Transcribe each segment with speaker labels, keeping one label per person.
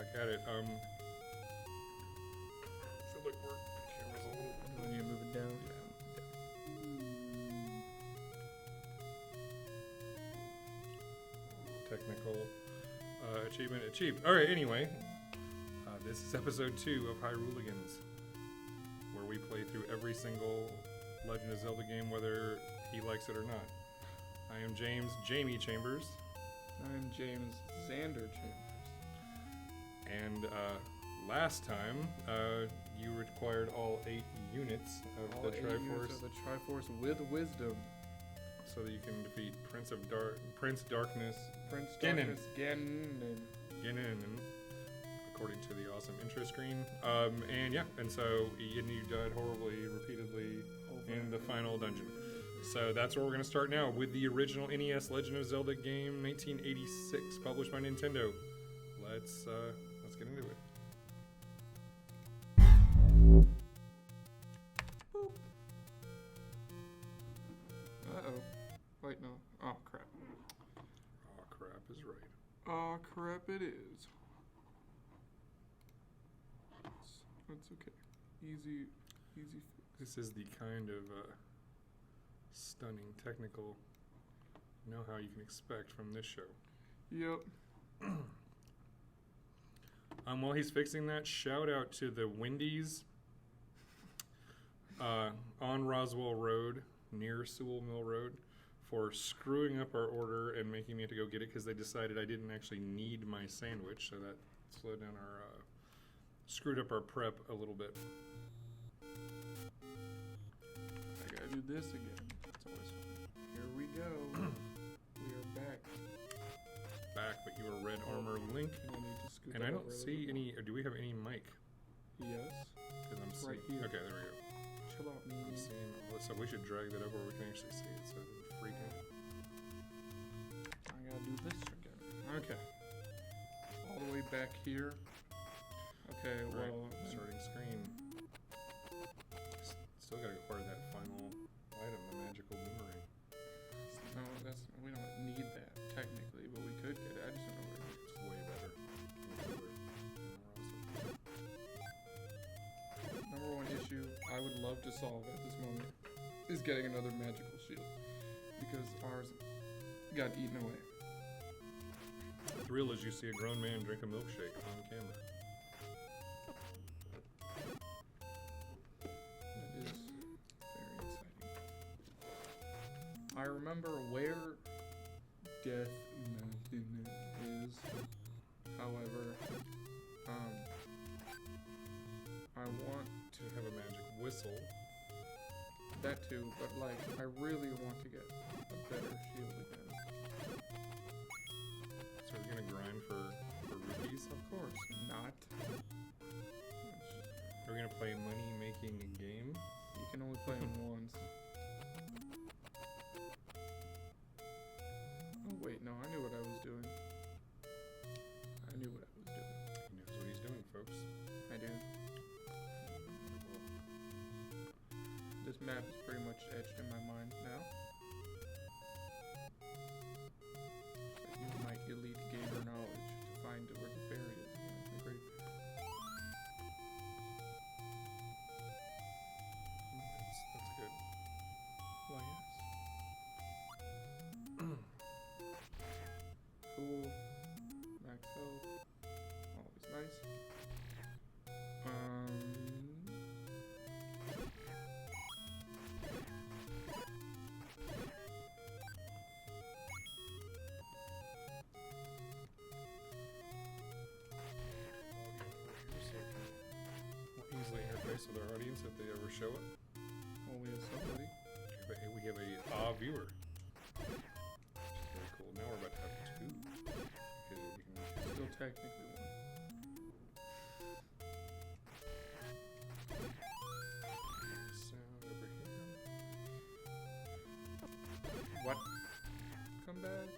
Speaker 1: back at it. I feel like the camera's a little.
Speaker 2: We need to move it down.
Speaker 1: Yeah. Technical achievement achieved. All right. Anyway, this is episode 2 of Hyruligans, where we play through every single Legend of Zelda game, whether he likes it or not. I am Jamie Chambers.
Speaker 2: I'm James Xander Chambers.
Speaker 1: And last time, you required all 8 units of
Speaker 2: All
Speaker 1: the
Speaker 2: 8
Speaker 1: Triforce,
Speaker 2: units of the Triforce with wisdom.
Speaker 1: so that you can defeat Prince Darkness,
Speaker 2: Prince
Speaker 1: Ganon.
Speaker 2: Darkness
Speaker 1: Ganon, according to the awesome intro screen. And so you died horribly, repeatedly in the final dungeon. So that's where we're going to start now with the original NES Legend of Zelda game, 1986, published by Nintendo. Let's get into it.
Speaker 2: Boop. Uh-oh. Wait, no. Oh, crap.
Speaker 1: Oh, crap is right.
Speaker 2: Oh, crap it is. That's okay. Easy fix.
Speaker 1: This is the kind of stunning technical know-how you can expect from this show.
Speaker 2: Yep.
Speaker 1: While he's fixing that, shout out to the Wendy's on Roswell Road, near Sewell Mill Road, for screwing up our order and making me have to go get it because they decided I didn't actually need my sandwich, so that slowed down our, screwed up our prep a little bit.
Speaker 2: I gotta do this again. That's always fun. Here we go. We are back.
Speaker 1: But you are Red Armor Link,
Speaker 2: I need to scoot
Speaker 1: and I
Speaker 2: that
Speaker 1: don't
Speaker 2: over a
Speaker 1: see
Speaker 2: little
Speaker 1: any, or do we have any mic?
Speaker 2: Yes.
Speaker 1: Because I'm
Speaker 2: Right
Speaker 1: seeing,
Speaker 2: here.
Speaker 1: okay, there we go.
Speaker 2: Chill out, me.
Speaker 1: I'm seeing, so we should drag that over where we can actually see it so it doesn't freak out.
Speaker 2: I gotta do this again. Okay. All the way back here. Okay,
Speaker 1: Right,
Speaker 2: well.
Speaker 1: starting screen. Still gotta acquire that final item, the magical boomerang.
Speaker 2: No, we don't need that technically, but we could get it. I just don't know where it is.
Speaker 1: It's way better.
Speaker 2: Number one issue I would love to solve at this moment is getting another magical shield. Because ours got eaten away.
Speaker 1: Thrill as you see a grown man drink a milkshake on camera.
Speaker 2: That is very exciting. I remember where Death Mountain is. However, I want
Speaker 1: To have a magic whistle.
Speaker 2: that too, but like, I really want to get a better shield again.
Speaker 1: So we're gonna grind for rupees.
Speaker 2: Of course not.
Speaker 1: We're gonna play money making a game.
Speaker 2: You can only play them once. Oh wait, no, I knew what I was doing.
Speaker 1: He knows what he's doing, folks.
Speaker 2: I do. This map is pretty much etched in my mind now. So use my elite gamer knowledge to find where the fairy is again. The great fairy.
Speaker 1: That's good.
Speaker 2: Why, yes. Cool. Max health. Always nice.
Speaker 1: Easily interface with our audience if they ever show it.
Speaker 2: Only as somebody.
Speaker 1: We have a viewer. Which is very cool. Now we're about to have 2. Because we can
Speaker 2: Still technically one.
Speaker 1: sound over here.
Speaker 2: What? Come back.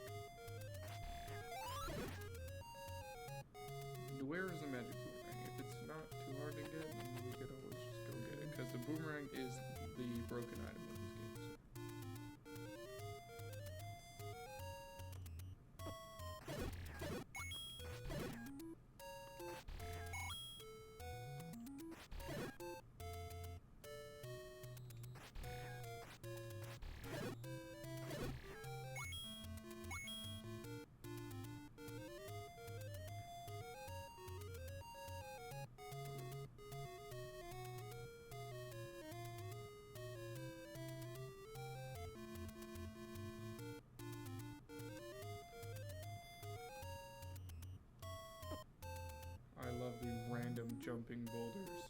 Speaker 2: Where is the magic boomerang? If it's not too hard to get, then we could always just go get it. Because the boomerang is the broken item of this game. So. jumping boulders.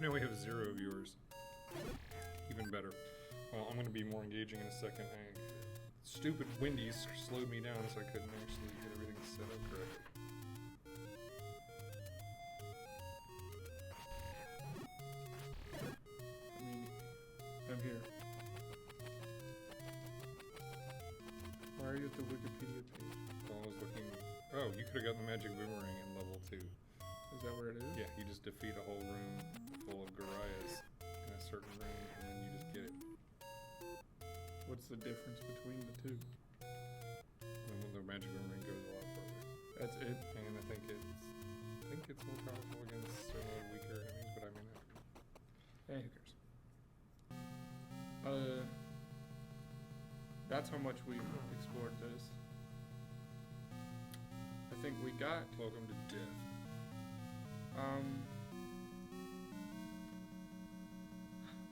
Speaker 1: Now we have 0 viewers. Even better. Well, I'm going to be more engaging in a second. Stupid Wendy's slowed me down, so I couldn't actually get everything set up correctly.
Speaker 2: I mean, I'm here. Why are you at the Wikipedia page?
Speaker 1: Well, I was looking. Oh, you could have gotten the magic boomerang in level 2.
Speaker 2: Is that where it is?
Speaker 1: Yeah, you just defeat a whole room full of Gorias in a certain room, and then you just get it.
Speaker 2: What's the difference between the two?
Speaker 1: And the magic boomerang goes a lot further.
Speaker 2: That's it?
Speaker 1: And I think it's more powerful against certainly weaker enemies, but I mean,
Speaker 2: Hey, who cares? That's how much we've explored this. I think we got
Speaker 1: welcome to death.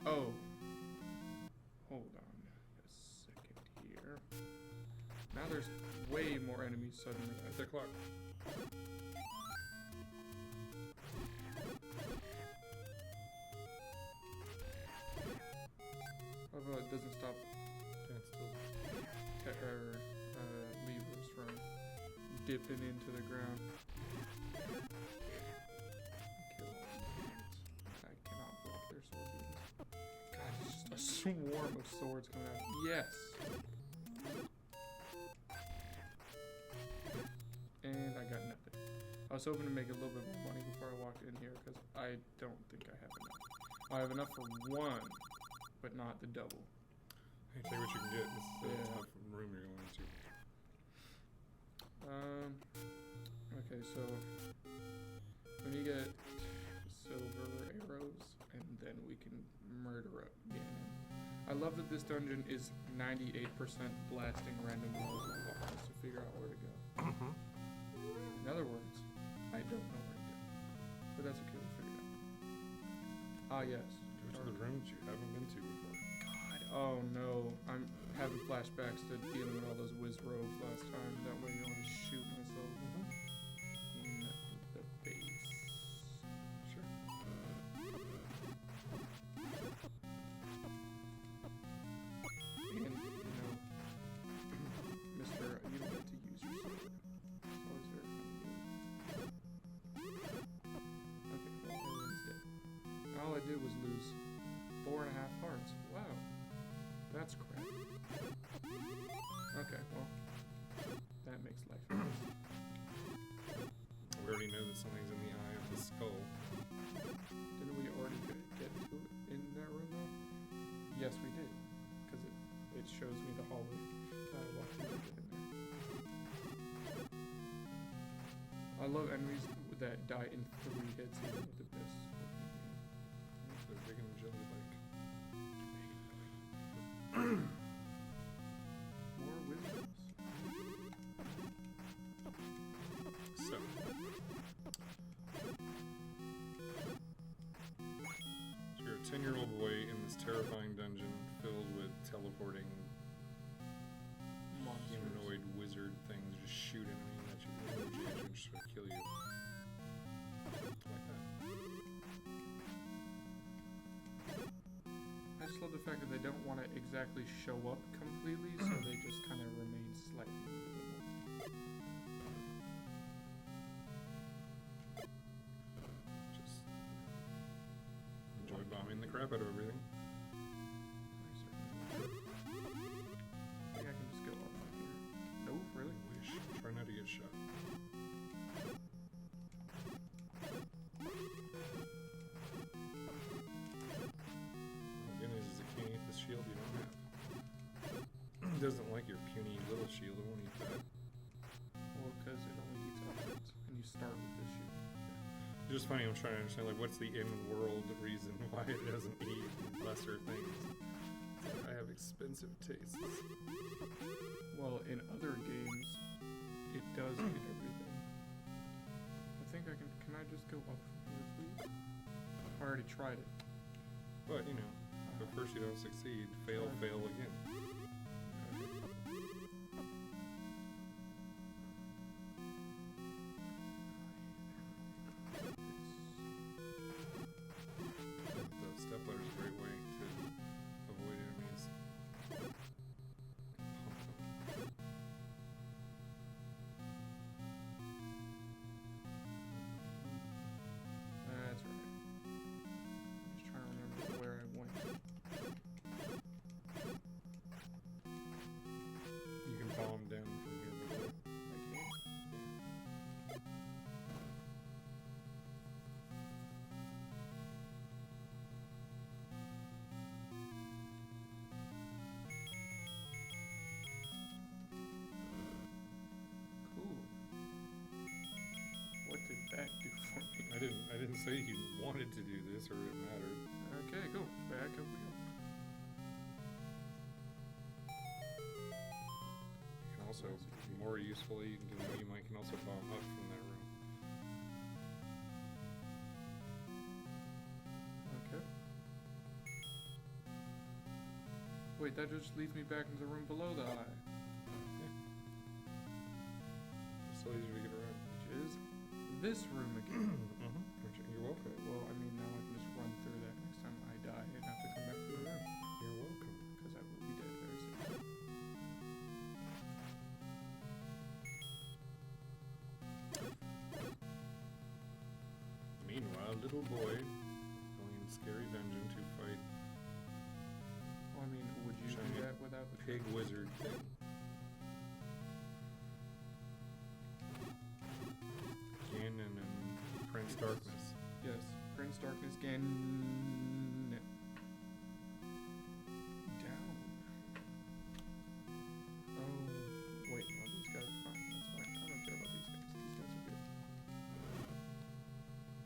Speaker 2: Oh. Hold on a second here. Now there's way more enemies suddenly.
Speaker 1: At the clock.
Speaker 2: Although it doesn't stop levers from dipping into the ground. I cannot block their sword beams. God, it's just a swarm of swords coming out. Yes! And I got nothing. I was hoping to make a little bit more money before I walked in here, because I don't think I have enough. I have enough for one, but not the double.
Speaker 1: Hey, take what you can get. This is the tough room you're going into.
Speaker 2: Okay, so we need to get silver arrows, and then we can murder up Ganon. I love that this dungeon is 98% blasting random walls and walls to figure out where to go. In other words, I don't know where to go. But that's okay, we'll figure it out. Ah, yes.
Speaker 1: Go to the rooms you haven't been to before.
Speaker 2: God, oh no. I'm having flashbacks to dealing with all those whiz robes last time. That way you only shoot myself in the face.
Speaker 1: Sure.
Speaker 2: And, you know, Mr. You don't get to use your sword. Oh, is there okay, well, everyone's dead. All I did was lose 4.5 hearts. Wow. That's crap. Okay, well, that makes life easy.
Speaker 1: We already know that something's in the eye of the skull.
Speaker 2: Didn't we already get to it in that room though? Yes, we did. Because it shows me the hallway. I walked through to get in there. I love enemies that die in 3 hits even with the best.
Speaker 1: They're big and jelly-like.
Speaker 2: More wizards.
Speaker 1: So. You're a 10-year-old boy in this terrifying dungeon filled with teleporting humanoid wizard things just shoot enemies at you. And just sort of kill you. Like that.
Speaker 2: I just love the fact that they don't want to exactly show up completely, so they just kind of remain slightly invisible.
Speaker 1: Just enjoy bombing the crap out of everything.
Speaker 2: I think I can just go up from here. Nope, really?
Speaker 1: Wish. Try not to get shot. Shield you don't have. It doesn't like your puny little shield, it won't eat that.
Speaker 2: Well, because it only eats offense, and you start with this shield.
Speaker 1: It's just funny, I'm trying to understand, like, what's the in-world reason why it doesn't eat lesser things? I have expensive tastes.
Speaker 2: Well, in other games, it does eat everything. I think I can I just go up from here, please? I already tried it.
Speaker 1: But, you know. But first you don't succeed, fail, fail again.
Speaker 2: It's that do for me?
Speaker 1: I didn't say you wanted to do this or it mattered.
Speaker 2: Okay, go. Back up we go.
Speaker 1: You can also, more usefully, you can do the you can also bomb up from that room.
Speaker 2: Okay. Wait, that just leads me back into the room below the eye.
Speaker 1: So easy to get around.
Speaker 2: Which is this room again.
Speaker 1: You're welcome.
Speaker 2: Okay, well, I mean, now I can just run through that next time I die and have to come back through the room.
Speaker 1: You're welcome.
Speaker 2: Because I will be dead very soon.
Speaker 1: Meanwhile, little boy going in scary dungeon to fight
Speaker 2: Well, I mean, would you do
Speaker 1: Giant
Speaker 2: that without the
Speaker 1: pig wizard thing. Ganon and Prince Darkness.
Speaker 2: Yes, Prince Darkness Ganon. Down. Oh, wait, no, these guys are fine. That's fine. I don't care about these guys. These guys are good.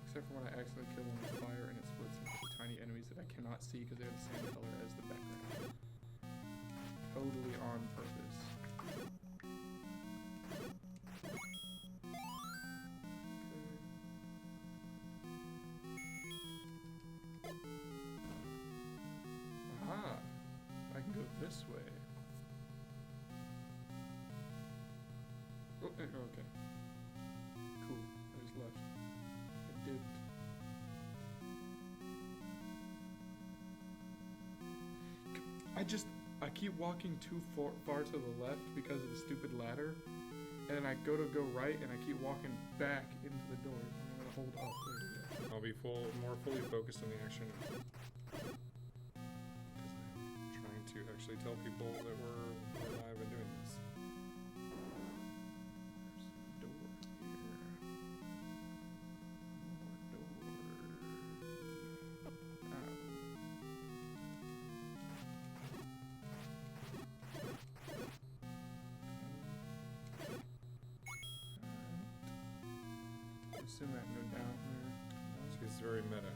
Speaker 2: Except for when I accidentally kill one with fire and it splits into tiny enemies that I cannot see because they're the same color as the background. Totally on purpose. Aha! I can go this way. Oh, okay. Cool. I just left. I dipped. I keep walking too far to the left because of the stupid ladder. And then I go right and I keep walking back into the doors. I'm gonna hold up. There we go.
Speaker 1: I'll be more fully focused on the action. Because I'm trying to actually tell people that we're live and doing this.
Speaker 2: There's a door here. More doors. Oh. I assume I can go down here.
Speaker 1: It's very meta.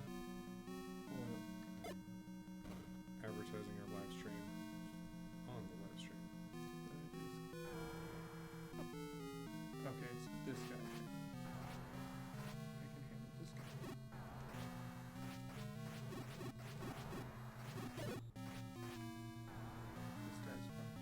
Speaker 2: What?
Speaker 1: Advertising our live stream on the live stream.
Speaker 2: There it is. Okay, it's this guy. I can handle this guy. This guy's fine.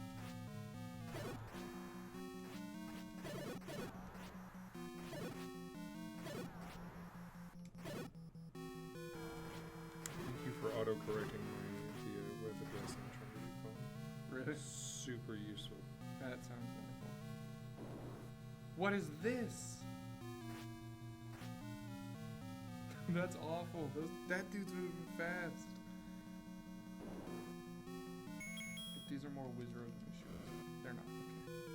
Speaker 1: Thank you for auto-correcting the web address I'm trying to recall.
Speaker 2: Really?
Speaker 1: Super useful.
Speaker 2: That sounds wonderful. What is this? That's awful. That dude's moving fast. If these are more wizard missions. They're not. Okay.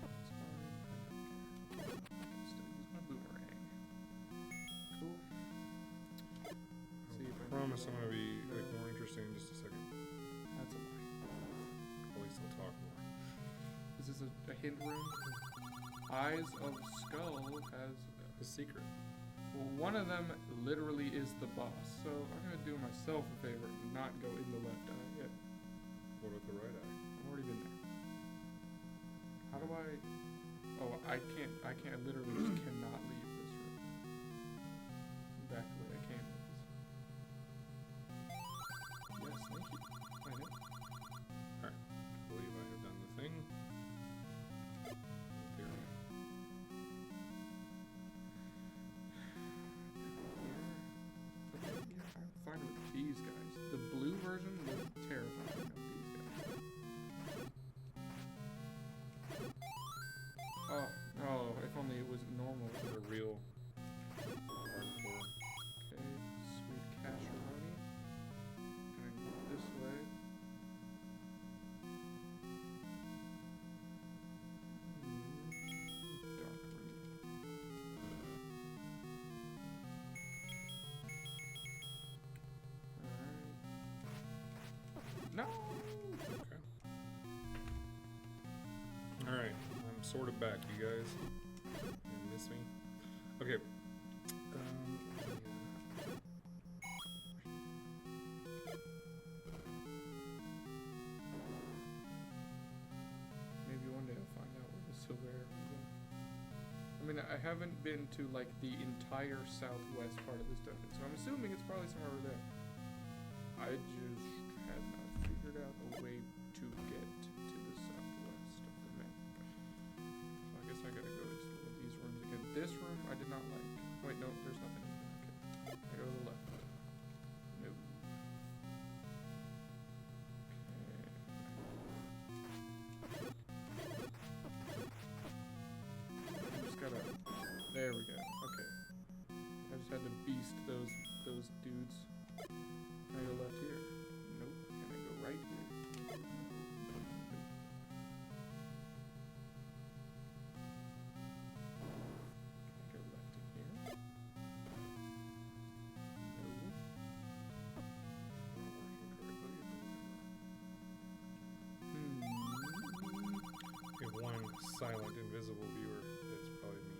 Speaker 2: That's fine. I don't care. I can still use my boomerang. Cool. See if
Speaker 1: I
Speaker 2: I
Speaker 1: promise
Speaker 2: can
Speaker 1: I'm
Speaker 2: go
Speaker 1: gonna be
Speaker 2: there.
Speaker 1: more interesting in just a second.
Speaker 2: That's a lie.
Speaker 1: At least I'll talk more.
Speaker 2: Is this a hint room? Eyes of Skull has...
Speaker 1: The secret.
Speaker 2: Well, one of them literally is the boss, so I'm gonna do myself a favor and not go in the left eye yet.
Speaker 1: What about the right eye?
Speaker 2: I've already been there. How do I... Oh, I literally just cannot leave this room. Back the way I came. Yes, thank you. I know.
Speaker 1: Alright. I believe I have done the thing. There we go.
Speaker 2: Okay, yeah, I'm fine with these guys. The blue version looked terrifying of these guys. Oh, if only it was normal.
Speaker 1: The sort of back, you guys. You miss me? Okay.
Speaker 2: Maybe one day I'll find out where the silver arrow is. I mean, I haven't been to like the entire southwest part of this dungeon, so I'm assuming it's probably somewhere over there. I just have not figured out a way to get to the southwest of the map. So I guess I gotta go explore these rooms again. This room I did not like. Wait, no, there's nothing in here. Okay. I go to the left. No. Okay. I just gotta. There we go. Okay. I just had to beast those dudes. Can I go left here? Nope. Can I go right here? Nope. Can I go left in here? No.
Speaker 1: We have one silent, invisible viewer. That's probably me.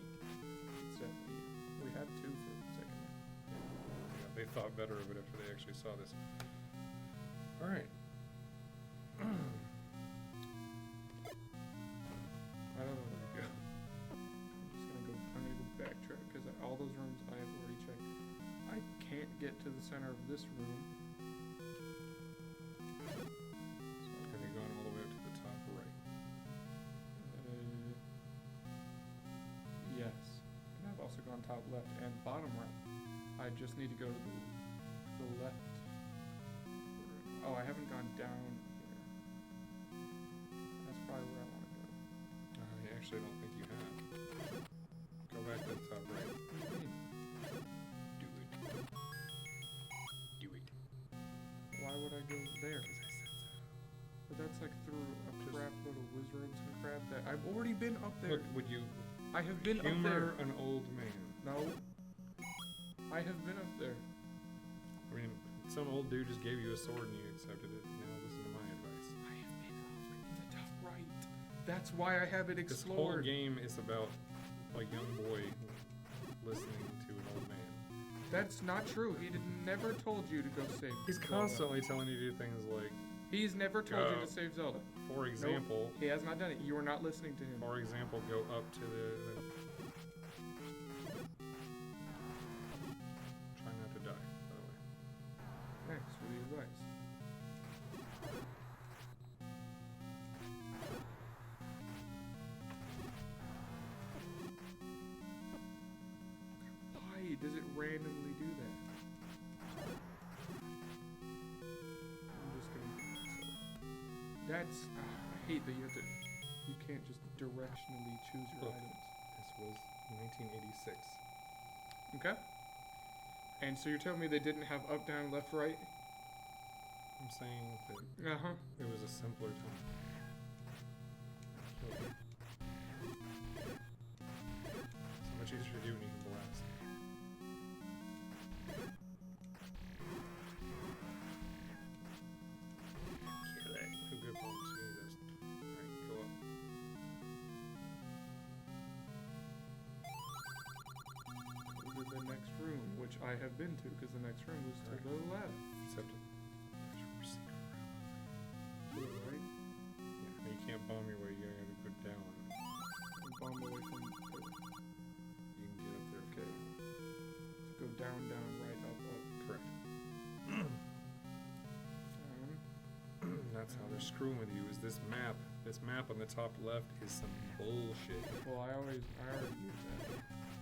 Speaker 2: So we had two for a second.
Speaker 1: Yeah, they thought better of it after they actually saw this. All right.
Speaker 2: I don't know where to go. I'm gonna go backtrack because all those rooms I have already checked. I can't get to the center of this room.
Speaker 1: Have you gone all the way up to the top right?
Speaker 2: Yes. And I've also gone top left and bottom right. I just need to go to the left. Oh, I haven't gone down here. That's probably where I want to go.
Speaker 1: I actually don't think you have. Go back to the top right. Do it. Do it.
Speaker 2: Why would I go there? But that's like through a crap load of wizards and crap that I've already been up there.
Speaker 1: Look, would you
Speaker 2: I have been up there.
Speaker 1: humor an old man?
Speaker 2: No. I have been up there.
Speaker 1: I mean, some old dude just gave you a sword and you accepted it. Now listen to my advice.
Speaker 2: I have been over in the top right. That's why I have it
Speaker 1: This whole
Speaker 2: explored.
Speaker 1: game is about a young boy listening to an old man.
Speaker 2: That's not true. He never told you to go save
Speaker 1: He's
Speaker 2: Zelda.
Speaker 1: constantly telling you to do things like,
Speaker 2: He's never told you to save Zelda.
Speaker 1: for example,
Speaker 2: He has not done it. You are not listening to him.
Speaker 1: for example, go up to the try not to die, by the way.
Speaker 2: Thanks for the advice. Why does it randomly do that? I'm just gonna. That's. I hate that you have to. You can't just directionally choose your
Speaker 1: Look.
Speaker 2: items.
Speaker 1: This was 1986.
Speaker 2: Okay. And so you're telling me they didn't have up, down, left, right?
Speaker 1: I'm saying that
Speaker 2: Uh huh.
Speaker 1: it was a simpler time. So much easier to do when you can blast. Kill it. Who good for me this? Alright, go up.
Speaker 2: Go to the next room, which I have been to, because the next room was to the left.
Speaker 1: Except there's a secret room.
Speaker 2: To the right.
Speaker 1: Yeah, you can't bomb your way, you gotta go down.
Speaker 2: And bomb away from the.
Speaker 1: You can get up there.
Speaker 2: Okay. So go down, down, right, up, up.
Speaker 1: Correct.
Speaker 2: Down.
Speaker 1: That's how they're screwing with you, is this map. This map on the top left is some bullshit.
Speaker 2: Well, I already use that.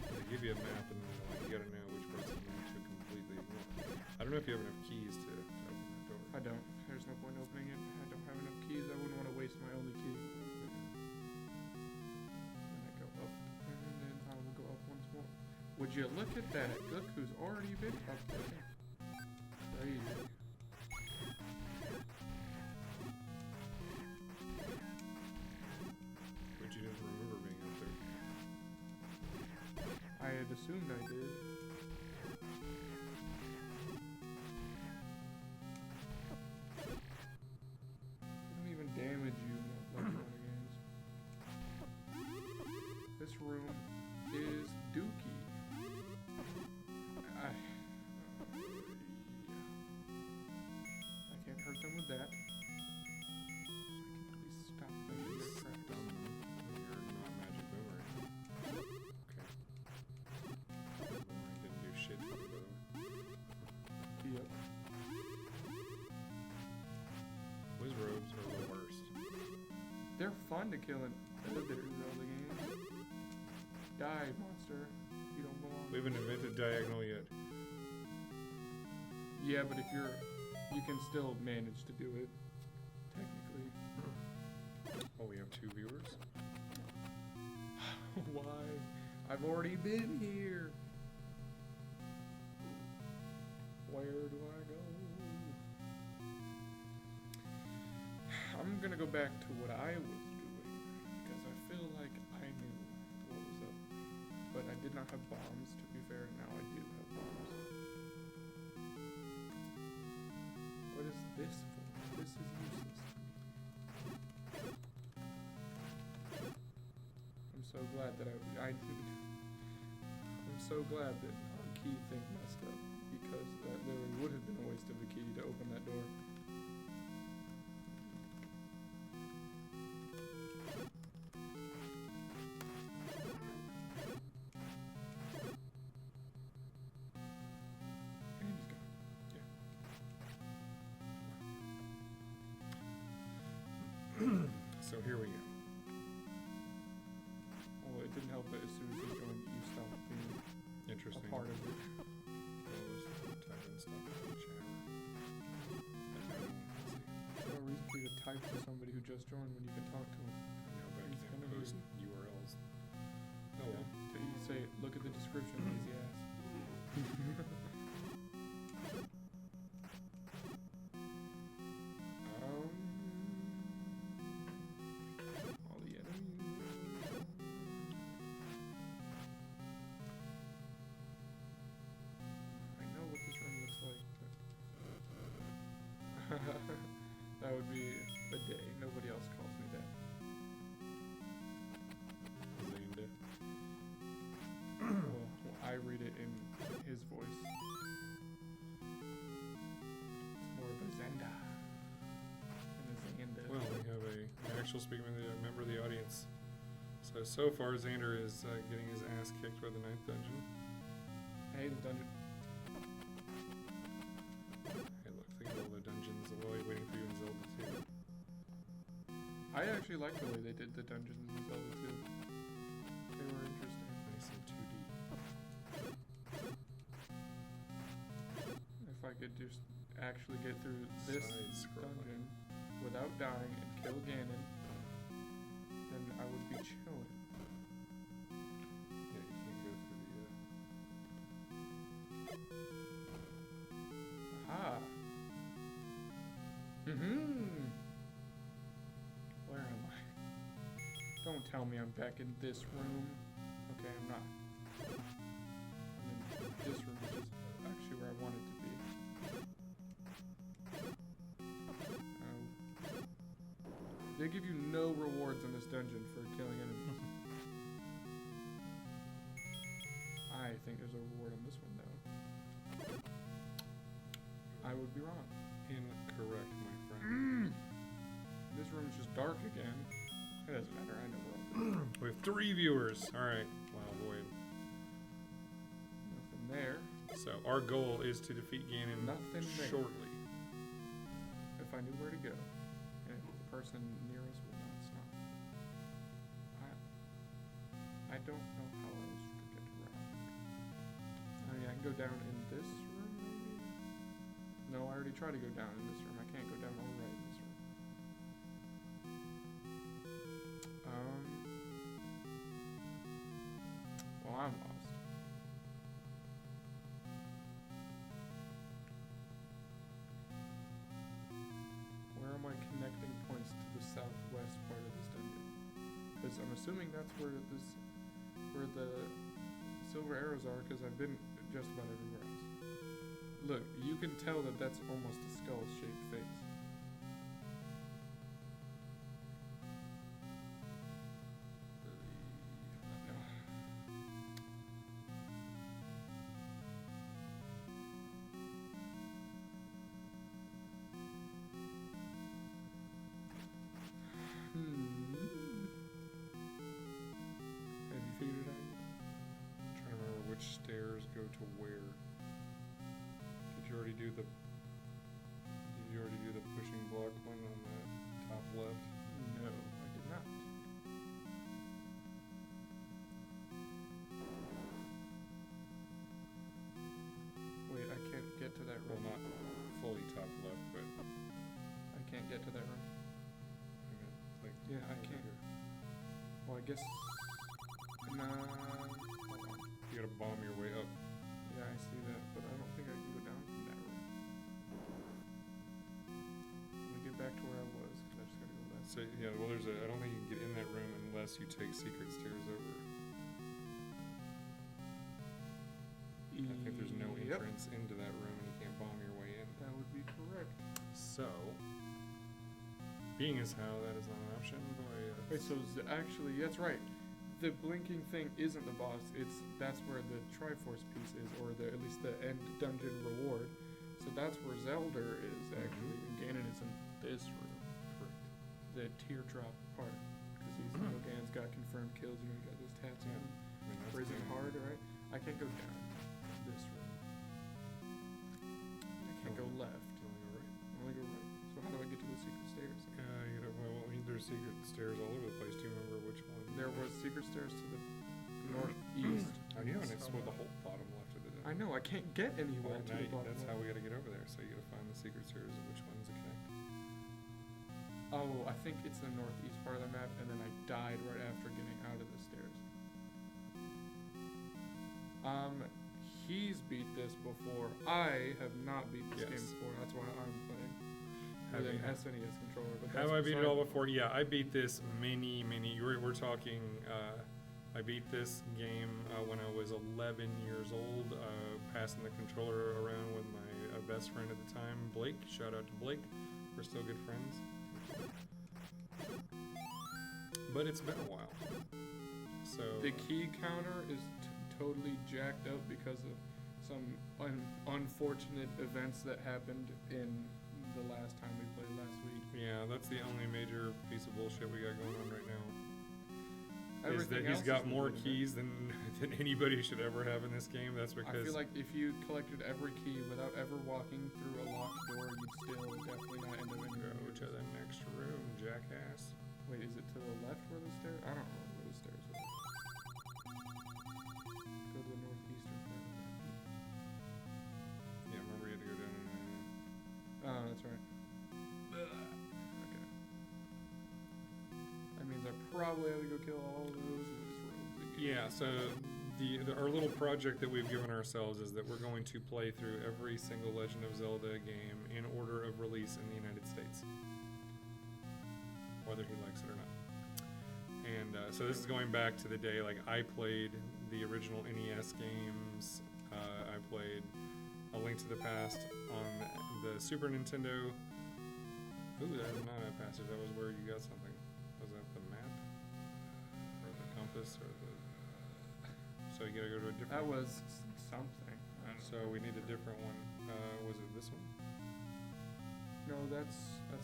Speaker 1: They give you a map and then they're like, you gotta know which parts of the map to completely ignore. I don't know if you have enough keys to open that door.
Speaker 2: I don't. There's no point opening it. I don't have enough keys. I wouldn't want to waste my only key. Then I go up, and then I will go up once more. Would you look at that? Look who's already been up there. Crazy.
Speaker 1: But you didn't remember being up there.
Speaker 2: I had assumed I did. It don't even damage you like other games. They're fun to kill in other Zelda games. Die, monster. You don't belong.
Speaker 1: We haven't invented diagonal yet.
Speaker 2: Yeah, but if you can still manage to do it, technically.
Speaker 1: Oh, we have 2 viewers?
Speaker 2: Why? I've already been here. Where do I go? I'm gonna go back to what I was doing, because I feel like I knew what was up. But I did not have bombs, to be fair. Now I do have bombs. What is this for? This is useless to me. I'm so glad that I'm so glad that our key thing messed up, because that literally would have been a waste of a key to open that door. And he's gone. Yeah.
Speaker 1: So here we go.
Speaker 2: Well, it didn't help that as soon as you joined, you stopped being
Speaker 1: Interesting.
Speaker 2: a part of it.
Speaker 1: Type in stuff in the chat.
Speaker 2: No reason for you to type to somebody who just joined when you can talk to them.
Speaker 1: I know, but you can't post URLs. Oh well.
Speaker 2: So you say, look at the description, easy ass. All the enemies. I know what this room looks like, but that would be a day. Nobody else calls me that.
Speaker 1: Xander.
Speaker 2: Well, I read it in his voice. It's more of a Xander than a Xander.
Speaker 1: Well, we have an actual member of the audience. So far, Xander is getting his ass kicked by the 9th dungeon.
Speaker 2: Hey, the dungeon.
Speaker 1: Hey, look, think of all the dungeons waiting for you in Zelda 2.
Speaker 2: I actually like the way they did the dungeons in Zelda 2. They were interesting.
Speaker 1: Nice and 2D.
Speaker 2: If I could just actually get through this
Speaker 1: Side-scrolling.
Speaker 2: dungeon without dying and kill Ganon, then I would be chilling.
Speaker 1: Yeah, you can't go through the...
Speaker 2: Aha! Mm-hmm! Where am I? Don't tell me I'm back in this room. Okay, I'm not. I'm in this room, which is actually where I wanted to be. They give you no rewards in this dungeon for killing enemies. I think there's a reward on this one, though. I would be wrong.
Speaker 1: Incorrect, my friend.
Speaker 2: This room's just dark again. It doesn't matter, I know we're all
Speaker 1: We have 3 viewers. Alright. Wow, boy.
Speaker 2: Nothing there.
Speaker 1: So, our goal is to defeat Ganon
Speaker 2: Nothing there.
Speaker 1: shortly.
Speaker 2: If I knew where to go, and if the person near us would not stop. I don't know how else to get around. I mean, I can go down in this room, maybe? No, I already tried to go down in this room. I can't go down all right in this room. Well, I'm lost. Where are my connecting points to the southwest part of this dungeon? Because I'm assuming that's where the silver arrows are, because I've been just about everywhere else. Look, you can tell that that's almost a skull-shaped face. Have you figured it out yet?
Speaker 1: I'm trying to remember which stairs go to where. Did you already do the pushing block one on the top left?
Speaker 2: No, I did not. get to that room.
Speaker 1: Like,
Speaker 2: Yeah, I
Speaker 1: over
Speaker 2: can't.
Speaker 1: here.
Speaker 2: Well, I guess. Nah. Hold on.
Speaker 1: You gotta bomb your way up.
Speaker 2: Yeah, I see that, but I don't think I can go down from that room. Let me get back to where I was, because I just gotta go left.
Speaker 1: So yeah, well, I don't think you can get in that room unless you take secret stairs over. I think there's no
Speaker 2: Yep,
Speaker 1: entrance into that room, and you can't bomb your way in.
Speaker 2: that would be correct.
Speaker 1: So, being as how that is not an option, boy.
Speaker 2: Wait, so actually, that's right. The blinking thing isn't the boss. That's where the Triforce piece is, or at least the end dungeon reward. So that's where Zelda is actually, and Ganon is in this room.
Speaker 1: Correct.
Speaker 2: The teardrop part, because Ganon's got confirmed kills. You know, he got those tats on him.
Speaker 1: I mean, that's
Speaker 2: Raising
Speaker 1: the-
Speaker 2: hard, right? I can't go down this room. I can't go left.
Speaker 1: You only go right.
Speaker 2: I only go right. So how do I get to the secret stairs?
Speaker 1: There's secret stairs all over the place. Do you remember which one?
Speaker 2: There was secret stairs to the northeast.
Speaker 1: I know, and it's with the whole bottom left of the
Speaker 2: I know, I can't get anywhere
Speaker 1: Well,
Speaker 2: to the bottom.
Speaker 1: that's how we gotta get over there. So you gotta find the secret stairs of which ones to connect.
Speaker 2: Oh, I think it's the northeast part of the map, and then I died right after getting out of the stairs. He's beat this before. I have not beat this game
Speaker 1: Yes.
Speaker 2: before. That's why I'm playing
Speaker 1: Have
Speaker 2: with an
Speaker 1: you-
Speaker 2: SNES controller. But
Speaker 1: Have
Speaker 2: that's
Speaker 1: I beat it
Speaker 2: beside-
Speaker 1: all before? Yeah, I beat this we're talking, I beat this game when I was 11 years old, passing the controller around with my best friend at the time, Blake. Shout out to Blake. We're still good friends. But it's been a while. So
Speaker 2: The key counter is totally jacked up because of some unfortunate events that happened in the last time we played last week.
Speaker 1: yeah, that's the only major piece of bullshit we got going on right now. Is that
Speaker 2: Everything
Speaker 1: he's
Speaker 2: else
Speaker 1: got
Speaker 2: is
Speaker 1: more
Speaker 2: legitimate.
Speaker 1: keys than anybody should ever have in this game. That's
Speaker 2: I
Speaker 1: because
Speaker 2: feel like if you collected every key without ever walking through a locked door, you'd still definitely not end up in
Speaker 1: go
Speaker 2: your
Speaker 1: to the next room, jackass.
Speaker 2: Wait, is it to the left where the stairs? I don't know where the stairs are. Go to the northeastern part.
Speaker 1: Yeah, remember you had to go down.
Speaker 2: Oh, that's right. Okay. That means I probably have to go kill all those rogues again.
Speaker 1: Yeah, so our little project that we've given ourselves is that we're going to play through every single Legend of Zelda game in order of release in the United States, whether he likes it or not. And so this is going back to the day like I played the original NES games. I played A Link to the Past on the Super Nintendo. Ooh, that was not a passage. That was where you got something. Was that the map? Or the compass? Or the... So you gotta go to a different...
Speaker 2: That was something.
Speaker 1: So we need a different one. Was it this one?
Speaker 2: No, that's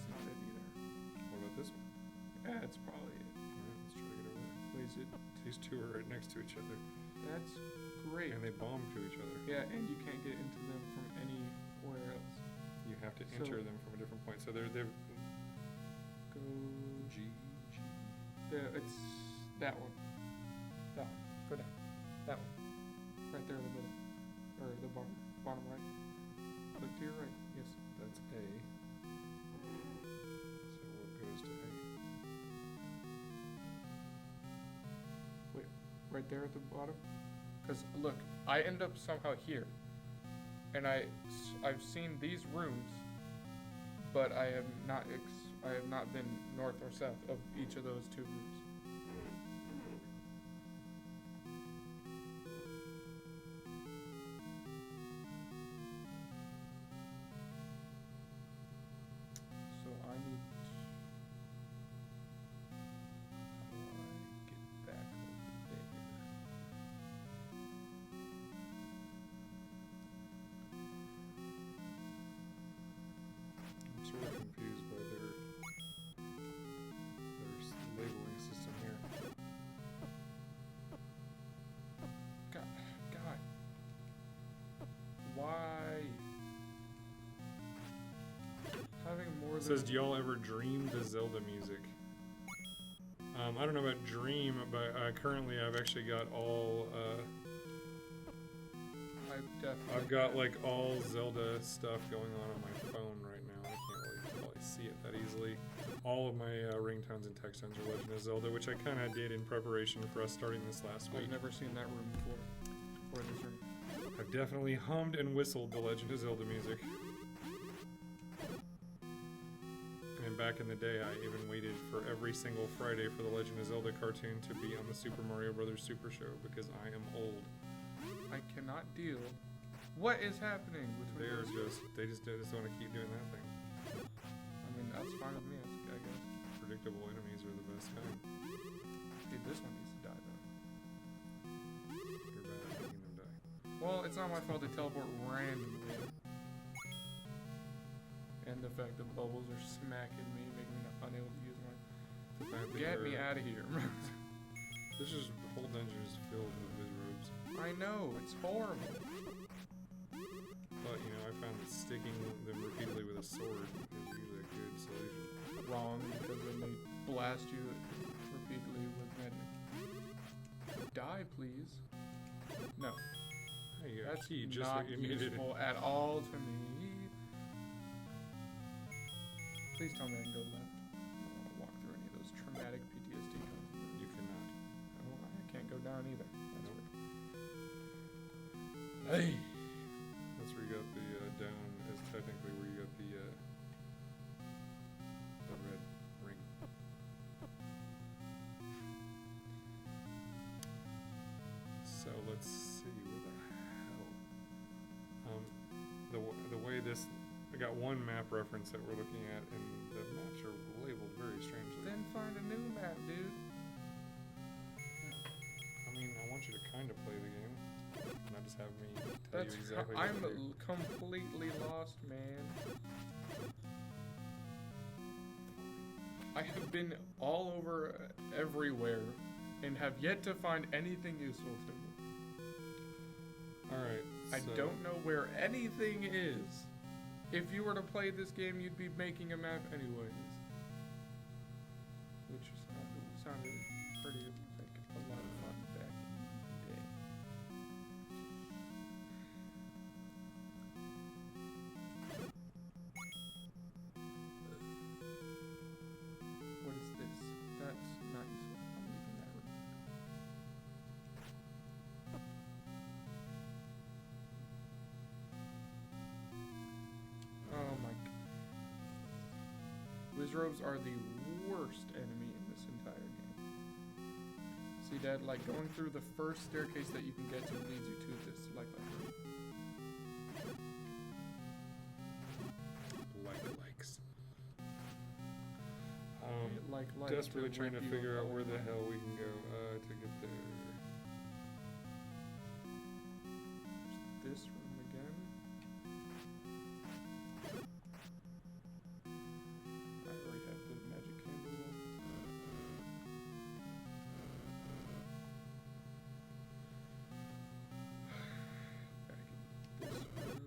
Speaker 2: not it either.
Speaker 1: What about this one?
Speaker 2: Yeah, that's probably it.
Speaker 1: Alright, let's try to get over there.
Speaker 2: Wait, is it?
Speaker 1: These two are right next to each other.
Speaker 2: That's great.
Speaker 1: And they bomb to each other.
Speaker 2: Yeah, and you can't get into them from anywhere else.
Speaker 1: You have to
Speaker 2: So-
Speaker 1: enter them from a different point. So they're
Speaker 2: Go.
Speaker 1: G.
Speaker 2: It's that one. That one. Go down. That one. Right there in the middle. Or the bottom right. Look to your right. Yes.
Speaker 1: That's A. So what goes to A?
Speaker 2: Wait, right there at the bottom? Because look, I end up somehow here. And I've seen these rooms, but I have not been north or south of each of those two rooms. So I need. How do I get back over there?
Speaker 1: I'm sort of confused by their labeling system here.
Speaker 2: God. Why? Having more
Speaker 1: It
Speaker 2: than
Speaker 1: says, do y'all ever dream the Zelda music? I don't know about dream, but currently I've actually got all,
Speaker 2: I definitely
Speaker 1: I've got like all Zelda stuff going on my phone right now. I can't really tell really see it that easily. All of my ringtones and text tones are Legend of Zelda, which I kind of did in preparation for us starting this last week.
Speaker 2: I've never seen that room before. Or this room.
Speaker 1: I've definitely hummed and whistled the Legend of Zelda music. And back in the day, I even waited for every single Friday for the Legend of Zelda cartoon to be on the Super Mario Brothers Super Show because I am old.
Speaker 2: I cannot deal. What is happening between
Speaker 1: They just want to keep doing that thing.
Speaker 2: I mean, that's fine with me, I guess.
Speaker 1: Predictable enemies are the best kind.
Speaker 2: Dude, this one needs to die, though.
Speaker 1: You're bad at making them die.
Speaker 2: Well, it's not my fault they teleport randomly. And the fact that bubbles are smacking me, making me unable to use my... Get me out of here.
Speaker 1: This is, the whole dungeon is filled with Wizrobes.
Speaker 2: I know, it's horrible.
Speaker 1: But, you know, I found that sticking them repeatedly with a sword is usually a good solution.
Speaker 2: Wrong, because then they blast you repeatedly with magic. Die, please. No.
Speaker 1: There you go.
Speaker 2: That's
Speaker 1: Key, just
Speaker 2: not
Speaker 1: like you needed.
Speaker 2: useful at all to me. Please tell me I can go left. I don't want to walk through any of those traumatic PTSD codes.
Speaker 1: You cannot.
Speaker 2: Oh, I can't go down either. That's
Speaker 1: Nope.
Speaker 2: weird. Hey!
Speaker 1: That's where you got the down is technically where you got the red ring. So let's see where the hell. The way this, I got one map reference that we're looking at, and the maps are labeled very strangely.
Speaker 2: Then find a new map, dude.
Speaker 1: I mean, I want you to kind of play the game, not just have me tell
Speaker 2: That's
Speaker 1: you exactly.
Speaker 2: I'm
Speaker 1: what to do.
Speaker 2: completely lost, man. I have been all over everywhere and have yet to find anything useful to me.
Speaker 1: Alright.
Speaker 2: I don't know where anything is. If you were to play this game, you'd be making a map anyways. Which sounded pretty like a lot of fun back in the day. What is this? That's not useful. I'm leaving that room. Oh my god. Wizrobes are the worst enemy in this entire game. See, Dad, like going through the first staircase that you can get to leads you to this room.
Speaker 1: Likes.
Speaker 2: Like
Speaker 1: Desperately trying to
Speaker 2: rip you
Speaker 1: figure out where the
Speaker 2: apart.
Speaker 1: hell we can go to get there.
Speaker 2: This room again. I already have the magic candle. Back in this room.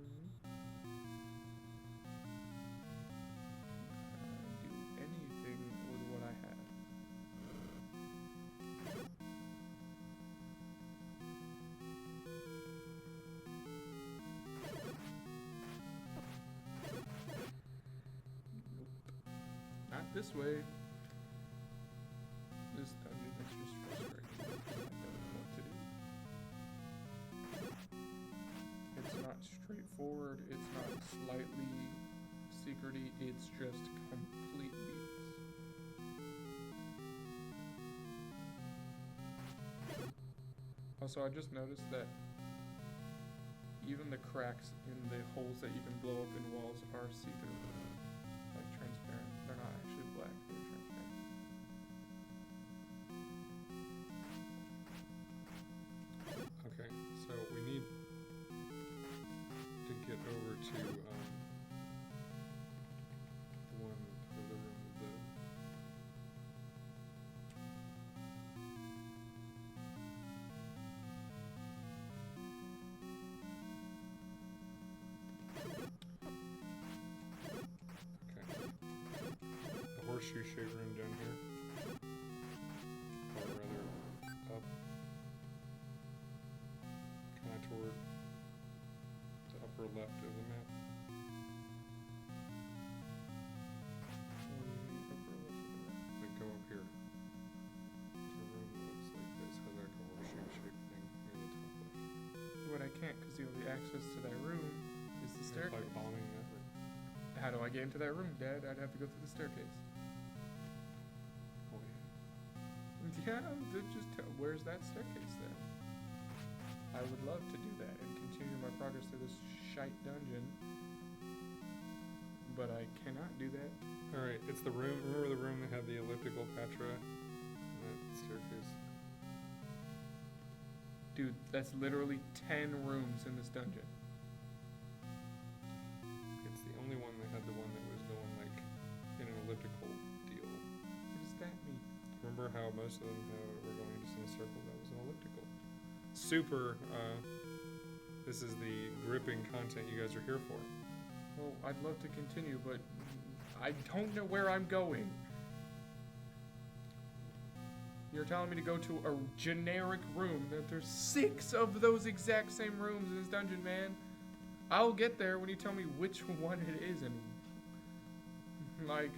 Speaker 2: Do anything with what I have. Nope. Not this way. This dungeon is just frustrating. I don't know what to do. It's not straightforward. It's not slightly secrety. It's just complete BS. Also, I just noticed that even the cracks in the holes that you can blow up in walls are see-through. Like transparent. They're not actually black, they're transparent.
Speaker 1: Okay, so we need to get over to the one for the room with the. Okay. The horseshoe shaped room down here. Or rather, up. Kind of toward the upper left of the map.
Speaker 2: access to that room is the staircase.
Speaker 1: Like bombing that room.
Speaker 2: How do I get into that room, Dad? I'd have to go through the staircase.
Speaker 1: Oh yeah.
Speaker 2: Yeah, just where's that staircase then? I would love to do that and continue my progress through this shite dungeon, but I cannot do that.
Speaker 1: All right, it's the room. Remember the room that had the elliptical Petra and that staircase?
Speaker 2: Dude, that's literally 10 rooms in this dungeon.
Speaker 1: It's the only one that had the one that was going like in an elliptical deal.
Speaker 2: What does that mean?
Speaker 1: Remember how most of them were going just in a circle? That was an elliptical. Super. This is the gripping content you guys are here for.
Speaker 2: Well, I'd love to continue, but I don't know where I'm going. You're telling me to go to a generic room. That there's 6 of those exact same rooms in this dungeon, man. I'll get there when you tell me which one it is, and like,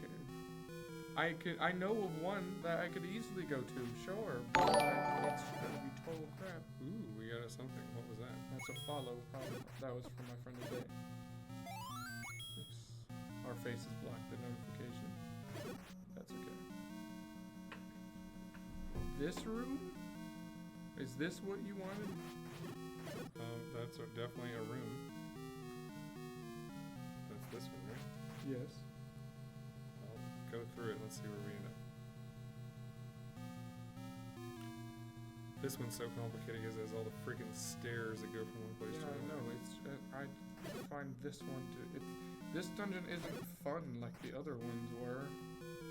Speaker 2: I know of one that I could easily go to, sure, but it's gonna be total crap.
Speaker 1: Ooh, we got something. What was that?
Speaker 2: That's a follow, probably. That was from my friend today. Our faces blocked the notification. That's okay. This room? Is this what you wanted?
Speaker 1: That's definitely a room. That's this one, right?
Speaker 2: Yes.
Speaker 1: I'll go through it. Let's see where we end up. This one's so complicated because it has all the freaking stairs that go from one place to
Speaker 2: Yeah,
Speaker 1: another.
Speaker 2: no, it's I find this one this dungeon isn't fun like the other ones were.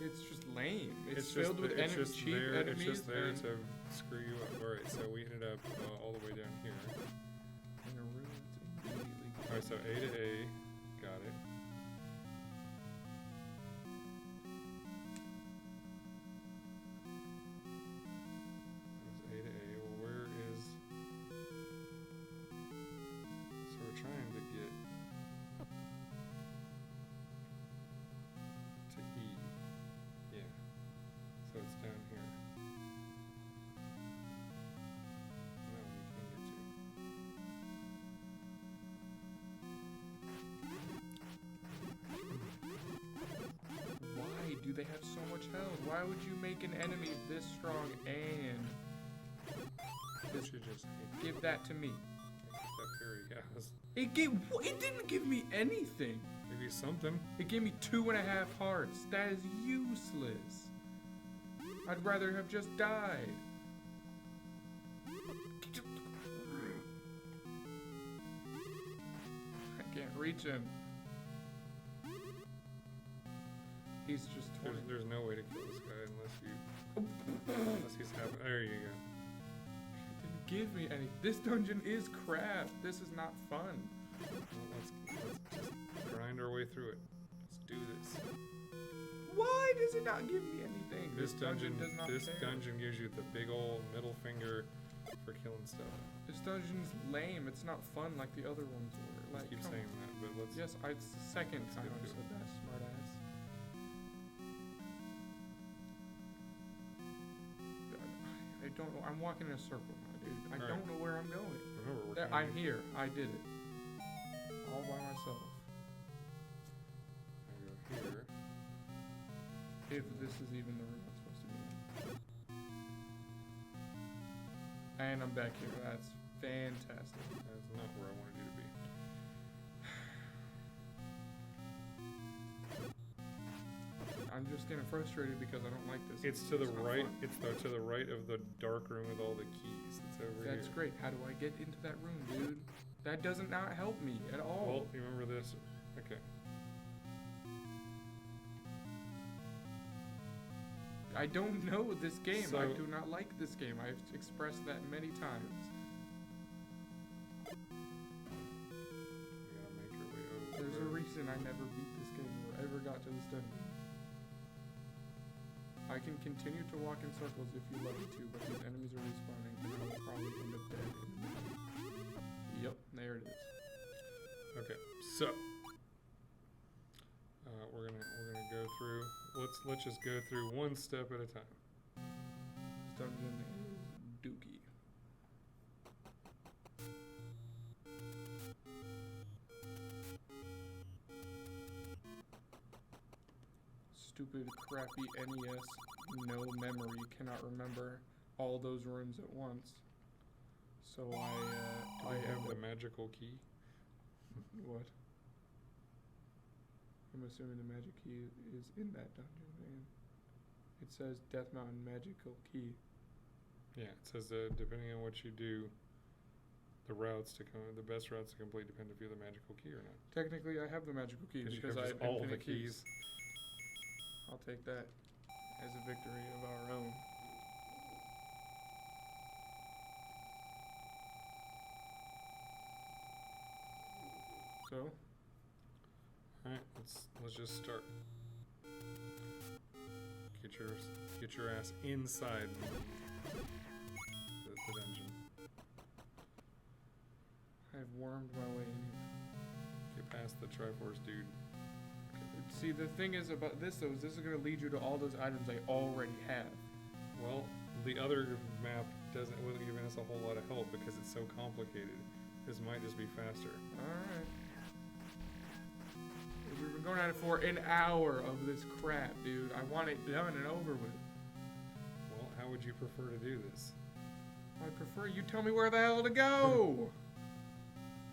Speaker 2: It's just lame. It's filled with cheap enemies.
Speaker 1: It's just there to screw you up. Alright, so we ended up all the way down here.
Speaker 2: In a room that's immediately.
Speaker 1: Alright, so A to A. Got it. That was A to A. Well, where is... So we're trying to get... to E. Yeah. So it's down here. No, we can't get to.
Speaker 2: Why do they have so much health? Why would you make an enemy this strong and
Speaker 1: This should just
Speaker 2: give that to me?
Speaker 1: that fairy house.
Speaker 2: It didn't give me anything.
Speaker 1: Maybe something.
Speaker 2: It gave me 2.5 hearts. That is useless. I'd rather have just died. I can't reach him. He's just 20.
Speaker 1: There's no way to kill this guy unless he's having. There you go.
Speaker 2: It didn't give me any. This dungeon is crap. This is not fun.
Speaker 1: Well, let's just grind our way through it. Let's do this.
Speaker 2: Why does it not give me anything?
Speaker 1: This dungeon
Speaker 2: does not care.
Speaker 1: dungeon gives you the big old middle finger for killing stuff.
Speaker 2: This dungeon's lame. It's not fun like the other ones were. Like,
Speaker 1: Keep
Speaker 2: come
Speaker 1: saying that, but let's.
Speaker 2: Yes, it's the second time
Speaker 1: get
Speaker 2: I
Speaker 1: to
Speaker 2: said that, smartass. I don't know. I'm walking in a circle now, dude. I
Speaker 1: All
Speaker 2: don't
Speaker 1: right.
Speaker 2: know where I'm going.
Speaker 1: Remember, we're
Speaker 2: There,
Speaker 1: trying
Speaker 2: I'm
Speaker 1: to-
Speaker 2: here. I did it. All by myself.
Speaker 1: I go here.
Speaker 2: If this is even the room I'm supposed to be in. And I'm back here. That's fantastic.
Speaker 1: That's not where I wanted you to be.
Speaker 2: I'm just getting frustrated because I don't like this.
Speaker 1: It's to the
Speaker 2: not
Speaker 1: right.
Speaker 2: fun.
Speaker 1: It's to the right of the dark room with all the keys. It's over here.
Speaker 2: That's great. How do I get into that room, dude? That doesn't not help me at all.
Speaker 1: Well, you remember this? Okay.
Speaker 2: I don't know this game. I
Speaker 1: So-
Speaker 2: do not like this game. I've expressed that many times.
Speaker 1: We gotta make our way over.
Speaker 2: There's a reason I never beat this game or ever got to this dungeon. I can continue to walk in circles if you let me to, but these enemies are respawning and I will probably end up dead in a minute. Yep, there it is.
Speaker 1: Okay, so we're gonna go through. Let's just go through one step at a time.
Speaker 2: This dungeon is dookie. stupid, crappy NES, no memory, cannot remember all those rooms at once. So
Speaker 1: I have the magical key.
Speaker 2: What? I'm assuming the magic key is in that dungeon, man. It says Death Mountain magical key.
Speaker 1: Yeah, it says depending on what you do, the best routes to complete depend if you have the magical key or not.
Speaker 2: Technically, I have the magical key because I have
Speaker 1: all the
Speaker 2: infinite
Speaker 1: keys.
Speaker 2: I'll take that as a victory of our own. So,
Speaker 1: Alright, let's just start. Get your ass inside the dungeon.
Speaker 2: I've wormed my way in here.
Speaker 1: Get past the Triforce dude.
Speaker 2: See, the thing is about this though, is this is going to lead you to all those items I already have.
Speaker 1: Well, the other map wasn't giving us a whole lot of help because it's so complicated. This might just be faster.
Speaker 2: Alright. We've been going at it for an hour of this crap, dude. I want it done and over with.
Speaker 1: Well, how would you prefer to do this?
Speaker 2: I prefer you tell me where the hell to go!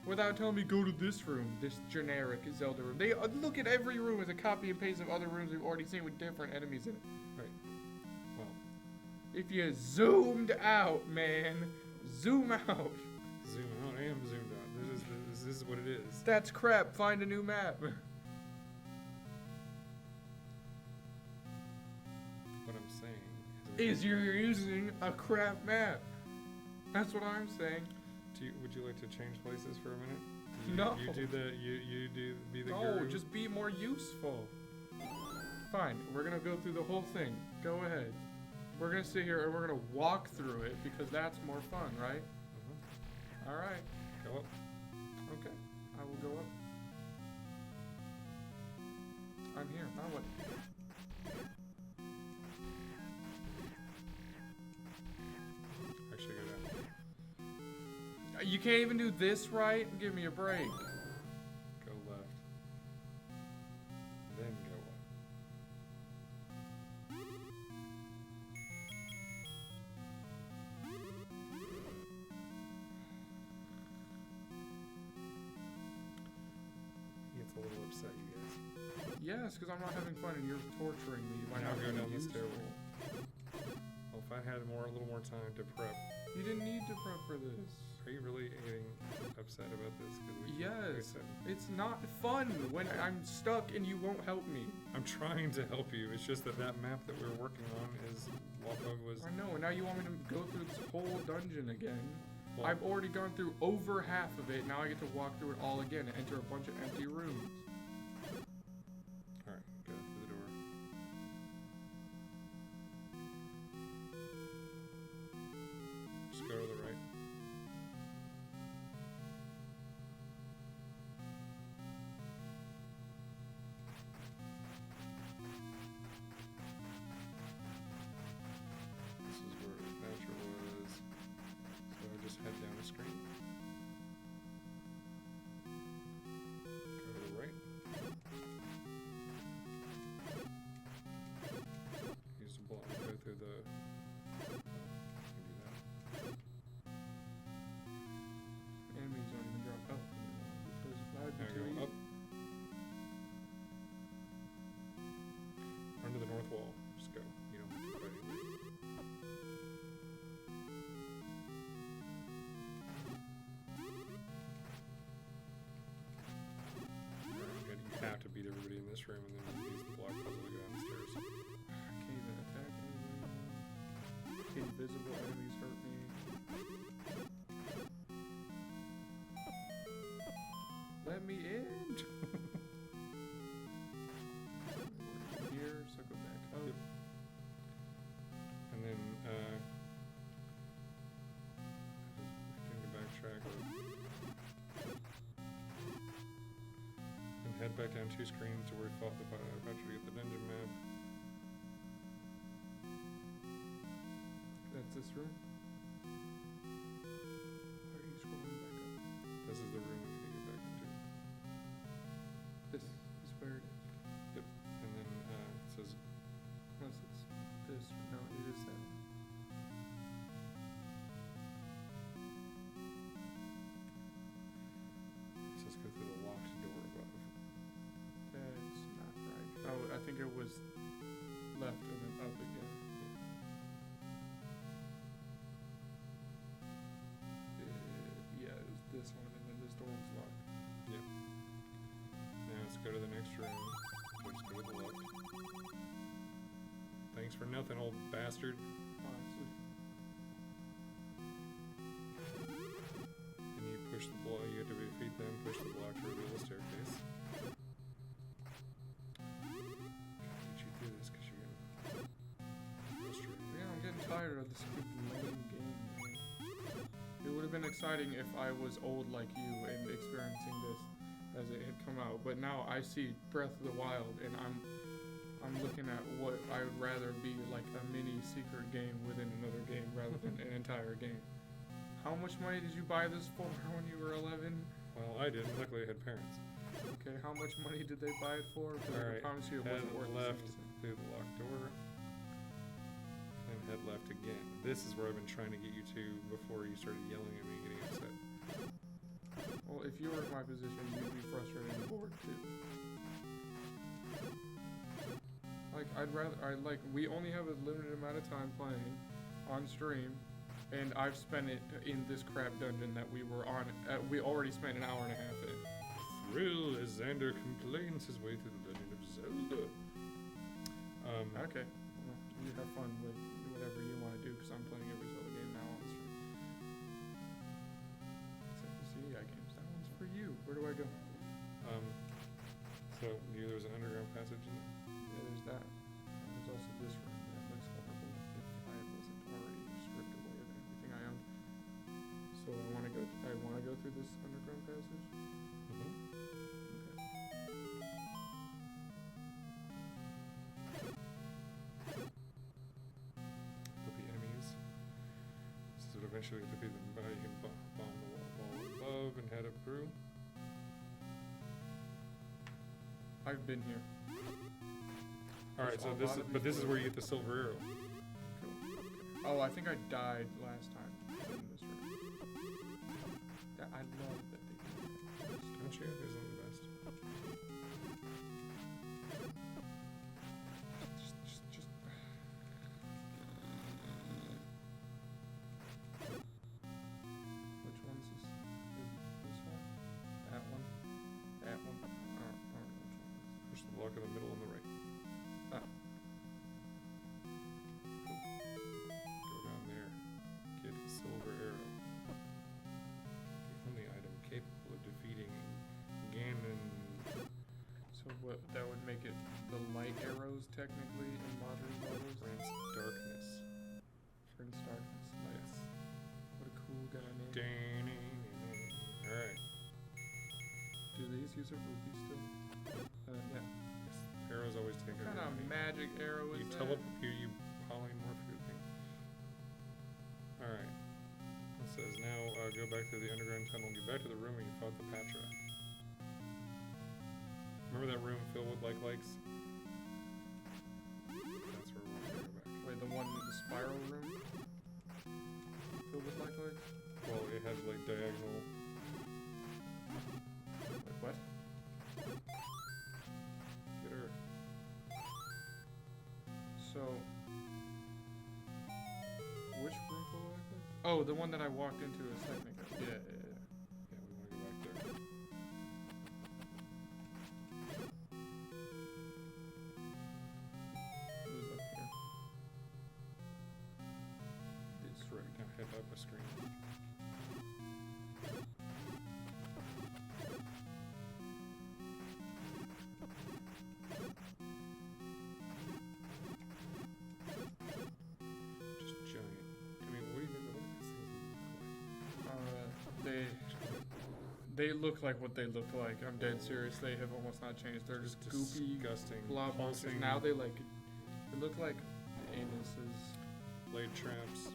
Speaker 2: Without telling me go to this room, this generic Zelda room. They look at every room as a copy and paste of other rooms we've already seen with different enemies in it.
Speaker 1: Right. Well,
Speaker 2: if you zoomed out, man, zoom out.
Speaker 1: Zoom out. I am zoomed out. This is what it is.
Speaker 2: That's crap. Find a new map.
Speaker 1: What I'm saying
Speaker 2: is you're using a crap map. That's what I'm saying.
Speaker 1: Would you like to change places for a minute?
Speaker 2: No.
Speaker 1: You do be the
Speaker 2: No,
Speaker 1: guru.
Speaker 2: just be more useful. Fine, we're gonna go through the whole thing. Go ahead. We're gonna sit here and we're gonna walk through it because that's more fun, right?
Speaker 1: Mm-hmm.
Speaker 2: Alright.
Speaker 1: Go up.
Speaker 2: Okay, I will go up. I'm here, now what?
Speaker 1: Actually, go down.
Speaker 2: You can't even do this right? Give me a break.
Speaker 1: Go left. Then go up. He gets a little upset, you guys.
Speaker 2: Yes, because I'm not having fun and you're torturing me by
Speaker 1: Now
Speaker 2: not
Speaker 1: go
Speaker 2: being
Speaker 1: down the
Speaker 2: useful.
Speaker 1: stairwell. Well, if I had a little more time to prep.
Speaker 2: You didn't need to prep for this.
Speaker 1: Are you really getting upset about this?
Speaker 2: Yes, it's not fun when I'm stuck and you won't help me.
Speaker 1: I'm trying to help you. It's just that map that we're working on is was.
Speaker 2: I know, and now you want me to go through this whole dungeon again.
Speaker 1: Well,
Speaker 2: I've already gone through over half of it. Now I get to walk through it all again and enter a bunch of empty rooms.
Speaker 1: All right, go through the door. Just go to the right. Head down the screen. Go to the right. Use the block. Go through the. You can do that.
Speaker 2: Enemies don't even drop up anymore because
Speaker 1: Now go up. Run to the north wall. Just go. You don't have to fight anymore. Have to beat everybody in this room and then use the block puzzle to go down the stairs.
Speaker 2: I can't even attack anyone. Invisible enemies hurt me. Let me in! Here, so go back up.
Speaker 1: Yep. And then, just need to backtrack. Head back down 2 screens to where we fought about to get the dungeon map.
Speaker 2: That's this room? Why are you scrolling back up?
Speaker 1: This is the room we need to get back into.
Speaker 2: This is where it is.
Speaker 1: Yep. And then it says
Speaker 2: think it was left and then up again. Yeah, it was this one, and then this door was locked.
Speaker 1: Yep. Now let's go to the next room. Let's go to the left. Thanks for nothing, old bastard.
Speaker 2: Honestly.
Speaker 1: And you push the block. You have to defeat them. Push the block to reveal the staircase. Get you through this because you're getting frustrated.
Speaker 2: Yeah, I'm getting tired of this stupid lame game, man. It would have been exciting if I was old like you and experiencing this as it had come out, but now I see Breath of the Wild and I'm looking at what I would rather be like a mini secret game within another game rather than an entire game. How much money did you buy this for when you were 11?
Speaker 1: Well, I didn't. Luckily, I had parents.
Speaker 2: Okay, how much money did they buy it for? Because I
Speaker 1: Alright,
Speaker 2: promise you it
Speaker 1: head
Speaker 2: wasn't worth
Speaker 1: left
Speaker 2: the same.
Speaker 1: through the locked door. And head left again. This is where I've been trying to get you to before you started yelling at me and getting upset.
Speaker 2: Well, if you were in my position, you'd be frustrated and bored too. Like, we only have a limited amount of time playing on stream, and I've spent it in this crap dungeon that we were on. We already spent an hour and a half in.
Speaker 1: Thrill as Xander complains his way through the Legend of Zelda.
Speaker 2: Okay. Well, you have fun with whatever you want to do, because I'm playing every Zelda game now on stream. Except the CDI games. That one's for you. Where do I go?
Speaker 1: So there's an underground passage in there.
Speaker 2: Yeah, there's that. There's also this room. That looks horrible. If I wasn't already stripped away of everything I own. So I want to go through this underground passage.
Speaker 1: Mm-hmm.
Speaker 2: Okay.
Speaker 1: There'll be enemies. This is what eventually you have to beat them by. You can bomb the wall above and head up through.
Speaker 2: I've been here.
Speaker 1: Alright, so this is where you get the silver arrow.
Speaker 2: Cool. Oh, I think I died last time in this room. I love that they do that.
Speaker 1: Don't you? Isn't the best?
Speaker 2: Just. Which one's this? Is this one? That one? That one? I don't know which one it is.
Speaker 1: Push the block in the middle on the right.
Speaker 2: Ah.
Speaker 1: Go down there. Get the silver arrow. The only item capable of defeating Ganon.
Speaker 2: So what? That would make it the light arrows technically in modern Zeldas.
Speaker 1: Prince Darkness.
Speaker 2: Prince Darkness. Nice. What a cool guy name.
Speaker 1: Alright.
Speaker 2: Do these use a rupee still? Yeah.
Speaker 1: Arrows always take
Speaker 2: What
Speaker 1: it.
Speaker 2: kind of magic arrow is
Speaker 1: You
Speaker 2: that?
Speaker 1: you polymorph your thing. Alright. It says now go back to the underground tunnel, get back to the room where you fought the Patra. Remember that room filled with likes? That's where we want to go back.
Speaker 2: Wait, the one in the spiral room? Filled with lights?
Speaker 1: Well, it has like diagonal.
Speaker 2: Wait, what?
Speaker 1: Get her.
Speaker 2: So, which room full of lights? Oh, the one that I walked into a second ago. Yeah.
Speaker 1: Yeah, we want to go back there.
Speaker 2: Who's up here?
Speaker 1: It's right now. Head up a screen. Just giant. I mean, what do you think? What do these things
Speaker 2: They look like what they look like. I'm dead serious. They have almost not changed. They're just goopy
Speaker 1: disgusting,
Speaker 2: blob monsters.
Speaker 1: pulsing
Speaker 2: Now they look like anuses.
Speaker 1: blade traps.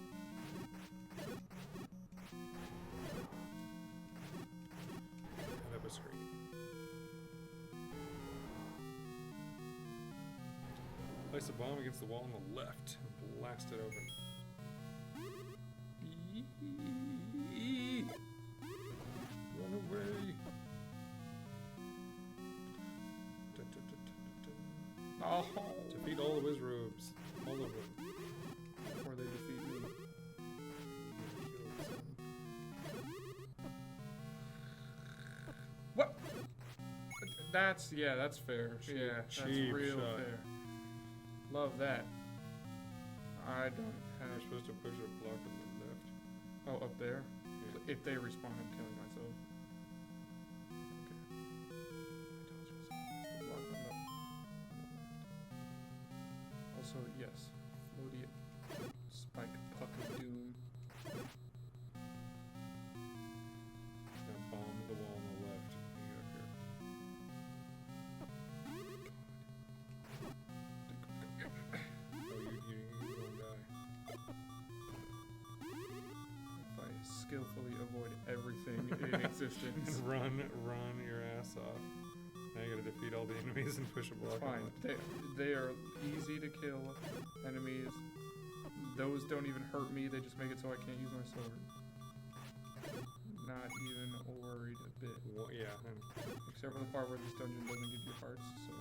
Speaker 1: Head up a screen. Place a bomb against the wall on the left and blast it open. Run away. Dun, dun, dun, dun, dun, dun.
Speaker 2: Oh.
Speaker 1: Defeat all the Wizrobes. All of them.
Speaker 2: Before they defeat me. What? That's fair.
Speaker 1: Cheap,
Speaker 2: that's
Speaker 1: cheap
Speaker 2: real
Speaker 1: shot.
Speaker 2: fair. Love that. I don't
Speaker 1: You're
Speaker 2: have.
Speaker 1: supposed to push a block on the left.
Speaker 2: Oh, up there?
Speaker 1: Yeah.
Speaker 2: If they respawn, I'm killing myself. Okay. I told you it's the block on the left. Also, yes. Floaty spike puck of doom.
Speaker 1: Now bomb the wall on the left. You go here. Oh, you won't die.
Speaker 2: If I skillfully avoid everything in existence.
Speaker 1: And run your ass off. Now you gotta defeat all the enemies and push a block.
Speaker 2: It's fine. They are easy to kill enemies. Those don't even hurt me. They just make it so I can't use my sword. Not even worried a bit.
Speaker 1: Well, yeah.
Speaker 2: Except for the part where this dungeon doesn't give you hearts, so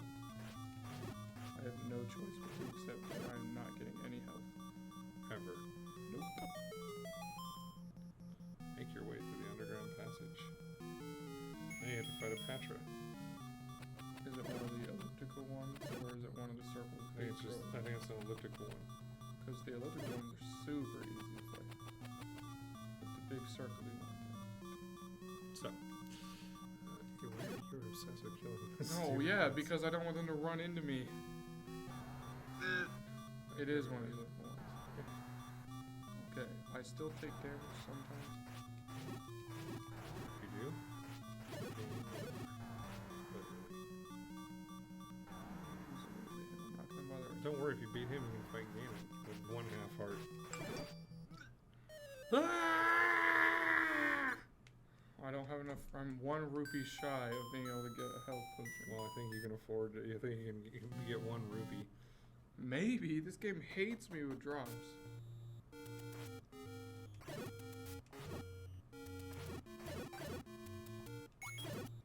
Speaker 2: I have no choice but to accept that I'm not getting any health.
Speaker 1: Ever.
Speaker 2: Nope.
Speaker 1: Make your way through the underground passage. Now you have to fight a Patra.
Speaker 2: Is it one of the elliptical ones, or is it one of the circle?
Speaker 1: I think it's an elliptical one.
Speaker 2: Because the elliptical ones are super easy to fight. But the big circle one.
Speaker 1: So, you're obsessed with killing this.
Speaker 2: Oh yeah, because I don't want them to run into me. It is one of the elliptical ones. Okay, I still take damage sometimes.
Speaker 1: You do?
Speaker 2: I'm not gonna bother.
Speaker 1: Don't worry, if you beat him, you can fight Ganon with 1/2 heart.
Speaker 2: I don't have enough. I'm 1 rupee shy of being able to get a health potion.
Speaker 1: Well, I think you can afford it. I think you can get 1 rupee.
Speaker 2: Maybe. This game hates me with drops.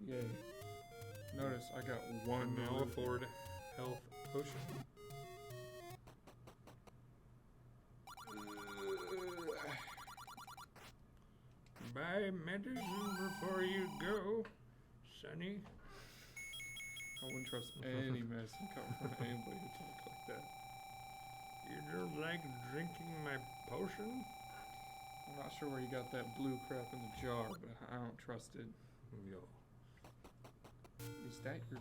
Speaker 2: Yay. Notice I got 1
Speaker 1: Now
Speaker 2: rupee.
Speaker 1: afford health potion. Buy medicine before you go, Sonny.
Speaker 2: I wouldn't trust any medicine coming from anybody who talks like that.
Speaker 1: You don't like drinking my potion?
Speaker 2: I'm not sure where you got that blue crap in the jar, but I don't trust it.
Speaker 1: Yo.
Speaker 2: Is that your...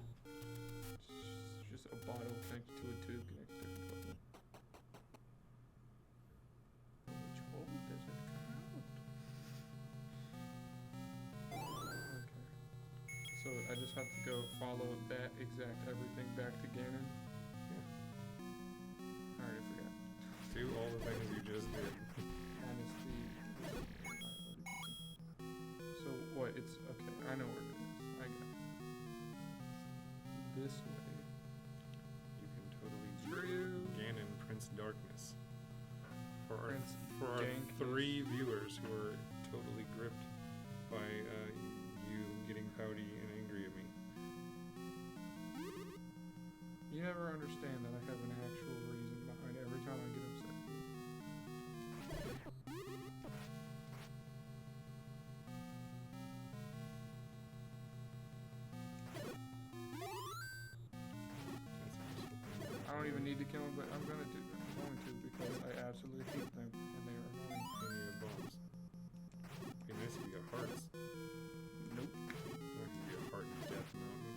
Speaker 2: just a bottle connected to a tube connected to a toilet? Which hole does it come out? Okay. So I just have to go follow that exact everything back to Ganon?
Speaker 1: Yeah.
Speaker 2: I already forgot.
Speaker 1: Do all the things you just did.
Speaker 2: Minus the... So what? It's... okay, I know where it is. I got it. This way.
Speaker 1: You can totally
Speaker 2: True.
Speaker 1: Ganon, Prince Darkness. For our,
Speaker 2: Prince
Speaker 1: for our
Speaker 2: Dankus.
Speaker 1: 3 viewers who are totally gripped by you getting pouty and angry at me.
Speaker 2: You never understand that I have an actual reason behind every time I get upset. I don't even need to kill them, but I'm going to because I absolutely hate them and they are annoying.
Speaker 1: And you have bombs. Be nice if you got hearts.
Speaker 2: Nope.
Speaker 1: Or if you get a heart in Death Mountain.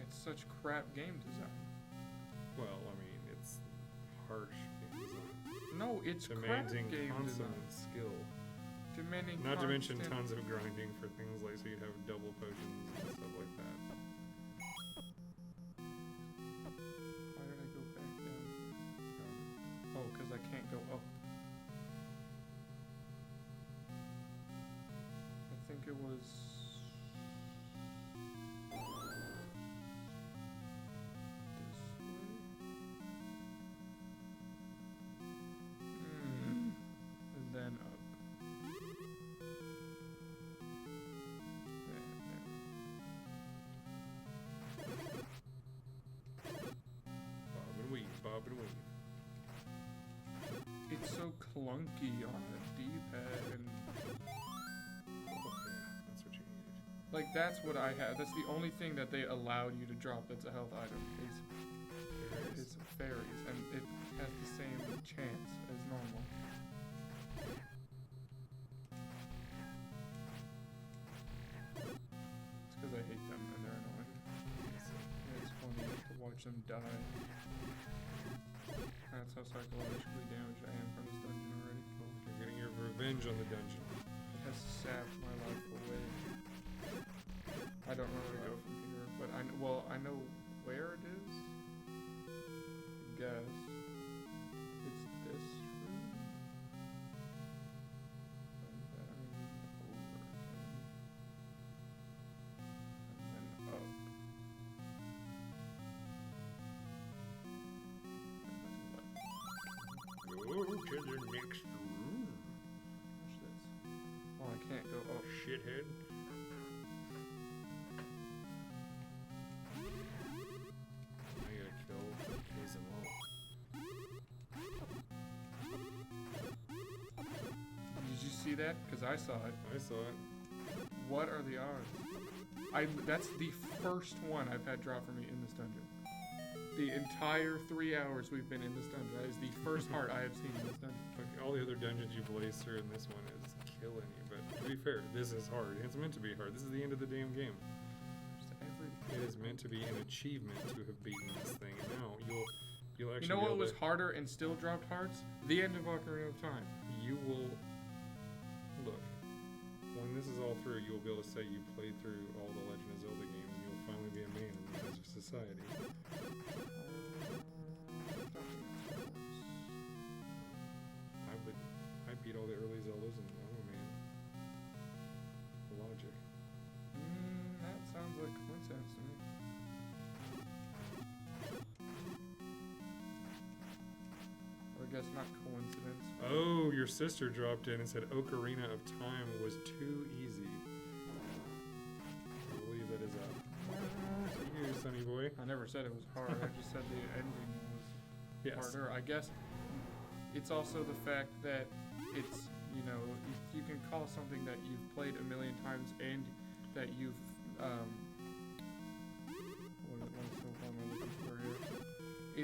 Speaker 2: It's such crap game design.
Speaker 1: Well, I mean, it's harsh game design.
Speaker 2: No, it's crap
Speaker 1: Demanding
Speaker 2: game
Speaker 1: constant
Speaker 2: design.
Speaker 1: skill.
Speaker 2: Demanding
Speaker 1: Not to mention
Speaker 2: constant-
Speaker 1: tons of grinding for things like so you'd have double potions and stuff like that.
Speaker 2: Why did I go back down? Oh, because I can't go up. I think it was... this way? And then up. There. clunky on a D-pad, and
Speaker 1: That's what you needed.
Speaker 2: like that's what I had. That's the only thing that they allowed you to drop that's a health item is fairies, and it has the same chance as normal. It's because I hate them and they're annoying. And it's funny to watch them die. That's how psychologically damaged I am from this dungeon already.
Speaker 1: Well, you're getting your revenge on the dungeon.
Speaker 2: It has sapped my life away. I don't know where to go from here, but I know where it is. I guess it's this room. And then over again. And then up. And then left.
Speaker 1: Go to the next room.
Speaker 2: Watch this. Oh, I can't go up.
Speaker 1: Shithead. I gotta kill Kazamo.
Speaker 2: Did you see that? Because I saw it.
Speaker 1: I saw it.
Speaker 2: What are the odds? That's the first one I've had drop for me in this dungeon. The entire 3 hours we've been in this dungeon. That is the first heart I have seen in this dungeon.
Speaker 1: Like, all the other dungeons you blaze through, and this one is killing you. But to be fair, this is hard. It's meant to be hard. This is the end of the damn game. It is meant to be an achievement to have beaten this thing. And now you'll actually.
Speaker 2: You know what
Speaker 1: be able
Speaker 2: was harder and still dropped hearts? The end of Ocarina of Time.
Speaker 1: You will look. When this is all through, you will be able to say you played through all the Legend of Zelda games, and you'll finally be a man in the eyes of society. I beat all the early Zeldas, and I'm a man. Logic.
Speaker 2: That sounds like coincidence to me. Or I guess not coincidence.
Speaker 1: Oh, your sister dropped in and said Ocarina of Time was too easy. I believe that is to you, sonny boy.
Speaker 2: I never said it was hard. I just said the ending was harder. I guess it's also the fact that it's, you know, you can call something that you've played a million times and that you've, what's the one I'm looking for here?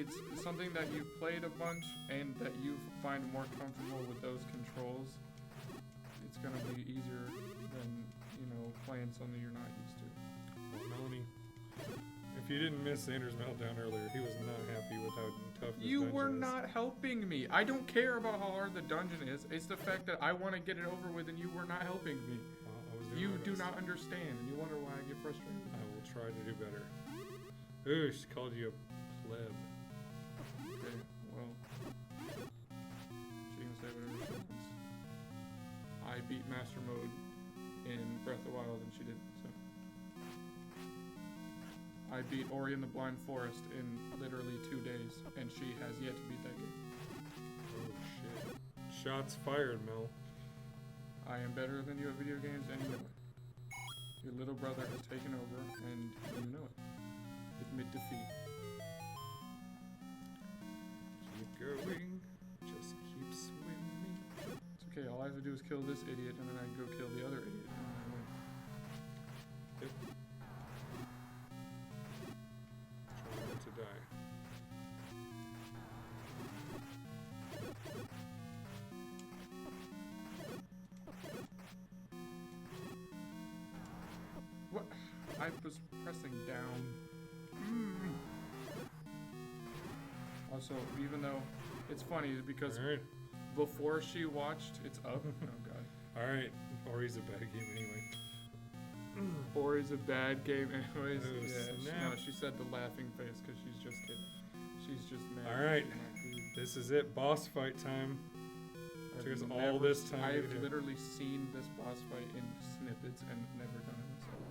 Speaker 2: It's something that you've played a bunch and that you find more comfortable with those controls. It's gonna be easier than, you know, playing something you're not used to.
Speaker 1: Well, Melanie, if you didn't miss Xander's meltdown earlier, he was not happy with how tough this
Speaker 2: You
Speaker 1: dungeon
Speaker 2: were
Speaker 1: is.
Speaker 2: not helping me. I don't care about how hard the dungeon is. It's the fact that I want to get it over with and you were not helping me.
Speaker 1: Well, I was doing
Speaker 2: You
Speaker 1: my
Speaker 2: do
Speaker 1: best.
Speaker 2: not understand and you wonder why I get frustrated.
Speaker 1: I will try to do better. Ooh, she called you a pleb.
Speaker 2: Okay, well, she can say whatever she wants. I beat Master Mode in Breath of the Wild and she didn't, so. I beat Ori and the Blind Forest in literally 2 days, and she has yet to beat that game.
Speaker 1: Oh shit. Shots fired, Mel.
Speaker 2: I am better than you at video games, and you know it. Your little brother has taken over, and you know it. Admit defeat.
Speaker 1: Keep going. Just keep swimming.
Speaker 2: It's okay, all I have to do is kill this idiot, and then I can go kill the other idiot, and I win.
Speaker 1: Yep. Try not to die.
Speaker 2: What? I was pressing down. Also, even though it's funny because
Speaker 1: Alright.
Speaker 2: before she watched, it's up. Oh god.
Speaker 1: Alright. Ori's a bad game anyway.
Speaker 2: Ori's a bad game anyways.
Speaker 1: Oh, snap.
Speaker 2: No, she said the laughing face because she's just kidding. She's just mad.
Speaker 1: Alright.
Speaker 2: She's not good.
Speaker 1: This is it. Boss fight time.
Speaker 2: I've
Speaker 1: Took us all
Speaker 2: never-
Speaker 1: this time to
Speaker 2: I've
Speaker 1: get here.
Speaker 2: literally seen this boss fight in snippets and never done it myself.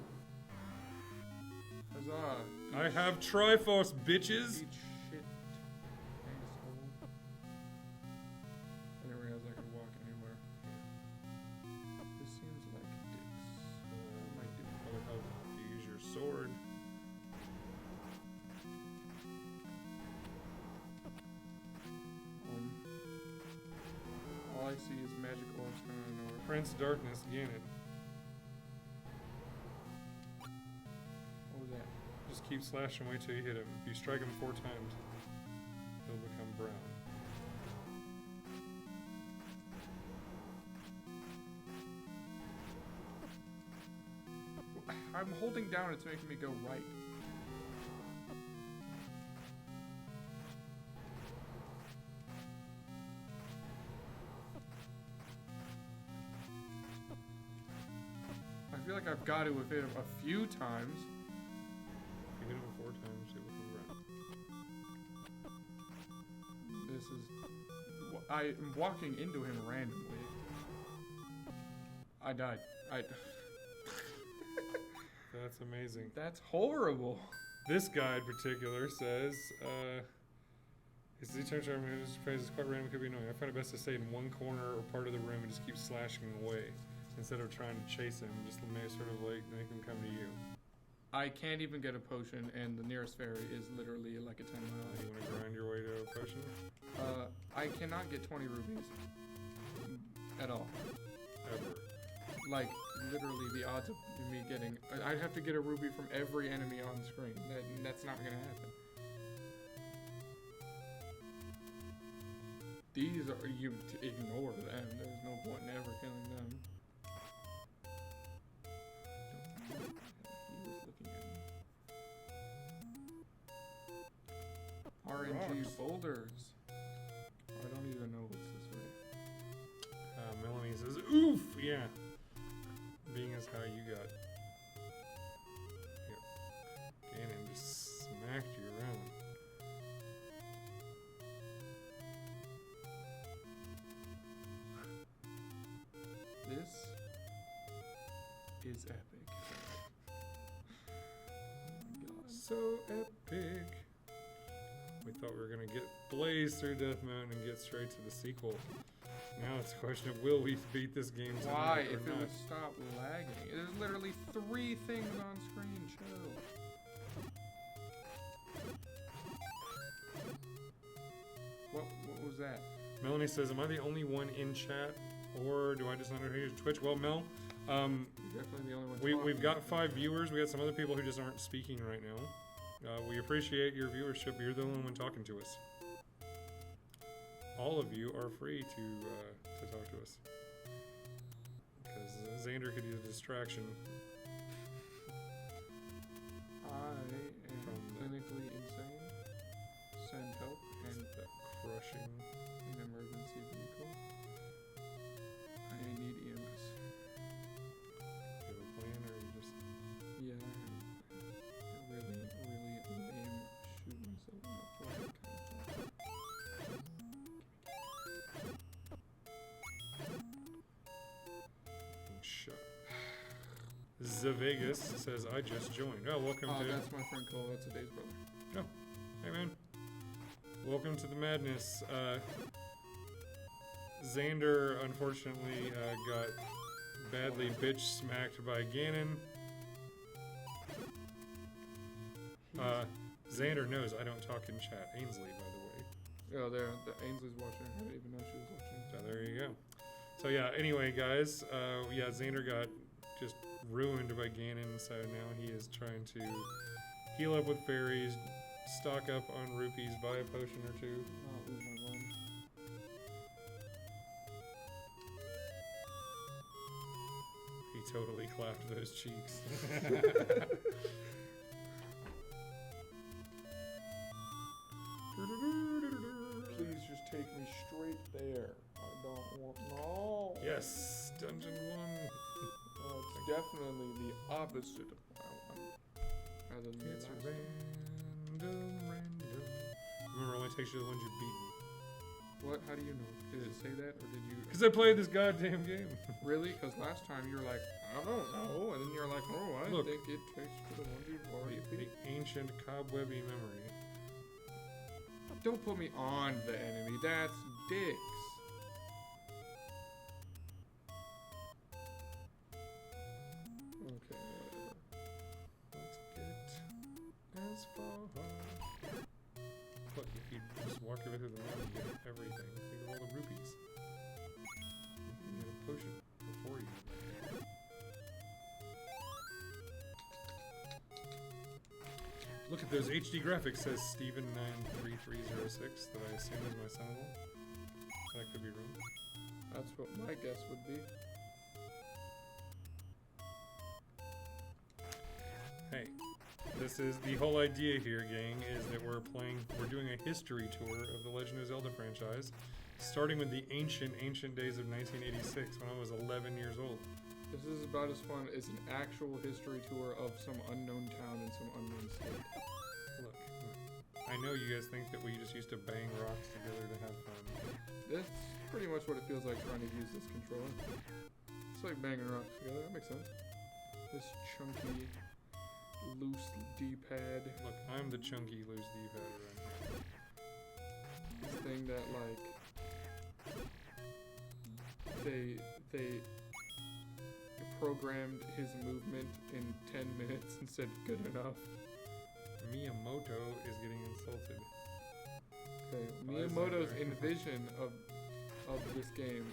Speaker 2: Huzzah!
Speaker 1: I have Triforce, bitches!
Speaker 2: Eat shit, asshole. I didn't realize I could walk anywhere. This seems like dicks. What am I doing?
Speaker 1: I would help if you use your sword.
Speaker 2: I see is magic orbs coming out of nowhere.
Speaker 1: Prince Darkness, Ganon.
Speaker 2: What was that?
Speaker 1: Just keep slashing away till you hit him. If you strike him 4 times, he'll become brown.
Speaker 2: I'm holding down, it's making me go right. I feel like I've got to have hit him a few times.
Speaker 1: If you hit him 4 times, it will become brown.
Speaker 2: This is... I am walking into him randomly. I died.
Speaker 1: That's amazing.
Speaker 2: That's horrible.
Speaker 1: This guy in particular says, his detention phrase is quite random, could be annoying. I find it best to stay in one corner or part of the room and just keep slashing away. Instead of trying to chase him, just sort of like make him come to you.
Speaker 2: I can't even get a potion, and the nearest fairy is literally like a 10 mile.
Speaker 1: You want to grind your way to a potion?
Speaker 2: I cannot get 20 rubies. At all.
Speaker 1: Ever.
Speaker 2: Like, literally the odds of me getting... I'd have to get a ruby from every enemy on screen. That's not gonna happen. These are... You ignore them. There's no point in ever killing them. He was looking at me. RNG
Speaker 1: Rocks.
Speaker 2: boulders. I don't even know what's this way.
Speaker 1: Melanie says, oof! Yeah. Being as how you got. Yep. Ganon just smacked you around.
Speaker 2: This is epic. Oh my god.
Speaker 1: So epic. We thought we were gonna get blaze through Death Mountain and get straight to the sequel. Now it's a question of will we beat this game tonight
Speaker 2: Why?
Speaker 1: or
Speaker 2: If it
Speaker 1: not?
Speaker 2: would stop lagging. There's literally 3 things on screen. Chill. What was that?
Speaker 1: Melanie says, am I the only one in chat or do I just not know how to use Twitch? Well, Mel,
Speaker 2: You're definitely the only one.
Speaker 1: we've
Speaker 2: talking.
Speaker 1: got 5 viewers. We got some other people who just aren't speaking right now. We appreciate your viewership, but you're the only one talking to us. All of you are free to talk to us. Because Xander could use a distraction.
Speaker 2: I am clinically insane. Send help and
Speaker 1: That crushing.
Speaker 2: an emergency vehicle. I need EMS.
Speaker 1: Do you have a plan or you just...
Speaker 2: Yeah, I really lame shoot myself in the foot kind of thing.
Speaker 1: Shut. Vegas says, I just joined. Oh, welcome to...
Speaker 2: That's my friend Cole. That's a day's brother.
Speaker 1: Oh, hey man. Welcome to the madness. Xander, unfortunately, got badly bitch smacked by Ganon. Xander knows I don't talk in chat. Ainsley, by the way.
Speaker 2: Oh, there. Ainsley's watching. I didn't even know she was watching.
Speaker 1: So there you go. So yeah, anyway, guys, yeah, Xander got just ruined by Ganon, so now he is trying to heal up with fairies, stock up on rupees, buy a potion or 2.
Speaker 2: Oh, ooh, my one.
Speaker 1: He totally clapped those cheeks.
Speaker 2: Please just take me straight there. I don't want... No!
Speaker 1: Yes, Dungeon 1.
Speaker 2: It's definitely the opposite of what I want. Other than
Speaker 1: It's
Speaker 2: the last
Speaker 1: random. Remember, it only takes you to the ones you've beaten.
Speaker 2: What? How do you know? Did it say that, or did you...
Speaker 1: Because I played this goddamn game.
Speaker 2: Really? Because last time you were like, I don't know, and then you're like, oh, I
Speaker 1: Look.
Speaker 2: think it takes to the ones you've already
Speaker 1: The
Speaker 2: beat.
Speaker 1: ancient cobwebby memory.
Speaker 2: Don't put me on the enemy. That's dicks. Okay, whatever.
Speaker 1: Let's get as far. Look, if you just walk over to the map, you get everything. Think of all the rupees. potion before you. Look at those HD graphics, says Steven93306, that I assume is my son-in-law. That could be wrong.
Speaker 2: That's what my guess would be.
Speaker 1: Hey, this is the whole idea here, gang, is that we're doing a history tour of the Legend of Zelda franchise, starting with the ancient days of 1986 when I was 11 years old.
Speaker 2: This is about as fun as an actual history tour of some unknown town in some unknown state.
Speaker 1: Look, I know you guys think that we just used to bang rocks together to have fun.
Speaker 2: That's pretty much what it feels like trying to use this controller. It's like banging rocks together, that makes sense. This chunky, loose D-pad.
Speaker 1: Look, I'm the chunky, loose D-pad around here.
Speaker 2: This thing that, like, they programmed his movement in 10 minutes and said good enough.
Speaker 1: Miyamoto is getting insulted.
Speaker 2: Okay,
Speaker 1: Why is
Speaker 2: Miyamoto's
Speaker 1: that?
Speaker 2: envision of this game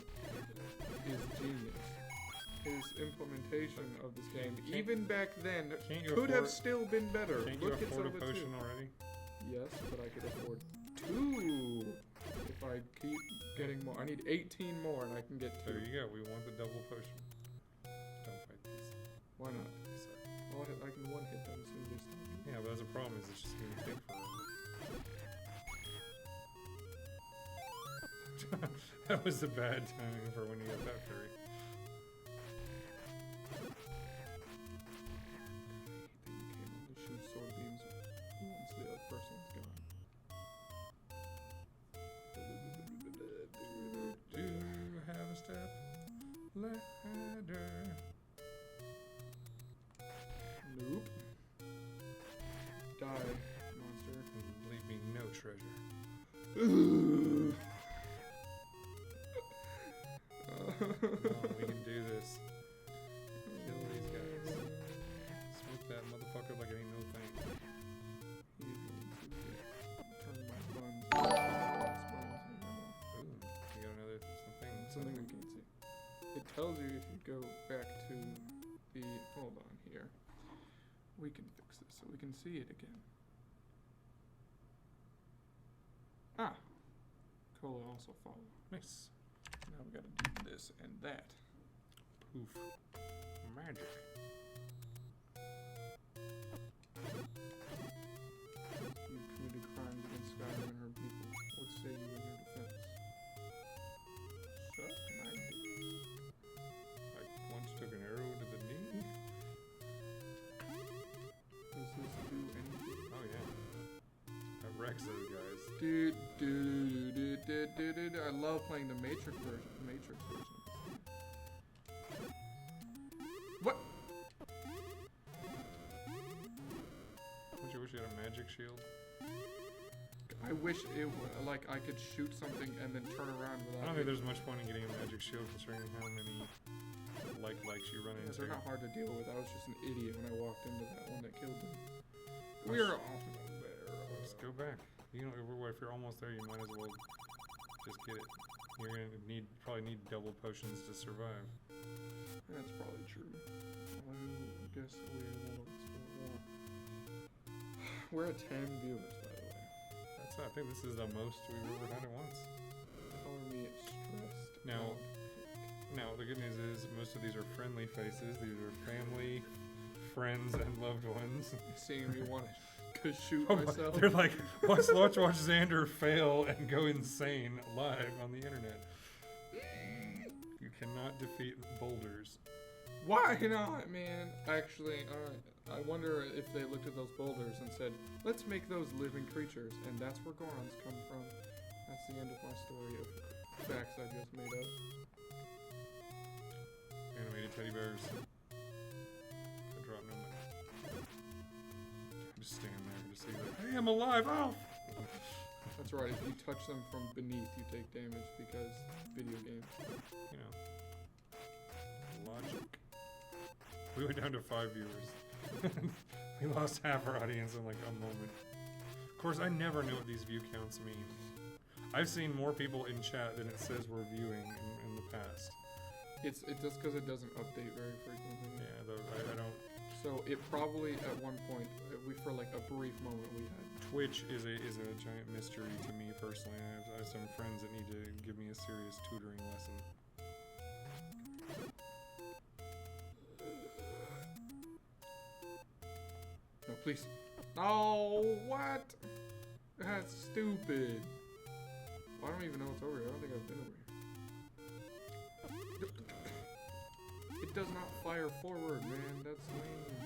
Speaker 2: is genius. His implementation of this game, even back then, could have still been better.
Speaker 1: Can't you
Speaker 2: Look at
Speaker 1: afford a
Speaker 2: Zelda 2.
Speaker 1: potion already?
Speaker 2: Yes, but I could afford 2 if I keep getting more. I need 18 more and I can get 2.
Speaker 1: There you go. We want the double potion. Don't fight these.
Speaker 2: Why not?
Speaker 1: Sorry.
Speaker 2: Well, I can one hit them as soon as they stop.
Speaker 1: Yeah, but that's a problem. Is it's just going to take forever. That was a bad timing for when you got that fairy.
Speaker 2: Then you can only shoot sword beams once the first one's gone.
Speaker 1: Do you have a step ladder?
Speaker 2: Nope. Die, monster.
Speaker 1: Leave me no treasure. Oh, we can do this. Kill these guys. Smoke that motherfucker like it ain't no thing.
Speaker 2: He's going to turn my buns.
Speaker 1: Ooh, you got another
Speaker 2: Something we can't see. It tells you if you go back to the, hold on here. We can fix this so we can see it again. Ah! Cola also follow.
Speaker 1: Nice.
Speaker 2: Now we gotta do this and that.
Speaker 1: Poof. Magic.
Speaker 2: You committed crimes against Skyrim and her people. What say you in your defense? Suck my dick.
Speaker 1: I once took an arrow to the knee.
Speaker 2: Does this do anything?
Speaker 1: Oh yeah. That wrecks those guys.
Speaker 2: Dude. I love playing the Matrix version. What?
Speaker 1: Don't you wish you had a magic shield?
Speaker 2: I wish it like I could shoot something and then turn around
Speaker 1: I
Speaker 2: without.
Speaker 1: don't think there's much point in getting a magic shield considering how many likes you run into.
Speaker 2: They're not hard to deal with. I was just an idiot when I walked into that one that killed me.
Speaker 1: Gosh.
Speaker 2: We're almost there.
Speaker 1: Just go back. You know, if you're almost there, you might as well just get it. You're gonna probably need double potions to survive.
Speaker 2: That's probably true. I guess we will explore more. We're at 10 viewers, by the way.
Speaker 1: I think this is the most we've ever had at once.
Speaker 2: Color me stressed.
Speaker 1: Now, the good news is most of these are friendly faces. These are family, friends, and loved ones.
Speaker 2: Seeing me want to shoot
Speaker 1: Oh,
Speaker 2: myself.
Speaker 1: they're like, watch Xander fail and go insane live on the internet. You cannot defeat boulders.
Speaker 2: Why not, man? Actually, I wonder if they looked at those boulders and said, let's make those living creatures, and that's where Gorons come from. That's the end of my story of facts I just made up.
Speaker 1: Animated teddy bears. I drop no money. Just stand there and just see like, hey, I'm alive! Oh!
Speaker 2: That's right, if you touch them from beneath, you take damage because video games.
Speaker 1: You know. Logic. We went down to 5 viewers. We lost half our audience in like a moment. Of course, I never know what these view counts mean. I've seen more people in chat than it says we're viewing in the past.
Speaker 2: It's just because it doesn't update very frequently.
Speaker 1: Yeah, though I don't.
Speaker 2: So it probably at one point for like a brief moment we had.
Speaker 1: Twitch is a giant mystery to me personally. I have some friends that need to give me a serious tutoring lesson.
Speaker 2: No, please. Oh, what? That's stupid. Well, I don't even know what's over here. I don't think I've been over here. It does not fire forward, man. That's lame.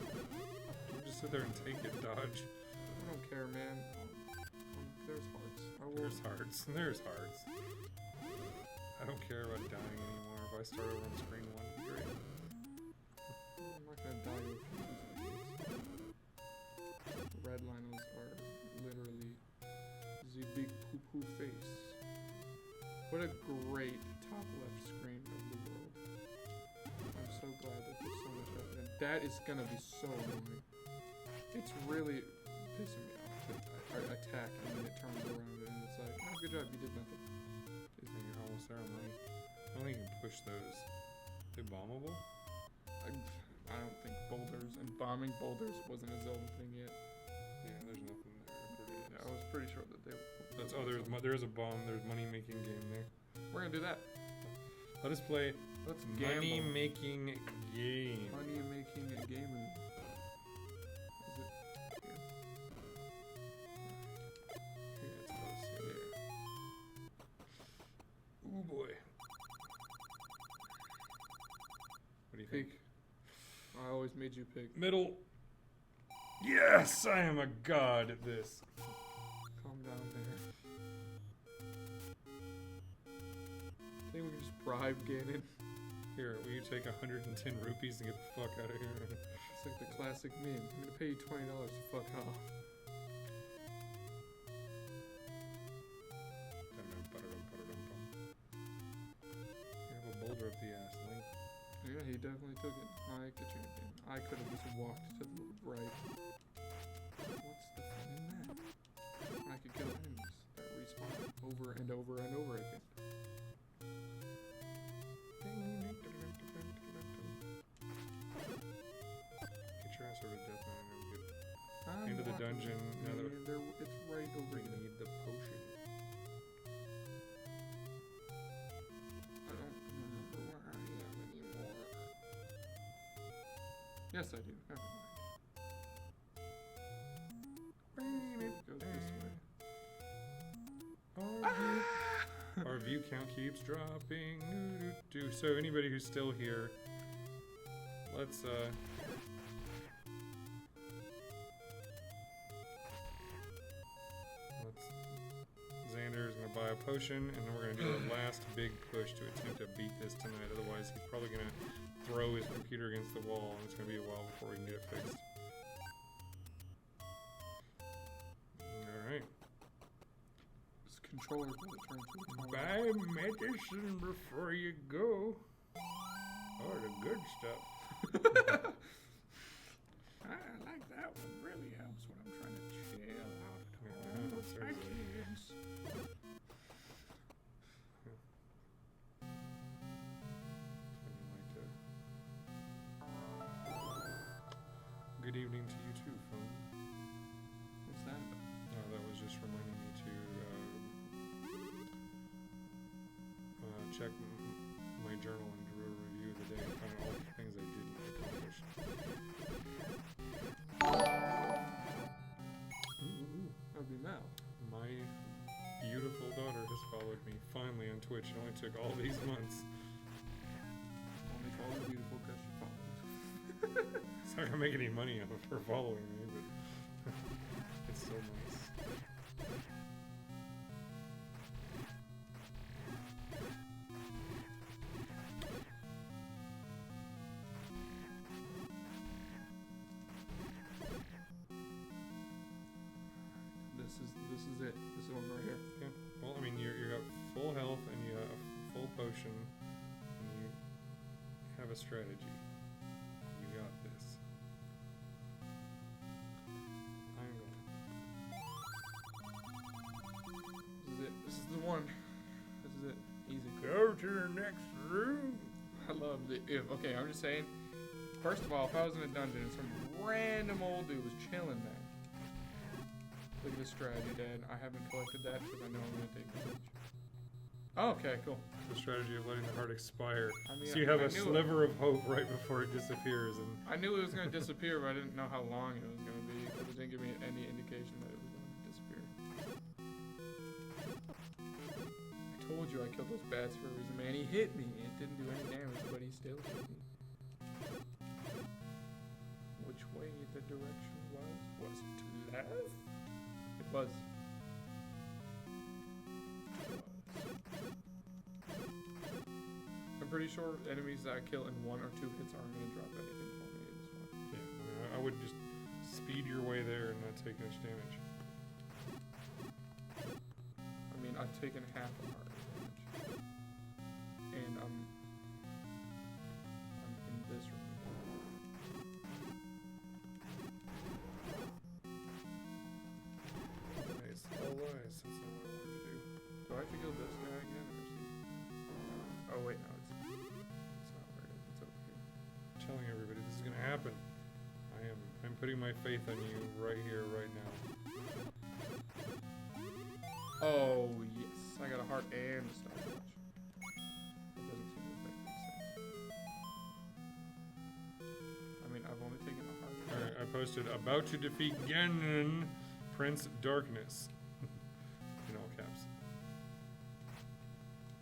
Speaker 1: You just sit there and take it, dodge.
Speaker 2: I don't care, man. There's hearts.
Speaker 1: There's hearts. There's hearts. I don't care about dying anymore. If I start over on screen 1, it'd be great.
Speaker 2: I'm not gonna die with these. Red linos are literally the big poo-poo face. What a great top left screen of the world. I'm so glad that there's so much of it. That is gonna be so annoying. It's really pissing me off that I attack and then it turns around and it's like, oh, good job, you did nothing.
Speaker 1: You're almost there on money. I don't think you can push those. They bombable?
Speaker 2: I don't think boulders and bombing boulders wasn't a Zelda thing yet.
Speaker 1: Yeah, there's nothing there.
Speaker 2: Yeah, I was pretty sure that they.
Speaker 1: That's there's a bomb. There's money making game there.
Speaker 2: We're gonna do that.
Speaker 1: Let us play.
Speaker 2: Let's
Speaker 1: money making game.
Speaker 2: Money making a game. Is it here?
Speaker 1: Yeah, it's close. There. Ooh boy. What do you think?
Speaker 2: Pick. I always made you pick.
Speaker 1: Middle. Yes, I am a god at this.
Speaker 2: Calm down there. I think we can just bribe Ganon.
Speaker 1: Here, will you take 110 rupees and get the fuck out of here?
Speaker 2: It's like the classic meme. I'm gonna pay you $20 to fuck off.
Speaker 1: You have a boulder up the ass, Link.
Speaker 2: Yeah, he definitely took it. I like the champion. I could have just walked to the right. What's the fun in that? I could kill enemies that respawn over and over and over again.
Speaker 1: Get your ass over to death now and get
Speaker 2: I'm
Speaker 1: into the
Speaker 2: walking.
Speaker 1: dungeon. Now that
Speaker 2: It's right over
Speaker 1: we
Speaker 2: here.
Speaker 1: need the potion.
Speaker 2: I don't remember where I am anymore. Yes, I do. Never mind. Go this way.
Speaker 1: Our view count keeps dropping. So anybody who's still here, let's Xander is gonna buy a potion, and then we're gonna do our last big push to attempt to beat this tonight. Otherwise, he's probably gonna throw his computer against the wall, and it's gonna be a while before we can get it fixed. All right.
Speaker 2: This controller will turn to a color.
Speaker 1: Buy medicine before you go. Oh, the good stuff.
Speaker 2: I like that one. Really helps when I'm trying to chill out at home with my kids.
Speaker 1: Good evening to you too, phone.
Speaker 2: What's that about?
Speaker 1: That was just reminding me to check my journal and do a review of the day and find out all the things I didn't accomplish.
Speaker 2: Ooh, that'd be Mal.
Speaker 1: My beautiful daughter has followed me finally on Twitch. It only took all these months.
Speaker 2: Only call her beautiful because she follows.
Speaker 1: It's not gonna make any money off of her following me, but it's still nice.
Speaker 2: This is it. This is one right here.
Speaker 1: Yeah. Well, I mean, you got full health and you got a full potion, and you have a strategy. You got this. I'm going.
Speaker 2: This is it. This is the one. This is it. Easy.
Speaker 1: Go to the next room.
Speaker 2: okay, I'm just saying. First of all, if I was in a dungeon and some random old dude was chilling there. Look at the strategy, Dad. I haven't collected that because I know I'm gonna take damage. Oh, okay, cool.
Speaker 1: The strategy of letting the heart expire.
Speaker 2: I mean,
Speaker 1: So you have
Speaker 2: I
Speaker 1: a
Speaker 2: knew
Speaker 1: sliver of hope right before it disappears, and
Speaker 2: I knew it was gonna disappear, but I didn't know how long it was gonna be because it didn't give me any indication that it was gonna disappear. I told you I killed those bats for a reason, man. He hit me. It didn't do any damage, but he still hit me. Which way the direction was? Was it to left? It was. I'm pretty sure enemies that I kill in 1 or 2 hits aren't going to drop anything for me in this one.
Speaker 1: yeah, I would just speed your way there and not take much damage.
Speaker 2: I mean, I've taken half a heart damage. And I'm in this room.
Speaker 1: Nice. All lies. That's not what I wanted to do.
Speaker 2: Do I have to kill this guy again? Or is he... Oh, wait, no, it's not where it is. It's over here.
Speaker 1: I'm telling everybody this is gonna happen. I'm putting my faith on you right here, right now.
Speaker 2: Oh, yes. I got a heart and a stopwatch. That doesn't seem to affect these things. I mean, I've only taken a heart.
Speaker 1: Alright, I posted about to defeat Ganon, Prince Darkness. In all caps.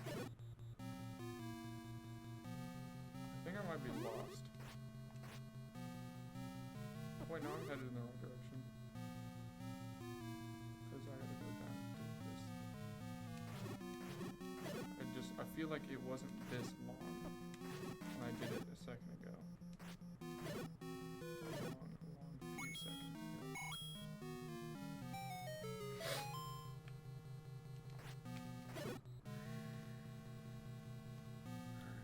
Speaker 2: I think I might be lost. Wait, no, I'm headed in the right direction. Because I gotta go down to this. I feel like it wasn't this long when I did it a second ago. A long few seconds ago.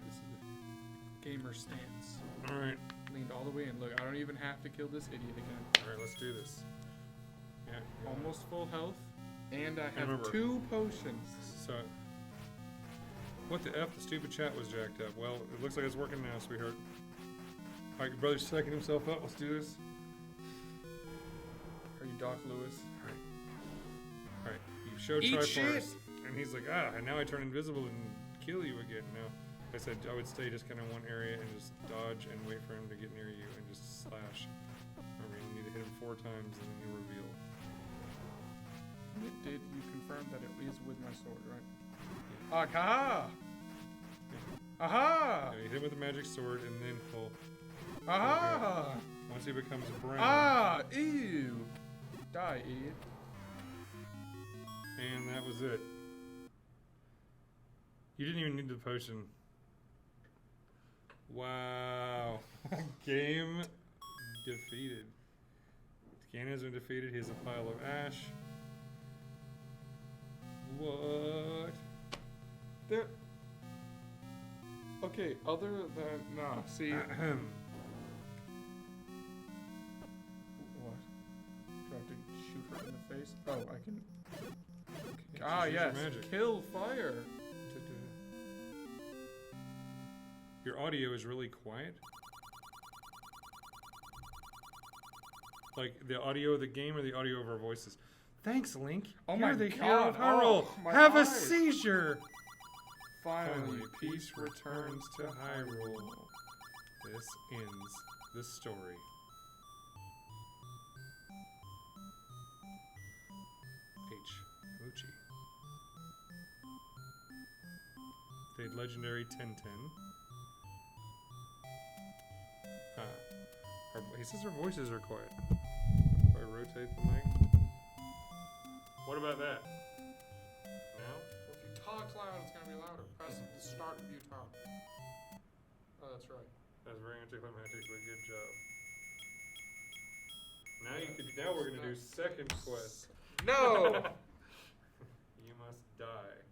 Speaker 2: This is a gamer stance.
Speaker 1: Alright,
Speaker 2: Leaned all the way in. Look, I don't even have to kill this idiot again.
Speaker 1: alright, let's do this. Yeah.
Speaker 2: Almost full health, and I have
Speaker 1: remember-
Speaker 2: 2 potions.
Speaker 1: So, what the F? The stupid chat was jacked up. Well, it looks like it's working now, sweetheart. Alright, your brother's psyching himself up. Let's do this.
Speaker 2: Are you Doc Lewis?
Speaker 1: Alright, you showed
Speaker 2: Eat
Speaker 1: Triforce, and he's like, and now I turn invisible and kill you again. No, I said I would stay just kind of one area and just dodge and wait for him to get near you and just slash. Remember, you need to hit him 4 times and then you reveal.
Speaker 2: Did you confirm that it is with my sword, right? Aha! Aha!
Speaker 1: Yeah, you hit him with the magic sword and then he'll.
Speaker 2: Aha!
Speaker 1: Once he becomes brown.
Speaker 2: Ah! Ew! Die, idiot.
Speaker 1: And that was it. You didn't even need the potion. Wow. Game defeated. Ganon has been defeated. He has a pile of ash. What?
Speaker 2: There. Okay, other than. Nah, see. What? Do I have to shoot her in the face? Oh, I can. Ah,
Speaker 1: Use your
Speaker 2: yes.
Speaker 1: magic.
Speaker 2: Kill fire.
Speaker 1: Your audio is really quiet. Like the audio of the game or the audio of our voices. Thanks, Link.
Speaker 2: Oh
Speaker 1: You're
Speaker 2: my
Speaker 1: the
Speaker 2: God.
Speaker 1: hero of Hyrule.
Speaker 2: Oh, my
Speaker 1: Have a
Speaker 2: eyes.
Speaker 1: seizure.
Speaker 2: Finally, peace returns to Hyrule.
Speaker 1: This ends the story. H. Muchi. The legendary 1010. He says our voices are quiet. If I rotate the mic. What about that? Now?
Speaker 2: If you talk loud, it's gonna be louder. Press the start of you talk. Oh, that's right.
Speaker 1: That's very anticlimactic, but good job. Now we're gonna do second quest.
Speaker 2: No!
Speaker 1: You must die.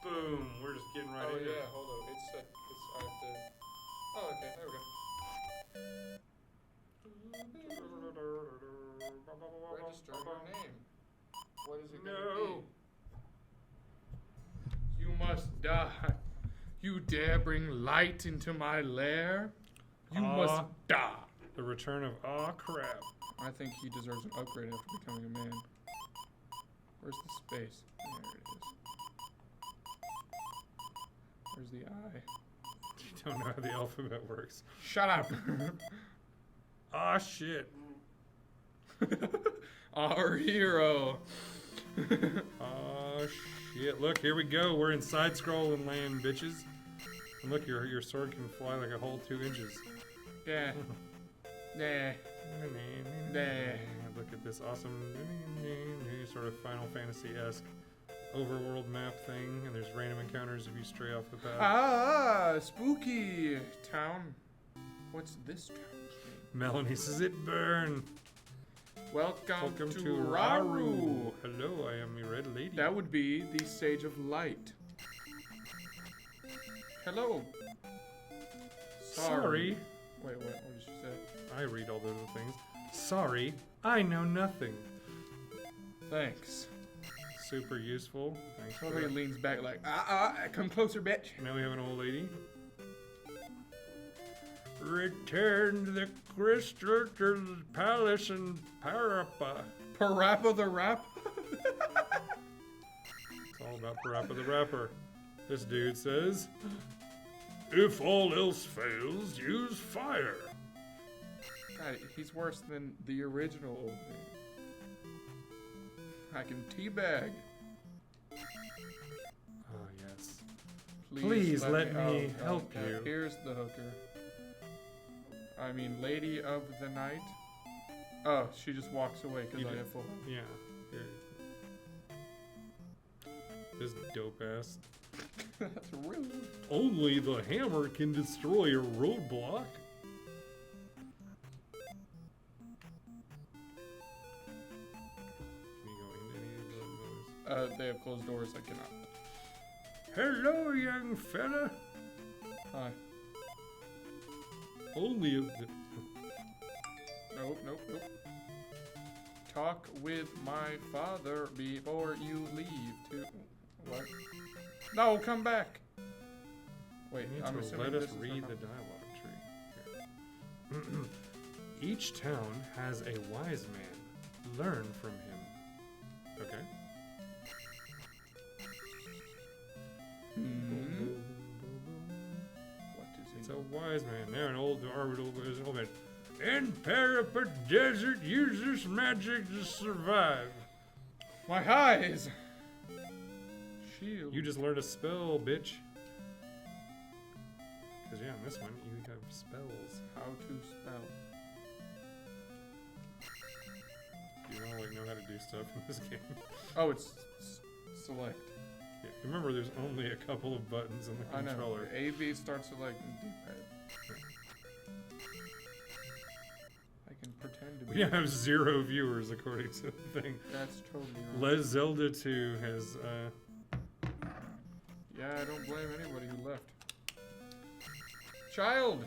Speaker 1: Boom! We're just getting right
Speaker 2: Oh
Speaker 1: into
Speaker 2: yeah,
Speaker 1: it.
Speaker 2: hold on. It's I have to. Oh, okay. There we go. Register your name. What is it gonna
Speaker 1: No.
Speaker 2: be? must die. You dare bring light into my lair? You must die.
Speaker 1: The return of crap.
Speaker 2: I think he deserves an upgrade after becoming a man. Where's the space? There it is. Where's the I?
Speaker 1: You don't know how the alphabet works.
Speaker 2: Shut up!
Speaker 1: Shit.
Speaker 2: Our hero.
Speaker 1: Shit. Look, here we go. We're in side-scrolling land, bitches. And look, your sword can fly like a whole 2 inches.
Speaker 2: Yeah. Nah. Nah.
Speaker 1: Look at this awesome sort of Final Fantasy-esque overworld map thing, and there's random encounters if you stray off the path.
Speaker 2: Spooky town. What's this town's name?
Speaker 1: Melanie says it burn.
Speaker 2: Welcome to Raru.
Speaker 1: Hello, I am your red lady.
Speaker 2: That would be the Sage of Light. Hello.
Speaker 1: Sorry.
Speaker 2: Wait, what did you say?
Speaker 1: I read all those things. Sorry, I know nothing.
Speaker 2: Thanks.
Speaker 1: Super useful. Thanks.
Speaker 2: Somebody leans back like, come closer, bitch.
Speaker 1: Now we have an old lady. Return to the crystal to the palace in Parappa.
Speaker 2: Parappa the Rap?
Speaker 1: It's all about Parappa the Rapper. This dude says, if all else fails, use fire.
Speaker 2: God, he's worse than the original old man. I can teabag.
Speaker 1: Oh, yes.
Speaker 2: Please
Speaker 1: let me help
Speaker 2: God.
Speaker 1: you.
Speaker 2: Here's the hooker. I mean, Lady of the Night. Oh, she just walks away because I have full health.
Speaker 1: Yeah. Here. This dope ass.
Speaker 2: That's rude.
Speaker 1: Only the hammer can destroy a roadblock. Can you go into any of those?
Speaker 2: They have closed doors. I cannot.
Speaker 1: Hello, young fella.
Speaker 2: Hi.
Speaker 1: Only of the...
Speaker 2: Nope. Talk with my father before you leave. What? No, come back. Wait, I'm assuming
Speaker 1: let us
Speaker 2: this is
Speaker 1: read the dialogue tree. Here. Each town has a wise man. Learn from him. Okay.
Speaker 2: What is
Speaker 1: It's a wise man. They're an old man. In Parappa Desert, use this magic to survive.
Speaker 2: My eyes! Shield.
Speaker 1: You just learned a spell, bitch. Because, yeah, in this one, you have spells.
Speaker 2: How to spell.
Speaker 1: You don't really know how to do stuff in this game.
Speaker 2: Oh, it's select.
Speaker 1: Yeah, remember, there's only a couple of buttons on the controller.
Speaker 2: I know. A, B starts select and D-pad. I can pretend to be.
Speaker 1: We have 0 viewers, according to the thing.
Speaker 2: That's totally wrong.
Speaker 1: Legend of Zelda 2 has,
Speaker 2: Yeah, I don't blame anybody who left. Child!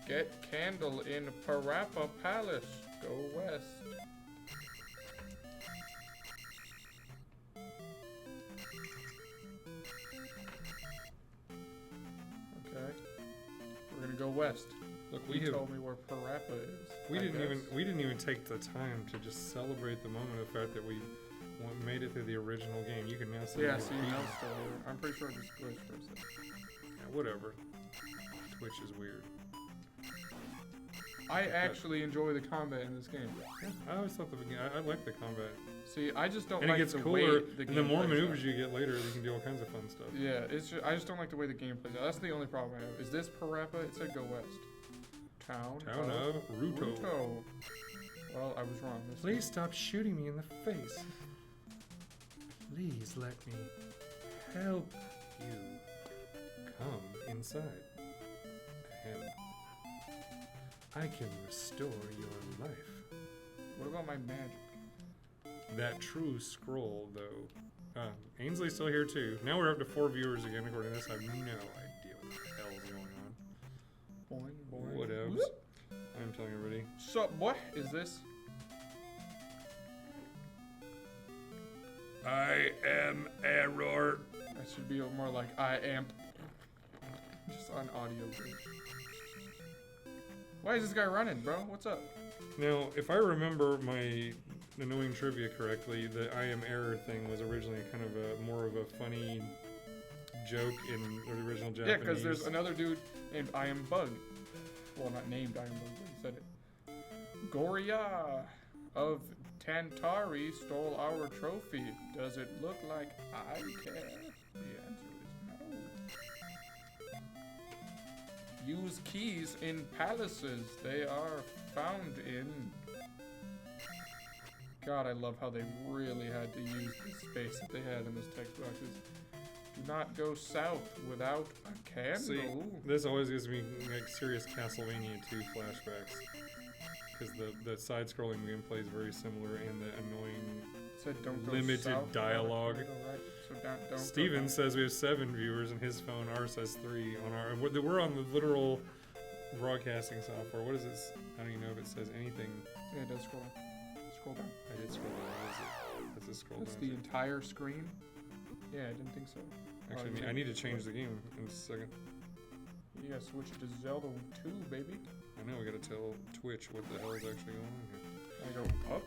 Speaker 2: Get candle in Parappa Palace. Go west. Okay. We're gonna go west.
Speaker 1: look,
Speaker 2: He told me where Parappa is.
Speaker 1: we didn't even take the time to just celebrate the moment of the fact that we made it through the original game. You can now see.
Speaker 2: Yeah, see, now it's still here. I'm pretty sure it just glitched for a second.
Speaker 1: Yeah, whatever. Twitch is weird.
Speaker 2: I actually enjoy the combat in this game.
Speaker 1: Yeah, I always thought I like the combat.
Speaker 2: See, I just don't
Speaker 1: And
Speaker 2: like
Speaker 1: it gets
Speaker 2: the
Speaker 1: cooler,
Speaker 2: way the
Speaker 1: and
Speaker 2: game
Speaker 1: the more
Speaker 2: plays
Speaker 1: maneuvers
Speaker 2: out.
Speaker 1: you get later, you can do all kinds of fun stuff.
Speaker 2: Yeah, I just don't like the way the game plays out. That's the only problem I have. Is this Parappa? It said go west. Town
Speaker 1: of Ruto.
Speaker 2: Well, I was wrong. This
Speaker 1: Please stop shooting me in the face. Please let me help you. Come inside. Ahem. I can restore your life.
Speaker 2: What about my magic?
Speaker 1: That true scroll, though. Ainsley's still here too. Now we're up to 4 viewers again, according to this. I have no idea what the hell's going on.
Speaker 2: Boing, boing.
Speaker 1: Whatevs.
Speaker 2: Whoop.
Speaker 1: I'm telling everybody.
Speaker 2: So, what is this?
Speaker 1: I am error.
Speaker 2: should be more like I am. Just on audio. Why is this guy running, bro? What's up?
Speaker 1: Now, if I remember my annoying trivia correctly, the I am error thing was originally kind of more of a funny joke in the original Japanese.
Speaker 2: Yeah, because there's another dude named I am Bug. Well, not named I am Bug, but he said it. Goria of Tantari stole our trophy. Does it look like I care? The answer is no. Use keys in palaces. They are found in... God, I love how they really had to use the space that they had in this text boxes. Do not go south without a candle.
Speaker 1: See, this always gives me like serious Castlevania 2 flashbacks. Because the side-scrolling gameplay is very similar and the annoying
Speaker 2: Said don't go
Speaker 1: limited
Speaker 2: south
Speaker 1: dialogue.
Speaker 2: without a candle, right? So don't
Speaker 1: Steven
Speaker 2: go
Speaker 1: says we have 7 viewers on his phone, ours has 3 on our... and we're on the literal broadcasting software. What is this? I don't even know if it says anything.
Speaker 2: Yeah, it does scroll. Scroll down.
Speaker 1: I did scroll down. What is it? That's a scroll
Speaker 2: That's
Speaker 1: down.
Speaker 2: the entire screen? Yeah, I didn't think so.
Speaker 1: Actually, I need to change the game in a second.
Speaker 2: You gotta switch it to Zelda 2, baby.
Speaker 1: I know, we gotta tell Twitch what the hell is actually going on here.
Speaker 2: I go up.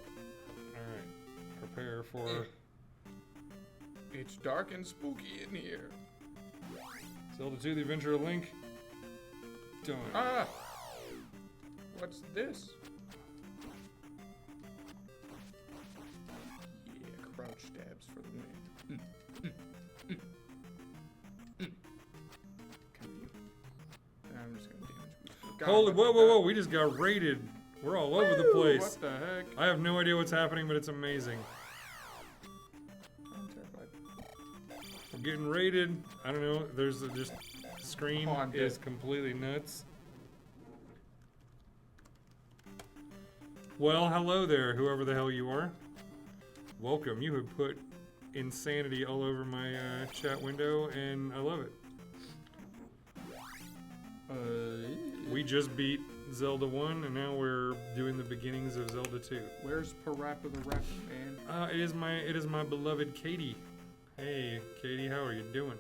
Speaker 1: Alright. Prepare for...
Speaker 2: It's dark and spooky in here.
Speaker 1: Zelda 2, The Adventure of Link. Done.
Speaker 2: Ah! What's this? Yeah, crouch stabs for the win. Come here. I'm just gonna damage boost.
Speaker 1: Holy, whoa, we just got raided. We're all over the place.
Speaker 2: What the heck?
Speaker 1: I have no idea what's happening, but it's amazing.
Speaker 2: I'm terrified.
Speaker 1: We're getting raided. I don't know, there's just... the screen is completely nuts. Well, hello there, whoever the hell you are. Welcome. You have put insanity all over my chat window, and I love it. We just beat Zelda 1, and now we're doing the beginnings of Zelda 2.
Speaker 2: Where's Parappa the Rapper, man?
Speaker 1: It is my beloved Katie. Hey, Katie, how are you doing?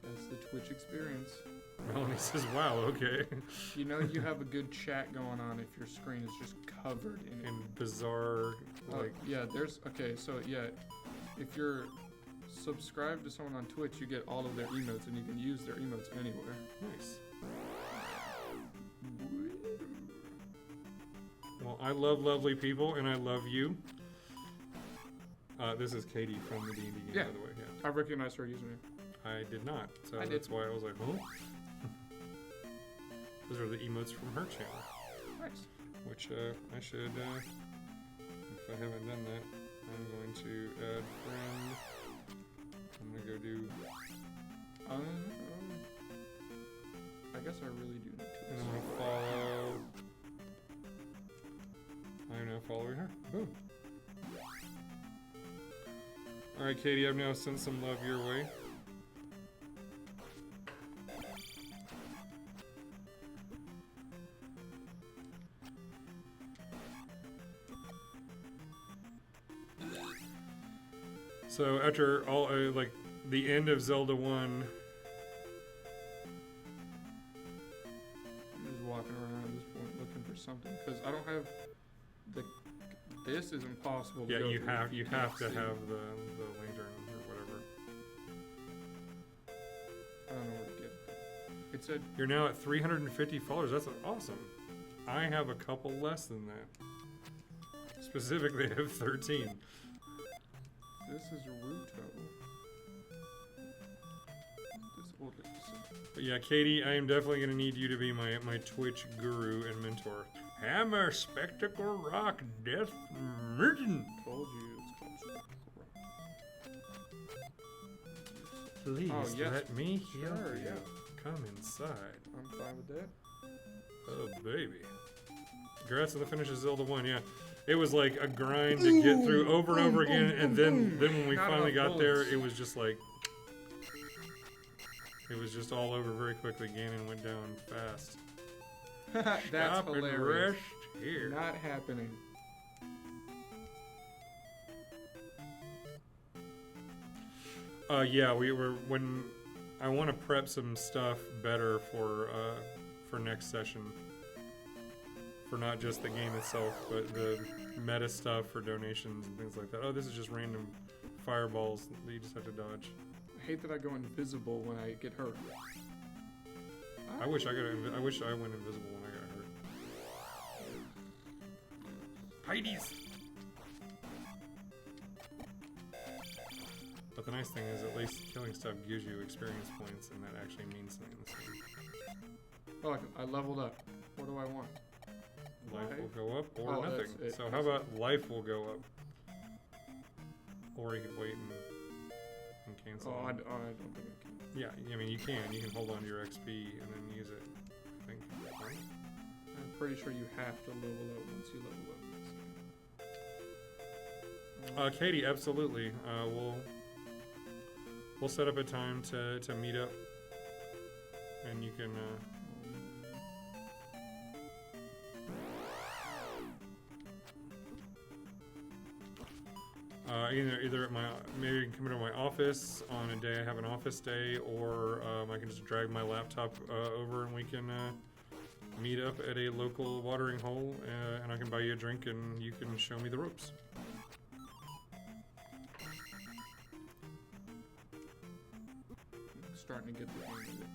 Speaker 2: That's the Twitch experience.
Speaker 1: Melanie says, wow, okay.
Speaker 2: You know you have a good chat going on if your screen is just covered in
Speaker 1: bizarre, like...
Speaker 2: yeah, there's... Okay, so, yeah. If you're subscribed to someone on Twitch, you get all of their emotes, and you can use their emotes anywhere.
Speaker 1: Nice. Well, I love lovely people, and I love you. This is Katie from the D&D game, by the way. Yeah.
Speaker 2: I recognized her username.
Speaker 1: I did not, so
Speaker 2: that's
Speaker 1: why I was like, huh? Those are the emotes from her channel.
Speaker 2: Nice.
Speaker 1: Which I should, if I haven't done that, I'm going to add friend. I'm going to go do...
Speaker 2: I guess I really do need to.
Speaker 1: And I'm going to follow... I am now following her. Boom. Alright, Katie, I've now sent some love your way. So after all, like the end of Zelda 1,
Speaker 2: I'm just walking around at this point looking for something because I don't have the. This is impossible.
Speaker 1: yeah,
Speaker 2: to go
Speaker 1: you
Speaker 2: through.
Speaker 1: have to
Speaker 2: See.
Speaker 1: have the lantern or whatever.
Speaker 2: I don't know where to get it. It said
Speaker 1: You're now at 350 followers. That's awesome. I have a couple less than that. Specifically, I have 13.
Speaker 2: this is Ruto. This old lady said.
Speaker 1: But yeah, Katie, I am definitely going to need you to be my Twitch guru and mentor. Hammer, Spectacle Rock, Death Merton.
Speaker 2: Told you it's called Spectacle Rock.
Speaker 1: Please
Speaker 2: Oh, yes.
Speaker 1: let me heal
Speaker 2: Sure,
Speaker 1: you.
Speaker 2: yeah.
Speaker 1: Come inside.
Speaker 2: I'm fine with that.
Speaker 1: Oh, baby. Congrats on the finish of Zelda 1, yeah. It was like a grind to get through over and over again, and then when we
Speaker 2: Not
Speaker 1: finally
Speaker 2: enough
Speaker 1: got there,
Speaker 2: bullets.
Speaker 1: it was just like... It was just all over very quickly. Ganon went down fast.
Speaker 2: That's
Speaker 1: Stop
Speaker 2: hilarious.
Speaker 1: and rest here.
Speaker 2: Not happening.
Speaker 1: Yeah, we were when I want to prep some stuff better for next session. For not just the game itself, but the meta stuff for donations and things like that. Oh, this is just random fireballs that you just have to dodge.
Speaker 2: I hate that I go invisible when I get hurt.
Speaker 1: I wish I went invisible when I got hurt. Heidi's. But the nice thing is, at least killing stuff gives you experience points, and that actually means something in this game.
Speaker 2: Oh, I leveled up. What do I want?
Speaker 1: Life will go up, or
Speaker 2: Oh,
Speaker 1: nothing.
Speaker 2: that's it.
Speaker 1: So how about life will go up? Or you could wait and cancel.
Speaker 2: Oh, I don't think I can.
Speaker 1: Yeah, I mean you can. You can hold on to your XP and then use it. I think. Right?
Speaker 2: I'm pretty sure you have to level up once you level up.
Speaker 1: Katie, absolutely. We'll set up a time to meet up, and you can. Either at maybe you can come into my office on a day I have an office day, or I can just drag my laptop over and we can meet up at a local watering hole, and I can buy you a drink and you can show me the ropes.
Speaker 2: I'm starting to get the hang of it,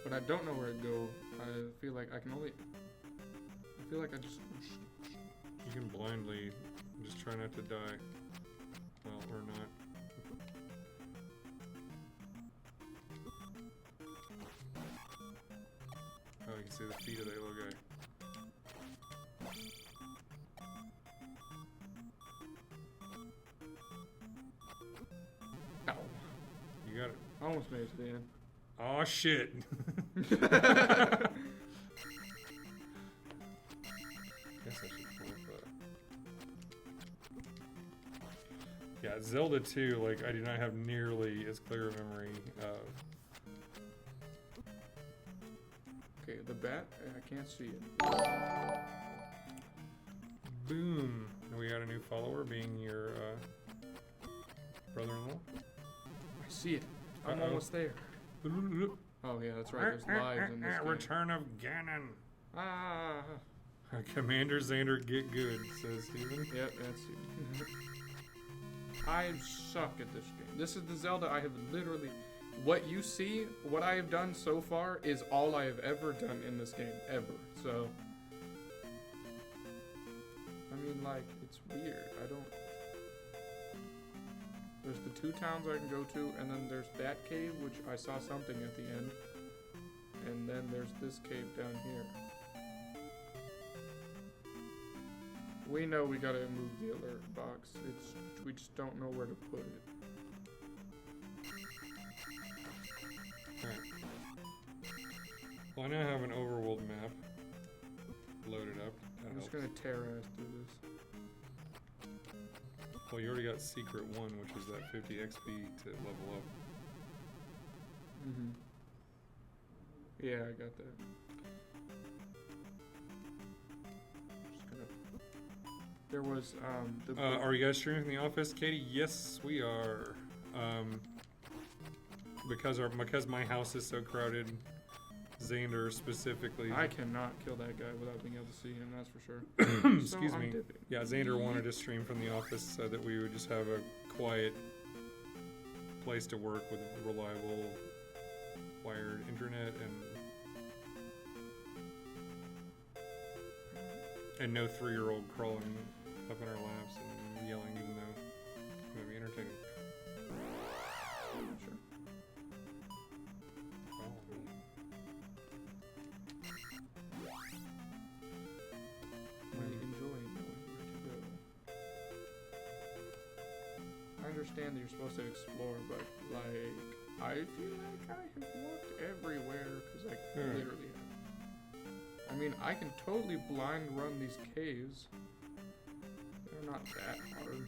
Speaker 2: but I don't know where to go. I feel like I just.
Speaker 1: You can blindly just try not to die. Well, or not. Oh, you can see the feet of the little guy.
Speaker 2: Ow.
Speaker 1: You got it.
Speaker 2: I almost made it to the end.
Speaker 1: Oh shit. Guess I should pull up Yeah, Zelda 2, like, I do not have nearly as clear a memory of.
Speaker 2: Okay, the bat, I can't see it.
Speaker 1: Boom. And we got a new follower, being your brother-in-law.
Speaker 2: I see it. I'm
Speaker 1: Uh-oh.
Speaker 2: almost there. Oh yeah, that's right. There's lives in this game.
Speaker 1: Return of Ganon.
Speaker 2: Ah.
Speaker 1: Commander Xander, get good, says Steven.
Speaker 2: Yep, that's it. I suck at this game. This is the Zelda I have literally... What you see, what I have done so far, is all I have ever done in this game. Ever. So... I mean, like, it's weird. I don't... There's the 2 towns I can go to, and then there's that cave, which I saw something at the end. And then there's this cave down here. We know we gotta move the alert box. We just don't know where to put it.
Speaker 1: Alright. Well, I now have an overworld map loaded up.
Speaker 2: I'm just gonna tear ass through this.
Speaker 1: Well, you already got Secret 1, which is that 50 XP to level up.
Speaker 2: Mm-hmm. Yeah, I got that. Just gonna... There was,
Speaker 1: are you guys streaming from the office, Katie? Yes, we are. Because my house is so crowded, Xander specifically...
Speaker 2: I cannot kill that guy without being able to see him, that's for sure.
Speaker 1: Excuse
Speaker 2: so
Speaker 1: me.
Speaker 2: Dipping.
Speaker 1: Yeah, Xander wanted to stream from the office so that we would just have a quiet place to work with reliable wired internet and no 3-year-old crawling up in our laps and yelling, even though it would be entertaining.
Speaker 2: Sure. I understand that you're supposed to explore, but like, I feel like I have walked everywhere because I literally have. I mean, I can totally blind run these caves. They're not that hard.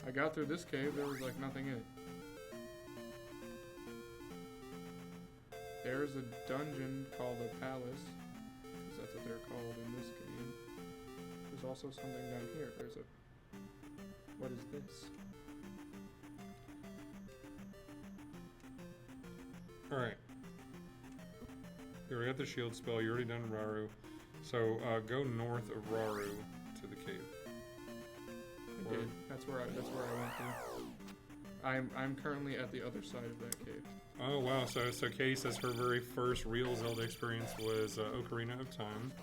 Speaker 2: I got through this cave, there was like nothing in it. There's there's a dungeon called a palace, because that's what they're called in this game. There's also something down here. There's a... What is this?
Speaker 1: Alright. You already got the shield spell, you already done Raru. So, go north of Raru to the cave.
Speaker 2: I did. That's where I went to. I'm currently at the other side of that cave.
Speaker 1: Oh wow, so Katie says her very first real Zelda experience was Ocarina of Time.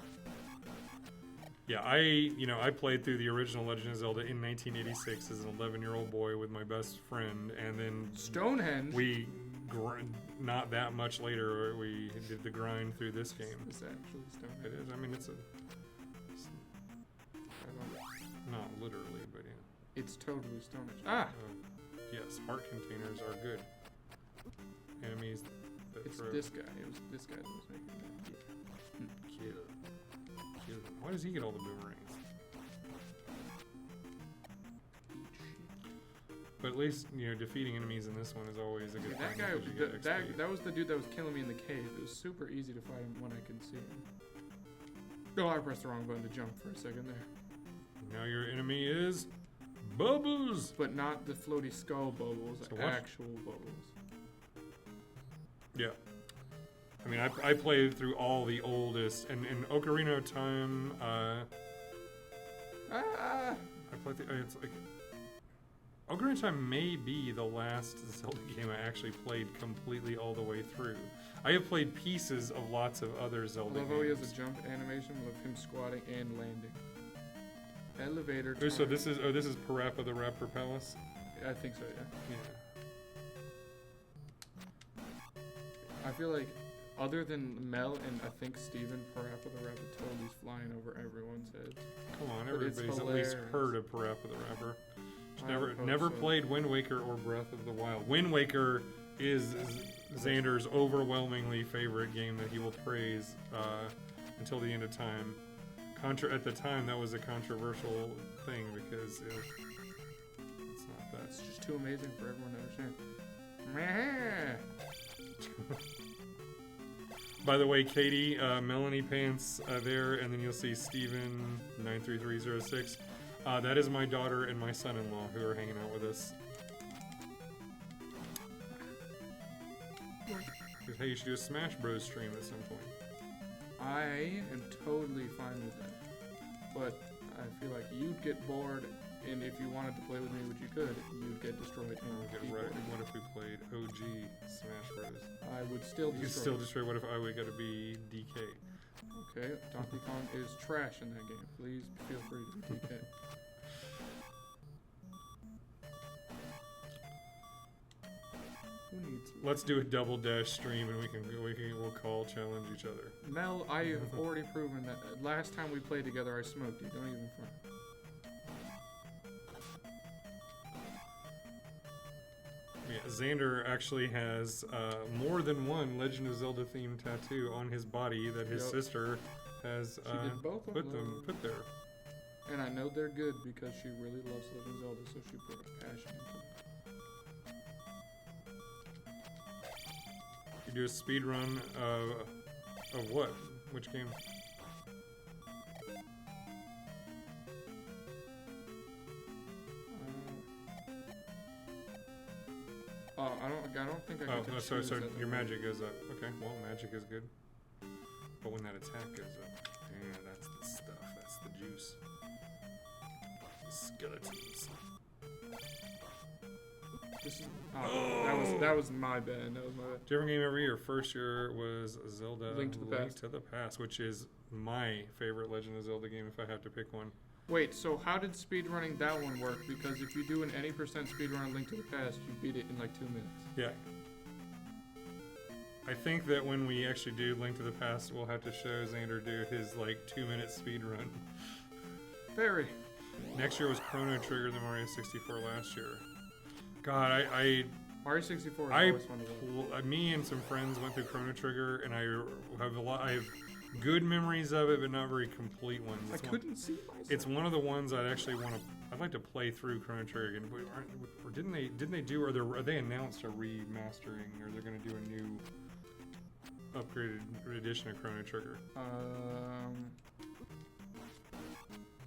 Speaker 1: Yeah, I played through the original Legend of Zelda in 1986 as an 11-year-old boy with my best friend, and then
Speaker 2: Stonehenge.
Speaker 1: Not that much later, we did the grind through this game.
Speaker 2: It's actually Stonehenge.
Speaker 1: It is. I mean, it's not literally, but yeah.
Speaker 2: It's totally Stonehenge. Ah.
Speaker 1: Yes, heart containers are good. Enemies.
Speaker 2: It's this guy. It was this guy that was making that.
Speaker 1: Kill. Why does he get all the boomerangs? But at least, defeating enemies in this one is always a good thing.
Speaker 2: That guy, that was the dude that was killing me in the cave. It was super easy to fight him when I could see him. Oh, I pressed the wrong button to jump for a second there.
Speaker 1: Now your enemy is Bubbles!
Speaker 2: But not the floaty skull bubbles,
Speaker 1: So
Speaker 2: actual bubbles.
Speaker 1: Yeah. I mean, I played through all the oldest, and in Ocarina of Time, I played it's like... Ocarina of Time may be the last Zelda game I actually played completely all the way through. I have played pieces of lots of other Zelda games.
Speaker 2: I love how he has a jump animation with him squatting and landing. Elevator time.
Speaker 1: Oh, so this is Parappa the Rapper Palace?
Speaker 2: I think so, yeah.
Speaker 1: Yeah.
Speaker 2: I feel like, other than Mel and I think Steven, Parappa the Rapper totally flying over everyone's head.
Speaker 1: Come on, everybody's at least heard of Parappa the Rapper. Never
Speaker 2: so.
Speaker 1: Played Wind Waker or Breath of the Wild. Wind Waker is Xander's overwhelmingly favorite game that he will praise until the end of time. At the time, that was a controversial thing because it's not that.
Speaker 2: It's just too amazing for everyone to understand.
Speaker 1: By the way, Katie, Melanie Pants there, and then you'll see Steven 93306. That is my daughter and my son-in-law who are hanging out with us. Hey, you should do a Smash Bros. Stream at some point.
Speaker 2: I am totally fine with that. But I feel like you'd get bored, and if you wanted to play with me, which you could, you'd get destroyed.
Speaker 1: Right. What if we played OG Smash Bros?
Speaker 2: I would still destroy.
Speaker 1: You'd still destroy. What if I would gotta be DK?
Speaker 2: Okay, Donkey Kong is trash in that game. Please feel free to be DK.
Speaker 1: Let's do a double dash stream and we'll call challenge each other.
Speaker 2: Mel, I have already proven that last time we played together I smoked you. Don't even front.
Speaker 1: Yeah, Xander actually has more than one Legend of Zelda themed tattoo on his body that his sister has put there.
Speaker 2: And I know they're good because she really loves Legend of Zelda, so she put a passion into them.
Speaker 1: You do a speed run of what? Which game?
Speaker 2: I don't think I can.
Speaker 1: So your magic goes up. Okay, well, magic is good. But when that attack goes up, yeah, that's the stuff. That's the juice. Skeletons.
Speaker 2: That was my bad. That was my bad.
Speaker 1: Different game every year. First year was Zelda
Speaker 2: Link to the
Speaker 1: Past, which is my favorite Legend of Zelda game if I have to pick one.
Speaker 2: Wait, so how did speedrunning that one work? Because if you do an any % speedrun Link to the Past, you beat it in like 2 minutes.
Speaker 1: Yeah. I think that when we actually do Link to the Past, we'll have to show Xander do his like 2-minute speedrun.
Speaker 2: Very.
Speaker 1: Next year was Chrono Trigger than Mario 64 last year. God,
Speaker 2: Mario 64 is always fun to watch.
Speaker 1: Me and some friends went through Chrono Trigger, and I have good memories of it, but not very complete ones.
Speaker 2: I couldn't see myself.
Speaker 1: It's one of the ones I'd like to play through Chrono Trigger again. Or didn't they do? Are they announced a remastering, or they're going to do upgraded edition of Chrono Trigger?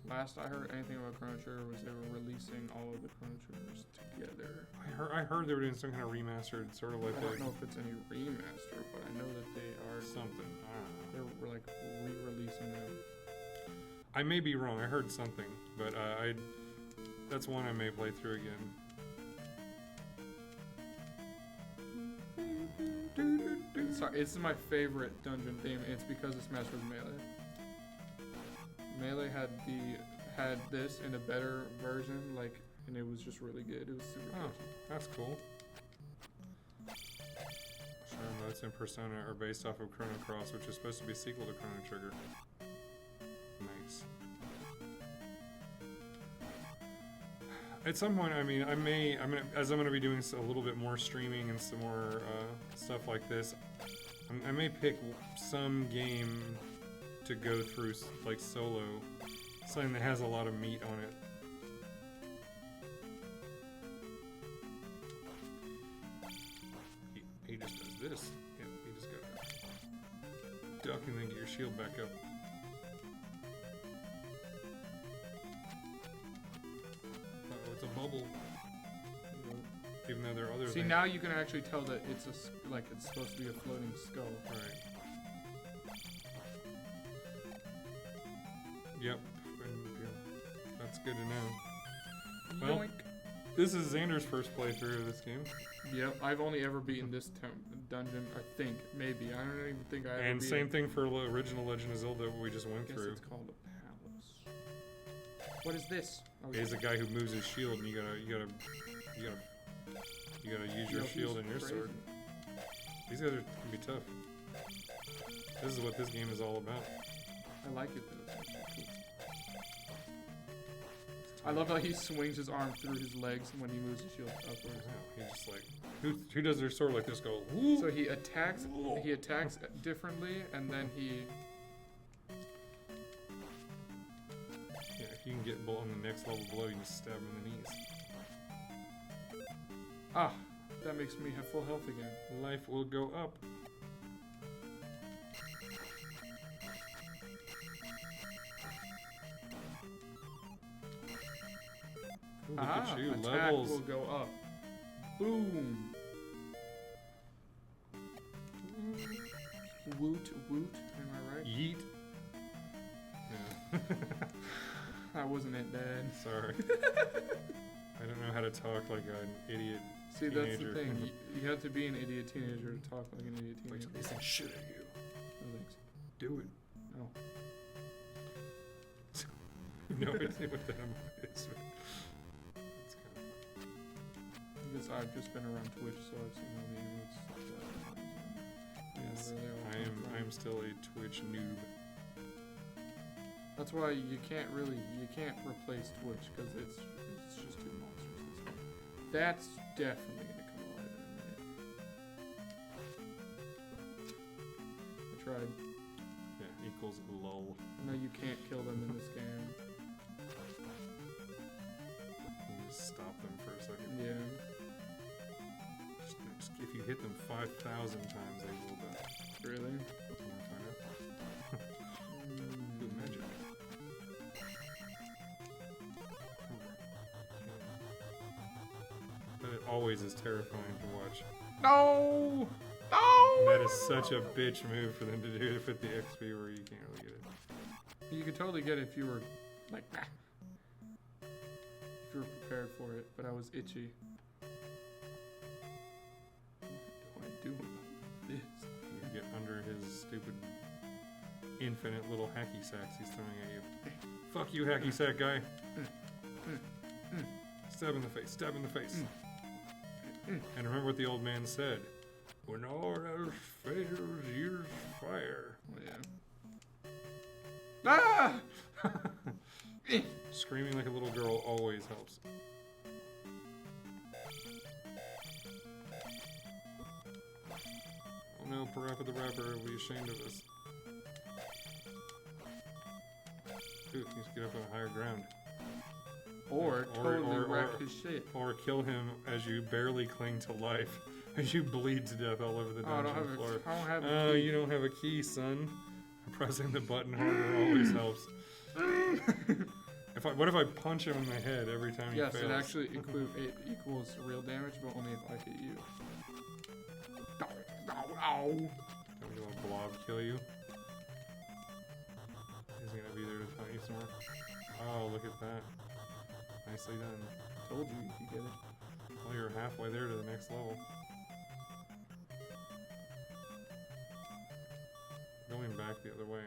Speaker 2: Last I heard anything about Chrono Trigger was they were releasing all of the Chrono Triggers together.
Speaker 1: I heard they were doing some kind of remastered, sort of like.
Speaker 2: I don't know if it's any remaster, but I know that they are
Speaker 1: something. I don't know.
Speaker 2: They're like re-releasing them.
Speaker 1: I may be wrong. I heard something, but that's one I may play through again.
Speaker 2: Sorry, this is my favorite dungeon theme. It's because of Smash Bros. Melee. Melee had this in a better version, and it was just really good. It was super good.
Speaker 1: That's cool. Shadow Motes and Persona are based off of Chrono Cross, which is supposed to be a sequel to Chrono Trigger. Nice. At some point, I mean, as I'm gonna be doing a little bit more streaming and some more stuff like this, I may pick some game to go through, like solo, something that has a lot of meat on it. He just does this. Yeah, he just gotta duck and then get your shield back up. Uh-oh, it's a bubble. Even though there are other
Speaker 2: See,
Speaker 1: things.
Speaker 2: now you can actually tell that it's it's supposed to be a floating skull.
Speaker 1: Right. Yep. That's good to know. Well,
Speaker 2: Yoink.
Speaker 1: this is Xander's first playthrough of this game.
Speaker 2: Yep, I've only ever beaten this dungeon, I think. Maybe. I don't even think I ever
Speaker 1: And
Speaker 2: beat
Speaker 1: same
Speaker 2: it.
Speaker 1: thing for original Legend of Zelda we just went
Speaker 2: I guess
Speaker 1: through.
Speaker 2: it's called a palace. What is this? Oh,
Speaker 1: He's a guy who moves his shield, and you gotta use your shield and your sword. These guys can be tough. This is what this game is all about.
Speaker 2: I like it though. I love how he swings his arm through his legs when he moves his shield upwards.
Speaker 1: Wow, he's just like, who does their sword like this? Go. Woo!
Speaker 2: So he attacks differently, and then he.
Speaker 1: Yeah, if you can get on the next level below, you just stab him in the knees.
Speaker 2: Ah, that makes me have full health again.
Speaker 1: Life will go up. Ooh, look at you,
Speaker 2: attack
Speaker 1: levels.
Speaker 2: will go up. Boom. Woot, woot. Am I right?
Speaker 1: Yeet. Yeah.
Speaker 2: That wasn't it, Dad.
Speaker 1: Sorry. I don't know how to talk like an idiot
Speaker 2: See,
Speaker 1: teenager.
Speaker 2: that's the thing. You have to be an idiot teenager to talk like an idiot
Speaker 1: Wait
Speaker 2: teenager.
Speaker 1: till they say shit at you.
Speaker 2: No thanks.
Speaker 1: Do it.
Speaker 2: No.
Speaker 1: No idea what that is. It's kind of
Speaker 2: Because I've just been around Twitch, so I've seen all the emotes.
Speaker 1: yes. I am still a Twitch noob.
Speaker 2: That's why you can't replace Twitch because it's just too monstrous. That's definitely gonna come alive in a minute. I tried.
Speaker 1: Yeah, equals lull.
Speaker 2: No, you can't kill them in this game.
Speaker 1: You just stop them for a second.
Speaker 2: Yeah.
Speaker 1: Just if you hit them 5,000 times, they will die.
Speaker 2: Really?
Speaker 1: Want to find out? Ooh, magic. But it always is terrifying to watch.
Speaker 2: No! No!
Speaker 1: That is such a bitch move for them to do it with the XP where you can't really get it.
Speaker 2: You could totally get it if you were like, if you were prepared for it, but I was itchy. What do I do about this?
Speaker 1: You get under his stupid infinite little hacky sacks he's throwing at you. Fuck you, hacky sack guy. Stab in the face, stab in the face. And remember what the old man said. When all else fails, use fire.
Speaker 2: Oh, yeah. Ah!
Speaker 1: Screaming like a little girl always helps. Oh no, Parappa the Rapper will be ashamed of us. Dude, he needs to get up on a higher ground.
Speaker 2: Or totally wreck his shit.
Speaker 1: Or kill him as you barely cling to life You bleed to death all over the
Speaker 2: Oh,
Speaker 1: dungeon floor.
Speaker 2: I don't have a
Speaker 1: Oh,
Speaker 2: key.
Speaker 1: you don't have a key, son. Pressing the button harder always helps. What if I punch him in the head every time he fails?
Speaker 2: Yes, it actually equals real damage, but only if I hit you. Ow.
Speaker 1: Don't do a blob kill you. He's gonna be there to taunt you some more. Oh, look at that. Nicely done.
Speaker 2: Told you you could get it.
Speaker 1: Well, you're halfway there to the next level. Going back the other way.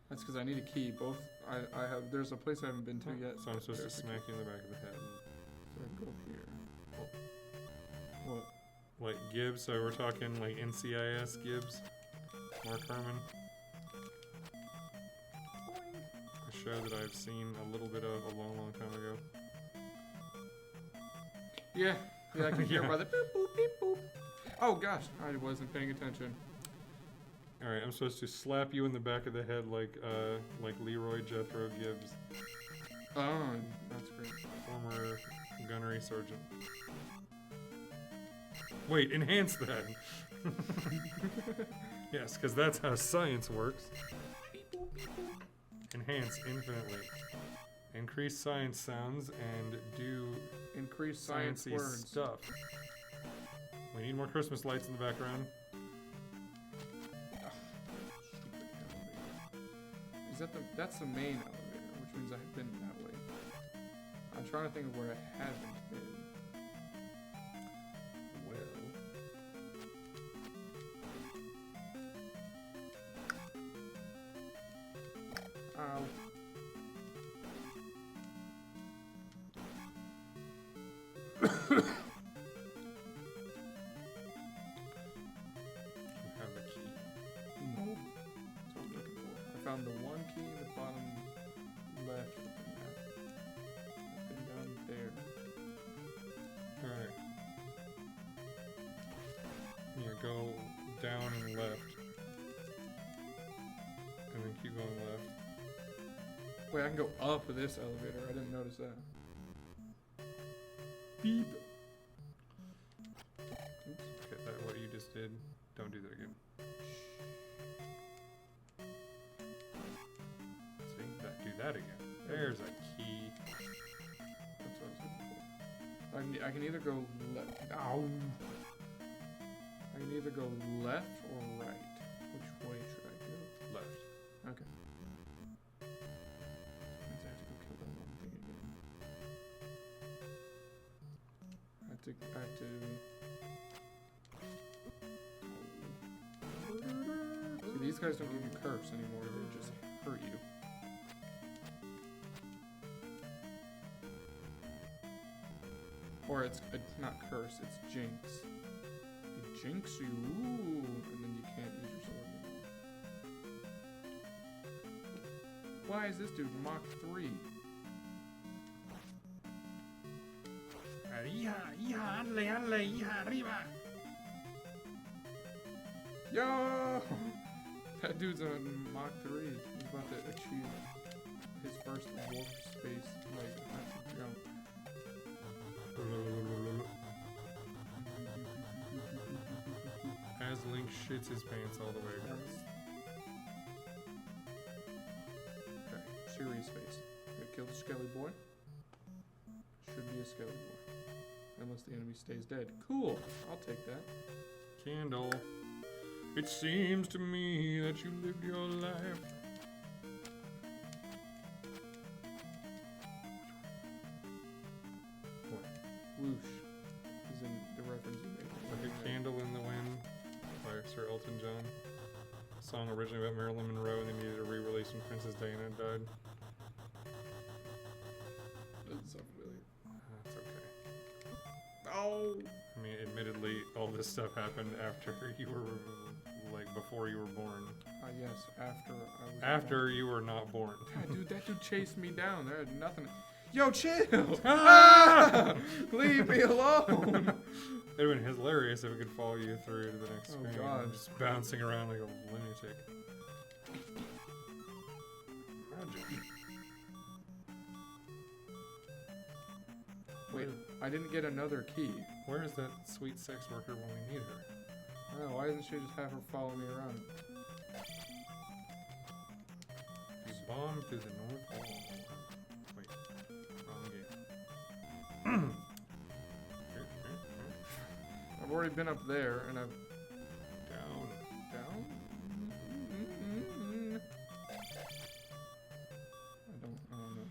Speaker 2: That's because I need a key. Both I have. There's a place I haven't been to yet.
Speaker 1: So I'm supposed to
Speaker 2: There's a
Speaker 1: smack
Speaker 2: key.
Speaker 1: you in the back of the head.
Speaker 2: So I go here. What?
Speaker 1: Like Gibbs, so we're talking like NCIS Gibbs. Mark Herman. A show that I've seen a little bit of a long, long time ago.
Speaker 2: Yeah, I can hear
Speaker 1: Yeah.
Speaker 2: by the boop boop beep boop. Oh gosh, I wasn't paying attention.
Speaker 1: Alright, I'm supposed to slap you in the back of the head like Leroy Jethro Gibbs,
Speaker 2: Oh, that's great.
Speaker 1: former gunnery sergeant. Wait, enhance that! Yes, because that's how science works. Enhance infinitely. Increase science sounds and do
Speaker 2: Increase science
Speaker 1: sciencey
Speaker 2: words.
Speaker 1: stuff. We need more Christmas lights in the background.
Speaker 2: Is that that's the main elevator, which means I've been that way. I'm trying to think of where I haven't been.
Speaker 1: Well,
Speaker 2: Ow.
Speaker 1: you have the key.
Speaker 2: Nope. That's what I'm looking for. I found the one key in the bottom left of the map. I've been down there.
Speaker 1: Alright. Yeah, go down and left. And then keep going left.
Speaker 2: Wait, I can go up this elevator. I didn't notice that. Beep. Oops.
Speaker 1: Okay, that what you just did. Don't do that again. See? Do that again. There's a key.
Speaker 2: That's what I was looking for. I can either go left. Ow. I can either go left or right. Which way should I go?
Speaker 1: Left.
Speaker 2: Okay. Means I have to go kill that one thing again. I have to. See, these guys don't give you curse anymore. They just hurt you. Or it's not curse, it's jinx. It jinx you, ooh, and then you can't use your sword anymore. Why is this dude Mach 3? Yo! That dude's on Mach 3. He's about to achieve his first warp space, like, jump.
Speaker 1: As Link shits his pants all the way across.
Speaker 2: Okay, serious face. Gonna kill the Skelly boy. Should be a Skelly boy. Unless the enemy stays dead. Cool, I'll take that.
Speaker 1: Candle. It seems to me that you lived your life. What?
Speaker 2: Whoosh is in the reference you made.
Speaker 1: Like a Candle in the Wind by Sir Elton John. A song originally about Marilyn Monroe and they needed a re-release when Princess Diana died.
Speaker 2: Doesn't sound familiar.
Speaker 1: That's okay.
Speaker 2: Oh!
Speaker 1: I mean, admittedly, all this stuff happened after you were, like, before you were born.
Speaker 2: Yes, after I was
Speaker 1: After you were not born.
Speaker 2: God, dude, that dude chased me down. There had nothing. Yo, chill!
Speaker 1: Ah!
Speaker 2: Leave me alone!
Speaker 1: It would have been hilarious if it could follow you through to the next
Speaker 2: Oh,
Speaker 1: screen.
Speaker 2: God.
Speaker 1: Just bouncing around like a lunatic. Magic.
Speaker 2: Wait, I didn't get another key.
Speaker 1: Where is that sweet sex worker when we need her?
Speaker 2: I don't know, why doesn't she just have her follow me around?
Speaker 1: You bombed through the north wall. Wait, wrong game.
Speaker 2: I've already been up there, and I've...
Speaker 1: Down.
Speaker 2: Down? I don't know.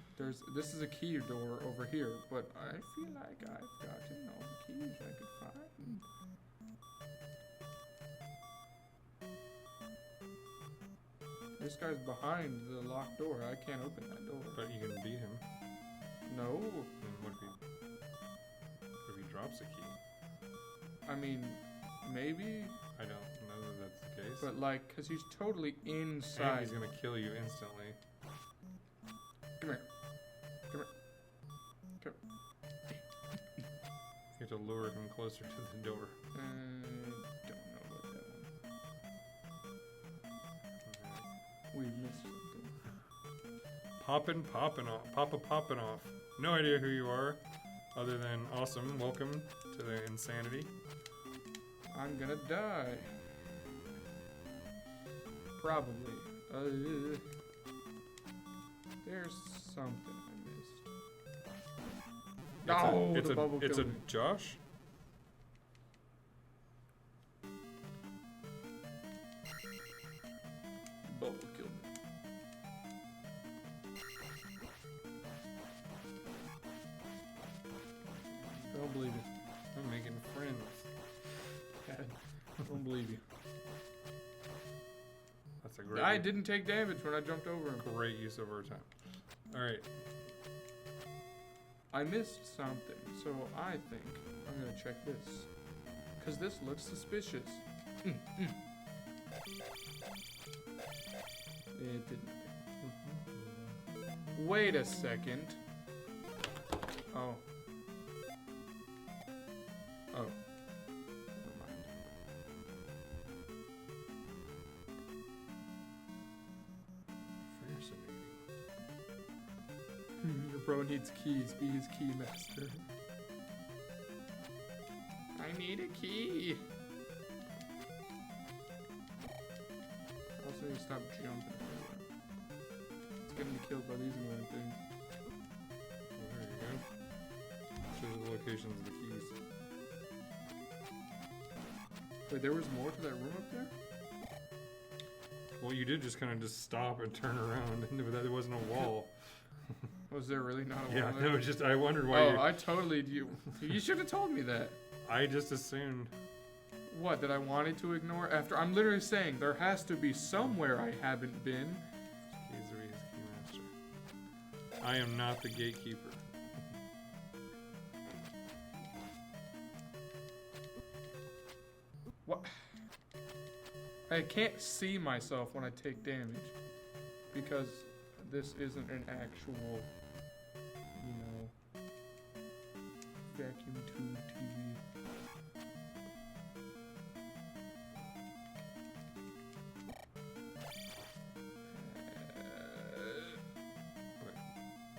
Speaker 2: This is a key door over here, but I feel like I've gotten all the keys I could find. This guy's behind the locked door. I can't open that door.
Speaker 1: But you can beat him.
Speaker 2: No.
Speaker 1: And what if he drops a key?
Speaker 2: I mean, maybe.
Speaker 1: I don't know that that's the case.
Speaker 2: But like, cause he's totally
Speaker 1: And
Speaker 2: inside.
Speaker 1: he's gonna kill you instantly.
Speaker 2: Come here. Come here. Come.
Speaker 1: You have to lure him closer to the door.
Speaker 2: Don't know about that one. We missed something.
Speaker 1: Poppin' off. Poppin' off. No idea who you are, other than awesome. Welcome to the insanity.
Speaker 2: I'm gonna die. Probably. There's something I missed. The bubble
Speaker 1: it's
Speaker 2: killed
Speaker 1: a
Speaker 2: me.
Speaker 1: Josh.
Speaker 2: Bubble killed me. Don't believe it.
Speaker 1: I'm making friends.
Speaker 2: Don't believe you.
Speaker 1: That's a great.
Speaker 2: I didn't take damage when I jumped over him.
Speaker 1: Great use of our time. All right.
Speaker 2: I missed something, so I think I'm gonna check this. Cause this looks suspicious. It didn't. Wait a second. Oh. Oh. Never mind.
Speaker 1: Fascinating.
Speaker 2: Your bro needs keys. Be his key master. I need a key. Also need to stop jumping. It's getting me killed by these annoying things.
Speaker 1: Well, there you go. Show the locations of the keys.
Speaker 2: Wait, there was more to that room up there?
Speaker 1: Well, you did just kind of just stop and turn around, and there wasn't a wall.
Speaker 2: Was there really not a
Speaker 1: Yeah,
Speaker 2: wall there?
Speaker 1: no, just I wondered why.
Speaker 2: Oh, I totally do. You should have told me that.
Speaker 1: I just assumed.
Speaker 2: What, that I wanted to ignore? After I'm literally saying there has to be somewhere I haven't been.
Speaker 1: Keys are his keymaster. I am not the gatekeeper.
Speaker 2: What? I can't see myself when I take damage because this isn't an actual, you know, vacuum tube TV.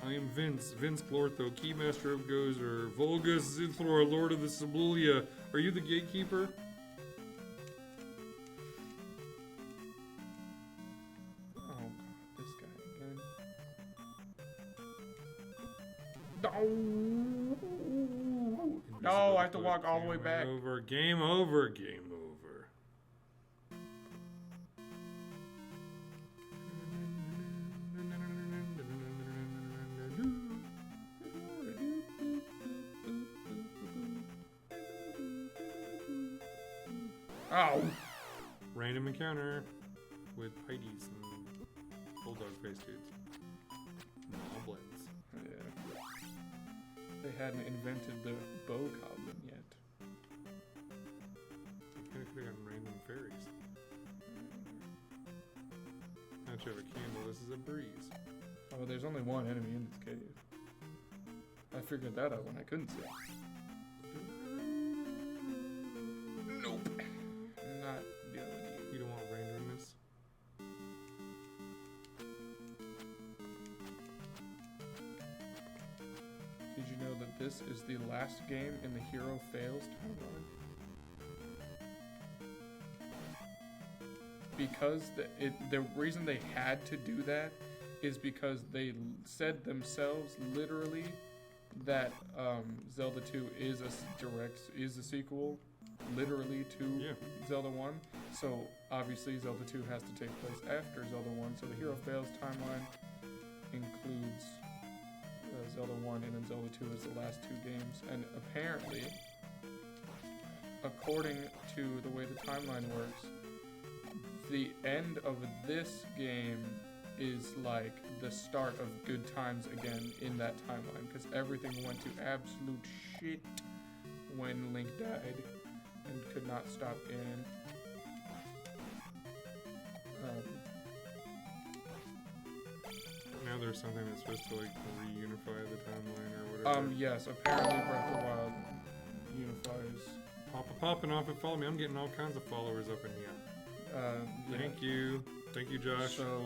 Speaker 1: I am Vince Glortho, Keymaster of Gozer, Volgus Zithlor, Lord of the Sibulia. Are you the gatekeeper?
Speaker 2: Oh god, this guy again. No, I have to walk all the way back.
Speaker 1: Game over.
Speaker 2: Oh!
Speaker 1: Random encounter with Heidi's and bulldog face dudes. Moblins.
Speaker 2: Yeah. They hadn't invented the bow goblin yet.
Speaker 1: They could have gotten random fairies. Now that you have a candle, this is a breeze.
Speaker 2: Oh, there's only one enemy in this cave. I figured that out when I couldn't see. Nope. Not doing
Speaker 1: You don't want randomness.
Speaker 2: He Did you know that this is the last game in the Hero Fails timeline? Because the reason they had to do that is because they said themselves literally that Zelda 2 is a sequel literally to Zelda 1. So obviously Zelda 2 has to take place after Zelda 1. So the Hero Fails timeline includes Zelda 1 and then Zelda 2 is the last two games. And apparently, according to the way the timeline works, the end of this game is like the start of good times again in that timeline, because everything went to absolute shit when Link died and could not stop Ganon.
Speaker 1: Now there's something that's supposed to like reunify the timeline or whatever.
Speaker 2: Yes, apparently Breath of the Wild unifies.
Speaker 1: Popping off and follow me. I'm getting all kinds of followers up in here. Thank you, Josh.
Speaker 2: So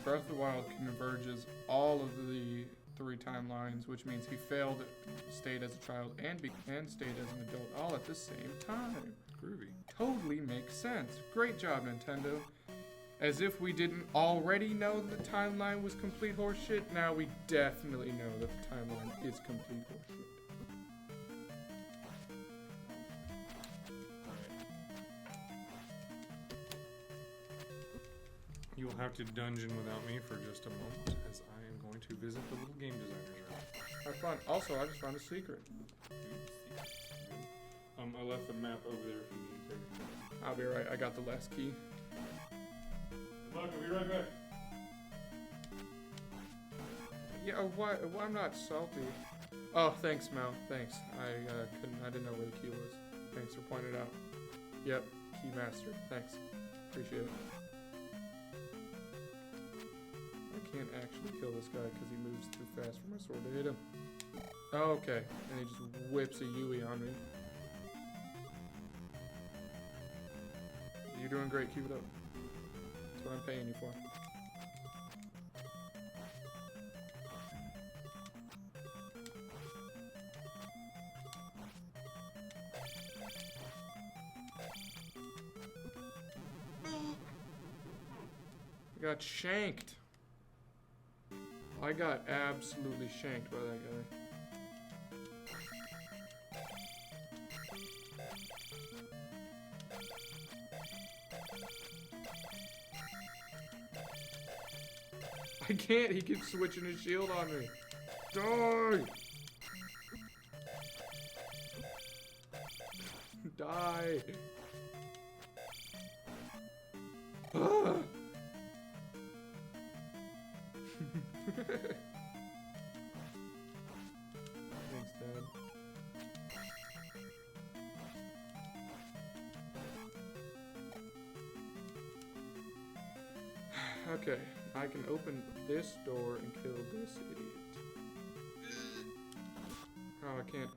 Speaker 2: Breath of the Wild converges all of the three timelines, which means he failed, stayed as a child, and stayed as an adult all at the same time.
Speaker 1: Groovy.
Speaker 2: Totally makes sense. Great job, Nintendo. As if we didn't already know the timeline was complete horseshit, now we definitely know that the timeline is complete horseshit.
Speaker 1: You will have to dungeon without me for just a moment, as I am going to visit the little game designer's room.
Speaker 2: Have fun. Also, I just found a secret.
Speaker 1: I left the map over there if you need to take it.
Speaker 2: I'll be right. I got the last key.
Speaker 1: Look, I'll be right back.
Speaker 2: Yeah, why I'm not salty. Oh, thanks, Mel. Thanks. I didn't know where the key was. Thanks for pointing it out. Yep, key master. Thanks. Appreciate it. I can't actually kill this guy because he moves too fast for my sword to hit him. Oh, okay. And he just whips a Yui on me. You're doing great. Keep it up. That's what I'm paying you for. I got shanked. I got absolutely shanked by that guy. I can't, he keeps switching his shield on me. Die! Die! Ah! Thanks, Dad. Okay, I can open this door and kill this idiot. Oh, I can't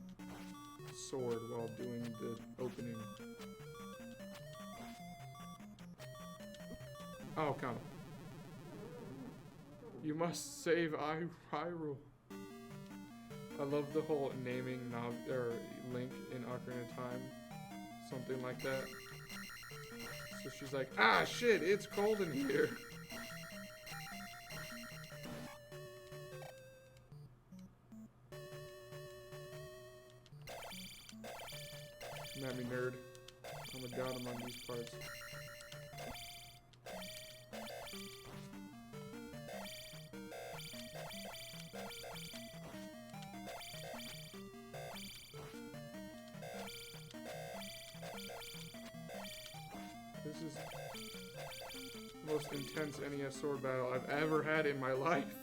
Speaker 2: sword while doing the opening. Oh, come on. You must save Hyrule. I love the whole naming Link in Ocarina of Time. Something like that. So she's like, ah, shit, it's cold in here. Come at me, nerd. I'm a god among these parts. This is the most intense NES sword battle I've ever had in my life.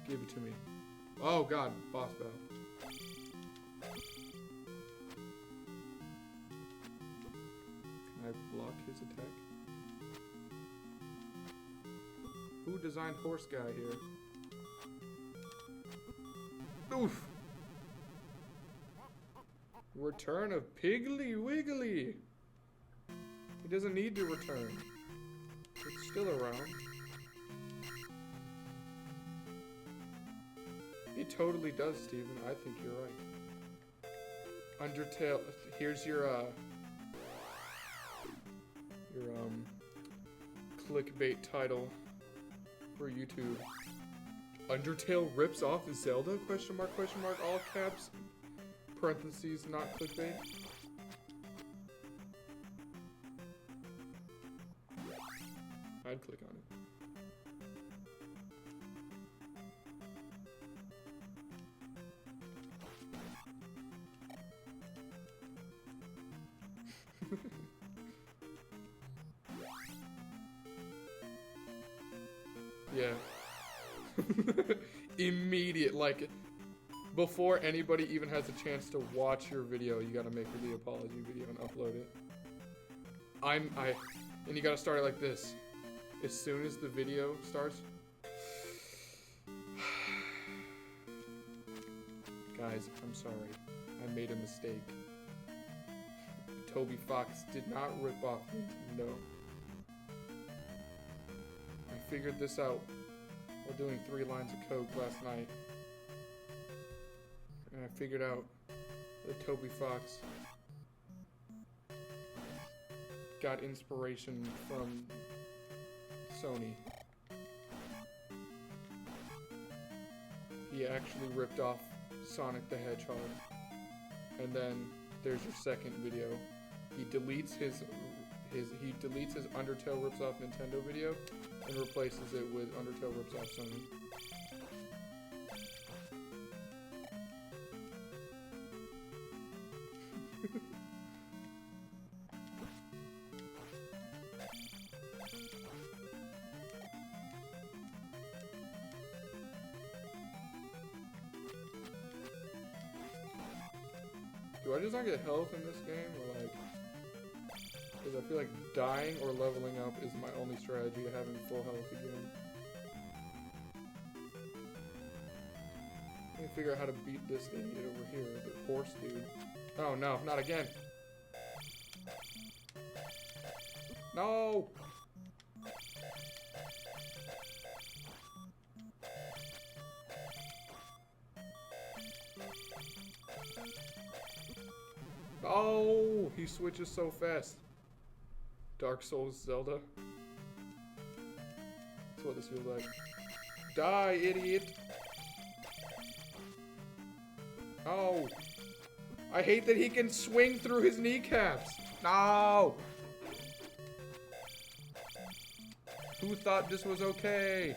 Speaker 2: Give it to me. Oh god, boss battle. Can I block his attack? Who designed horse guy here? Oof! Return of Piggly Wiggly. He doesn't need to return. It's still around. It totally does, Steven. I think you're right. Undertale. Here's your clickbait title for YouTube. Undertale rips off Zelda? Question mark, all caps, parentheses, not clickbait. I'd click on it. Yeah. Immediate, like, before anybody even has a chance to watch your video, you gotta make the apology video and upload it. And you gotta start it like this. As soon as the video starts. Guys, I'm sorry. I made a mistake. Toby Fox did not rip off Nintendo. I figured this out while doing 3 lines of code last night. And I figured out that Toby Fox got inspiration from Sony. He actually ripped off Sonic the Hedgehog. And then there's your second video. He deletes his Undertale rips off Nintendo video and replaces it with Undertale rips off Sony. Do I just not get health in this game, or like... Because I feel like dying or leveling up is my only strategy to having full health again. Let me figure out how to beat this idiot over here, the horse dude. Oh no, not again! No! Oh, he switches so fast. Dark Souls Zelda. That's what this feels like. Die, idiot! Oh! I hate that he can swing through his kneecaps! No! Who thought this was okay?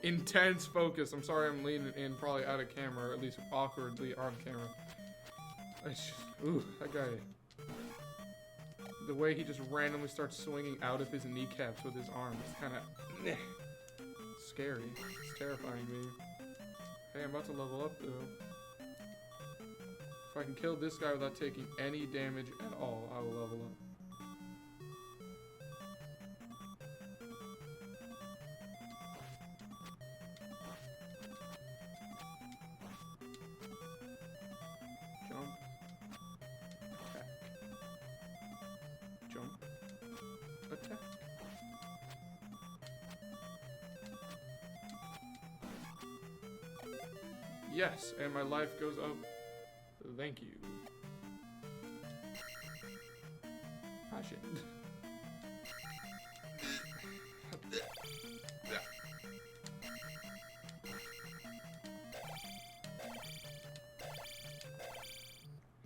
Speaker 2: Intense focus. I'm sorry I'm leaning in probably out of camera, or at least awkwardly on camera. It's just, ooh, that guy. The way he just randomly starts swinging out of his kneecaps with his arms, it's kind of scary. It's terrifying me. Hey, I'm about to level up though. If I can kill this guy without taking any damage at all, I will level up. Yes, and my life goes up. Thank you. Ah, shit.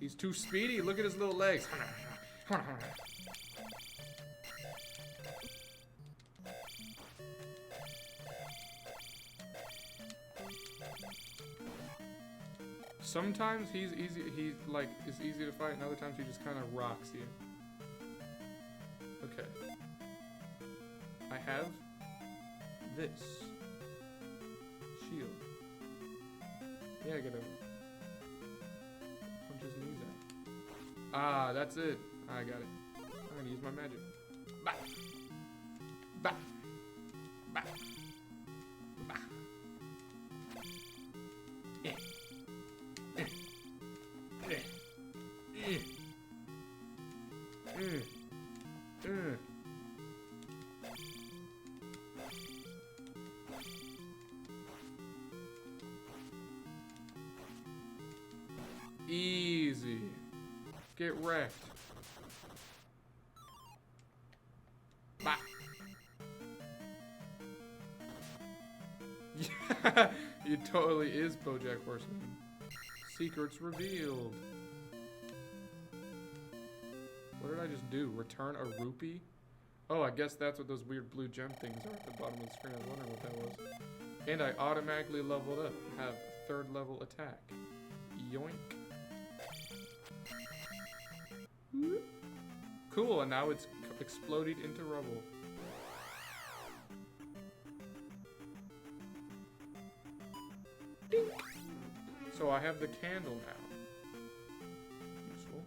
Speaker 2: He's too speedy. Look at his little legs. Sometimes he's easy. He's like is easy to fight, and other times he just kind of rocks you. Okay. I have this shield. Yeah, get over. Punch his knees out. Ah, that's it. I got it. I'm gonna use my magic. Bah. Bah. Bah. Easy. Get wrecked. Bah. Yeah, it totally is BoJack Horseman. Secrets revealed. What did I just do? Return a rupee? Oh, I guess that's what those weird blue gem things are at the bottom of the screen. I was wondering what that was. And I automatically leveled up. Have 3rd level attack. Yoink. Cool, and now it's exploded into rubble. Ding. So I have the candle now. Useful.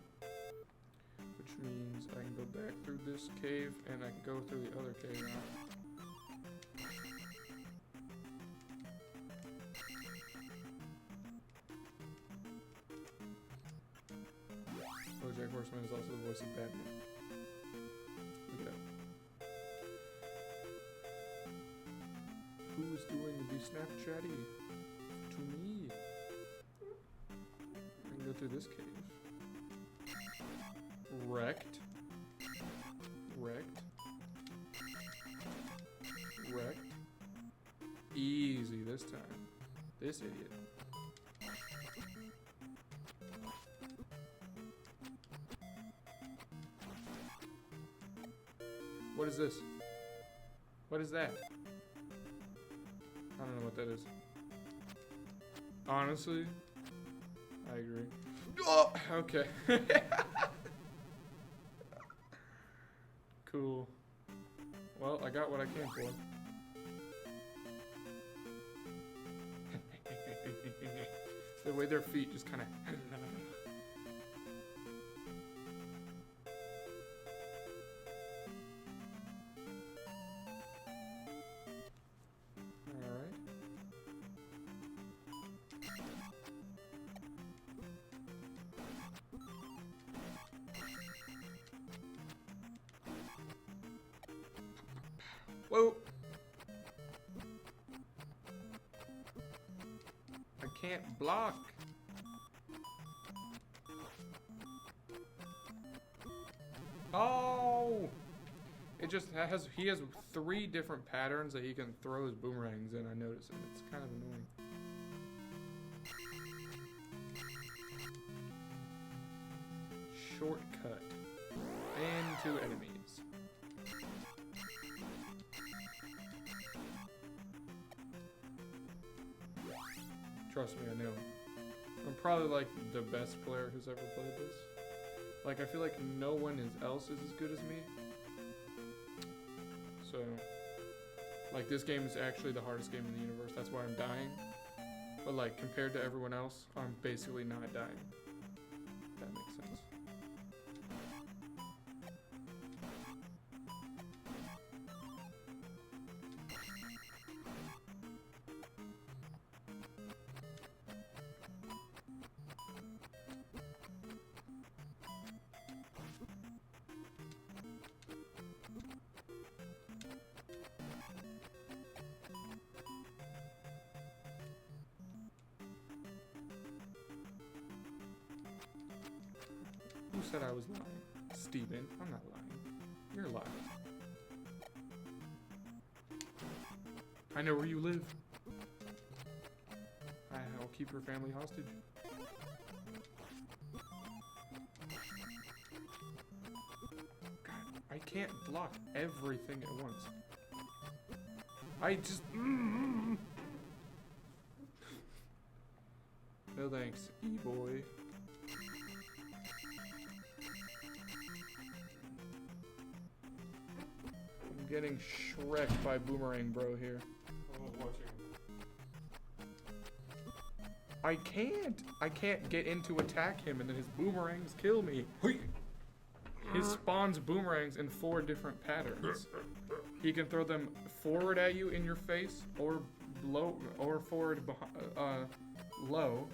Speaker 2: Which means I can go back through this cave and I can go through the other cave now. BoJack Horseman is also the voice of Batman. Look at that. Who is doing the Snapchatty to me? I can go through this cave. Wrecked. Wrecked. Wrecked. Easy this time. This idiot. What is this? What is that? I don't know what that is. Honestly, I agree. Oh, okay. Cool. Well, I got what I came for. The way their feet just kind of... Whoa! I can't block. Oh! It just has, he has 3 different patterns that he can throw his boomerangs in, I noticed, and it's kind of annoying. Shortcut. Into enemies. Trust me, I know. I'm probably like the best player who's ever played this. Like, I feel like no one else is as good as me. So, like, this game is actually the hardest game in the universe. That's why I'm dying. But, like, compared to everyone else, I'm basically not dying. If that makes sense. Who said I was lying? Steven, I'm not lying. You're lying. I know where you live. I'll keep your family hostage. God, I can't block everything at once. I just... No thanks, E-boy. I'm getting shreked by Boomerang Bro here.
Speaker 1: I was watching.
Speaker 2: I can't get in to attack him and then his boomerangs kill me. He spawns boomerangs in 4 different patterns. He can throw them forward at you in your face, or low, or forward low,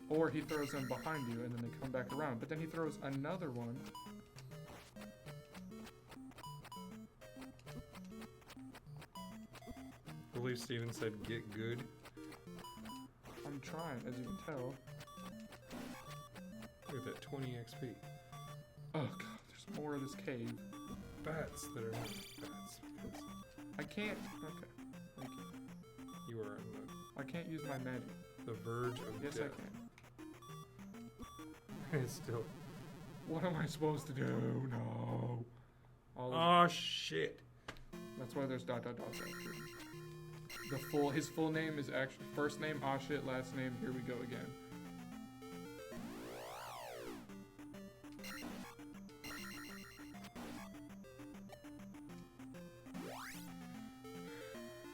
Speaker 2: or he throws them behind you and then they come back around. But then he throws another one.
Speaker 1: believe Steven said get good.
Speaker 2: I'm trying, as you can tell.
Speaker 1: Look at that 20 XP.
Speaker 2: Oh god, there's more of this cave.
Speaker 1: Bats that are not bats. Because
Speaker 2: I can't. Okay. Thank you.
Speaker 1: you are on
Speaker 2: I can't use my magic.
Speaker 1: the verge of
Speaker 2: Yes,
Speaker 1: death.
Speaker 2: I can.
Speaker 1: It's still.
Speaker 2: What am I supposed to do? No.
Speaker 1: Oh shit.
Speaker 2: That's why there's ... after. His full name is actually first name, ah shit, last name, here we go again.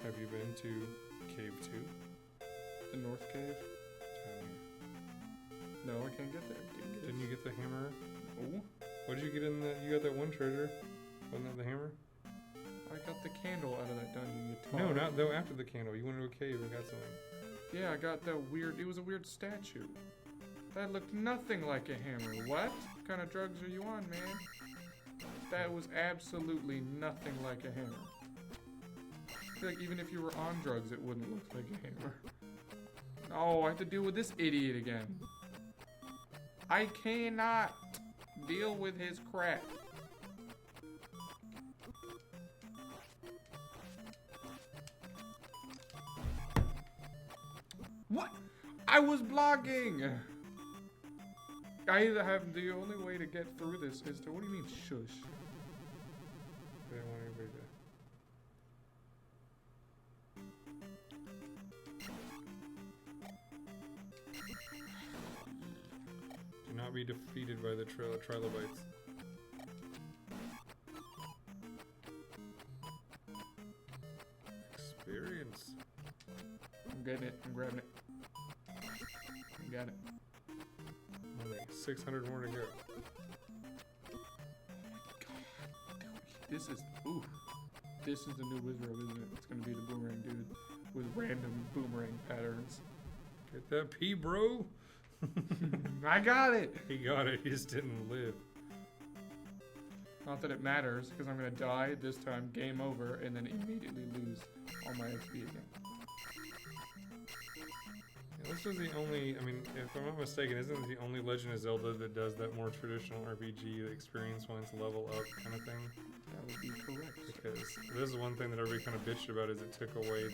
Speaker 1: Have you been to Cave 2?
Speaker 2: The North Cave? No, I can't get there.
Speaker 1: Didn't you get the hammer?
Speaker 2: Oh,
Speaker 1: What did you get in the? You got that one treasure. Wasn't that the hammer?
Speaker 2: I got the candle out of that dungeon, you
Speaker 1: No,
Speaker 2: tard.
Speaker 1: not though. After the candle, you went into a cave and got something.
Speaker 2: Yeah, I got that weird, it was a weird statue. That looked nothing like a hammer. What kind of drugs are you on, man? That was absolutely nothing like a hammer. I feel like even if you were on drugs, it wouldn't look like a hammer. Oh, I have to deal with this idiot again. I cannot deal with his crap. What? I was blocking! I either have the only way to get through this is to. What do you mean, shush?
Speaker 1: I didn't want anybody to. Do not be defeated by the trilobites. Experience.
Speaker 2: I'm getting it. I'm grabbing it. I got it.
Speaker 1: Only 600 more to go.
Speaker 2: This is. Ooh. This is the new Wizard, isn't it? It's gonna be the boomerang dude with random boomerang patterns.
Speaker 1: Get that P, bro.
Speaker 2: I got it!
Speaker 1: He got it. He just didn't live.
Speaker 2: Not that it matters, because I'm gonna die this time, game over, and then immediately lose all my XP again.
Speaker 1: Yeah, this was the only. I mean, if I'm not mistaken, isn't it the only Legend of Zelda that does that more traditional RPG experience points level up kind of thing?
Speaker 2: That would be correct.
Speaker 1: Because this is one thing that everybody kind of bitched about is it took away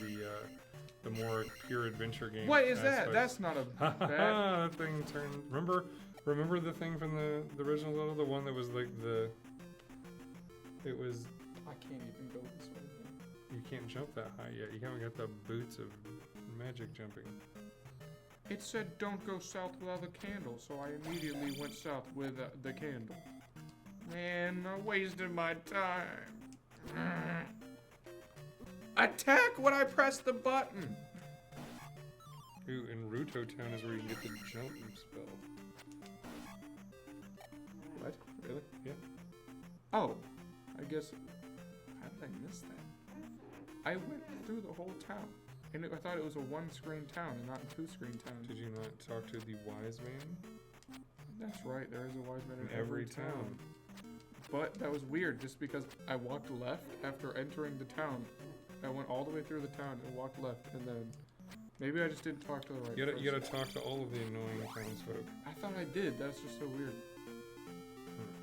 Speaker 1: the more pure adventure game.
Speaker 2: What is that?
Speaker 1: aspects.
Speaker 2: That's not a bad.
Speaker 1: That thing turned. Remember the thing from the original Zelda, the one that was like the. It was.
Speaker 2: I can't even go this way.
Speaker 1: You can't jump that high yet. You haven't got the boots of magic jumping.
Speaker 2: It said don't go south without the candle, so I immediately went south with the candle. Man, I wasted my time. Attack when I press the button!
Speaker 1: Ooh, and Ruto Town is where you can get the jump spell.
Speaker 2: What? Really?
Speaker 1: Yeah.
Speaker 2: Oh, I guess. How did I miss that? I went through the whole town. And I thought it was a one-screen town and not a two-screen town.
Speaker 1: Did you not talk to the wise man?
Speaker 2: That's right, there is a wise man in
Speaker 1: every town.
Speaker 2: But that was weird, just because I walked left after entering the town. I went all the way through the town and walked left, and then maybe I just didn't talk to the right person.
Speaker 1: You gotta talk to all of the annoying townsfolk.
Speaker 2: I thought I did. That's just so weird.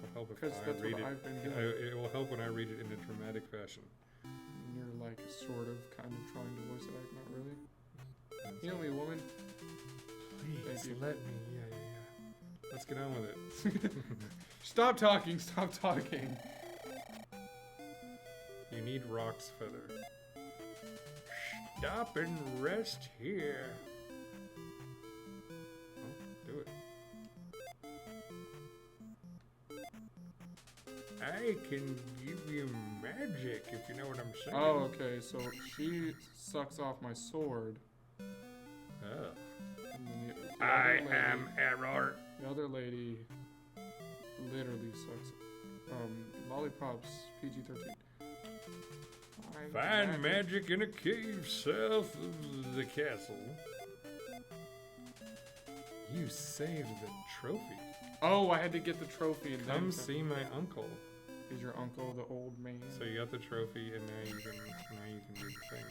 Speaker 1: It'll help if
Speaker 2: Because
Speaker 1: I
Speaker 2: that's
Speaker 1: read
Speaker 2: what
Speaker 1: it.
Speaker 2: I've been doing.
Speaker 1: It will help when I read it in a dramatic fashion.
Speaker 2: And you're like sort of, kind of trying to voice it out, not really. You know me, woman.
Speaker 1: Please
Speaker 2: Thank you.
Speaker 1: let me. Yeah. Let's get on with it.
Speaker 2: Stop talking. Stop talking.
Speaker 1: You need Rock's feather. Stop and rest here. Oh, do it. I can give you magic if you know what I'm saying.
Speaker 2: Oh, okay. So she sucks off my sword.
Speaker 1: Oh.
Speaker 2: And then the
Speaker 1: I
Speaker 2: other lady-
Speaker 1: am error.
Speaker 2: The other lady literally sucks. Lollipops, PG-13.
Speaker 1: Find magic in a cave south of the castle. You saved the trophy.
Speaker 2: Oh, I had to get the trophy and
Speaker 1: Come
Speaker 2: then
Speaker 1: see my uncle.
Speaker 2: Is your uncle the old man?
Speaker 1: So you got the trophy, and now you can do the thing.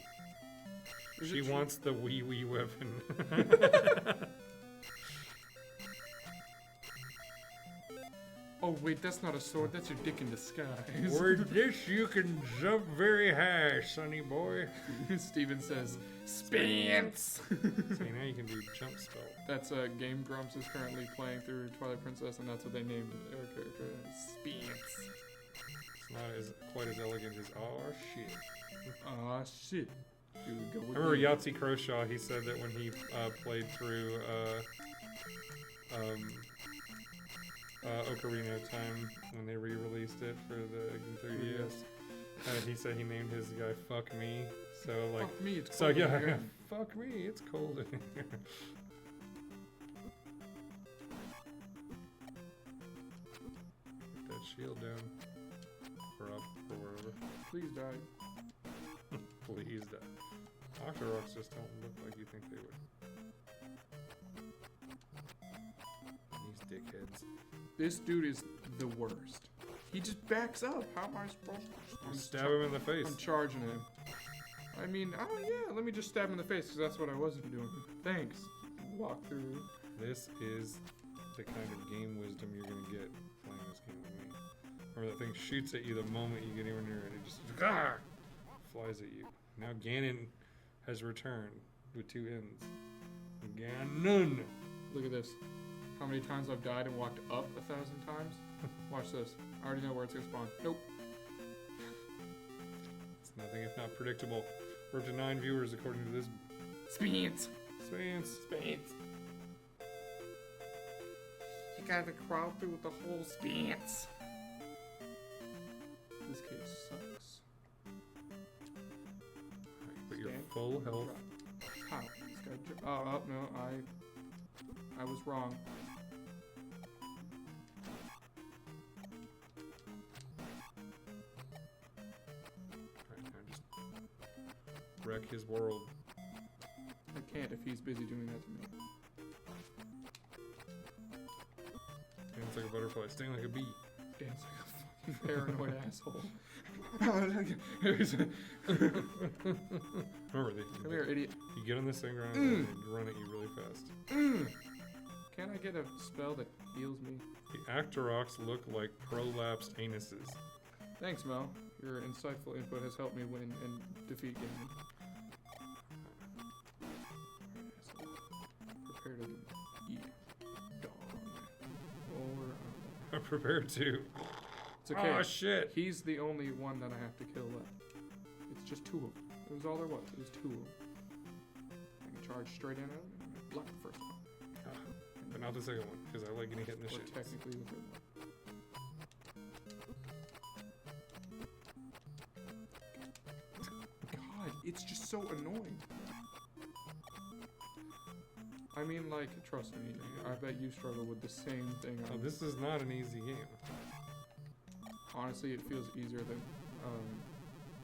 Speaker 1: She wants the wee weapon.
Speaker 2: Oh wait, that's not a sword. That's your dick in disguise.
Speaker 1: With this, you can jump very high, sonny boy.
Speaker 2: Steven says, "Spants."
Speaker 1: See, now you can do jump spell.
Speaker 2: That's Game Grumps is currently playing through Twilight Princess, and that's what they named their character. Spants.
Speaker 1: It's not as quite as elegant as aw shit.
Speaker 2: Aw shit. Dude, go with
Speaker 1: I remember
Speaker 2: me.
Speaker 1: Yahtzee Croshaw. He said that when he played through Ocarina of Time when they re-released it for the 3DS, he said he named his guy "Fuck Me." So like,
Speaker 2: Fuck me, it's
Speaker 1: so
Speaker 2: cold in
Speaker 1: yeah,
Speaker 2: here.
Speaker 1: fuck me, it's cold in here. Put that shield down, or up, or wherever.
Speaker 2: Please die.
Speaker 1: Please die. Octoroks just don't look like you think they would. These dickheads.
Speaker 2: This dude is the worst. He just backs up. How am I supposed to?
Speaker 1: Just stab him in the face.
Speaker 2: I'm charging him. I mean, oh yeah, let me just stab him in the face because that's what I wasn't doing. Thanks. Walk through.
Speaker 1: This is the kind of game wisdom you're gonna get playing this game with me. Remember that thing shoots at you the moment you get anywhere near it. It just flies at you. Now Ganon has returned with two ends. Ganon!
Speaker 2: Look at this. How many times I've died and walked up 1,000 times? Watch this. I already know where it's gonna spawn. Nope.
Speaker 1: It's nothing if not predictable. We're up to 9 viewers according to this.
Speaker 2: Spants.
Speaker 1: Spants.
Speaker 2: Spants. You gotta crawl through the whole spants. This case sucks.
Speaker 1: But you're
Speaker 2: Stand.
Speaker 1: full health.
Speaker 2: How? This guy oh no, I was wrong.
Speaker 1: Right now just wreck his world.
Speaker 2: I can't if he's busy doing that to me.
Speaker 1: Dance like a butterfly, sting like a bee.
Speaker 2: Dance like a fucking paranoid asshole.
Speaker 1: Remember,
Speaker 2: Come here, idiot.
Speaker 1: you get on this thing around and they run at you really fast.
Speaker 2: Can I get a spell that heals me?
Speaker 1: The Actoroks look like prolapsed anuses.
Speaker 2: Thanks, Mel. Your insightful input has helped me win and defeat Ganon. Prepare to eat dog. Or
Speaker 1: I'm prepared to.
Speaker 2: it's okay.
Speaker 1: Oh shit!
Speaker 2: He's the only one that I have to kill left. It's just 2 of them. It was all there was. It was 2 of them. I can charge straight in at him and block the first one.
Speaker 1: But not the second one, because I like getting hit in the
Speaker 2: Or
Speaker 1: shit.
Speaker 2: technically the third one. God, it's just so annoying. I mean, like, trust me, I bet you struggle with the same thing.
Speaker 1: Oh, this is not an easy game.
Speaker 2: Honestly, it feels easier than.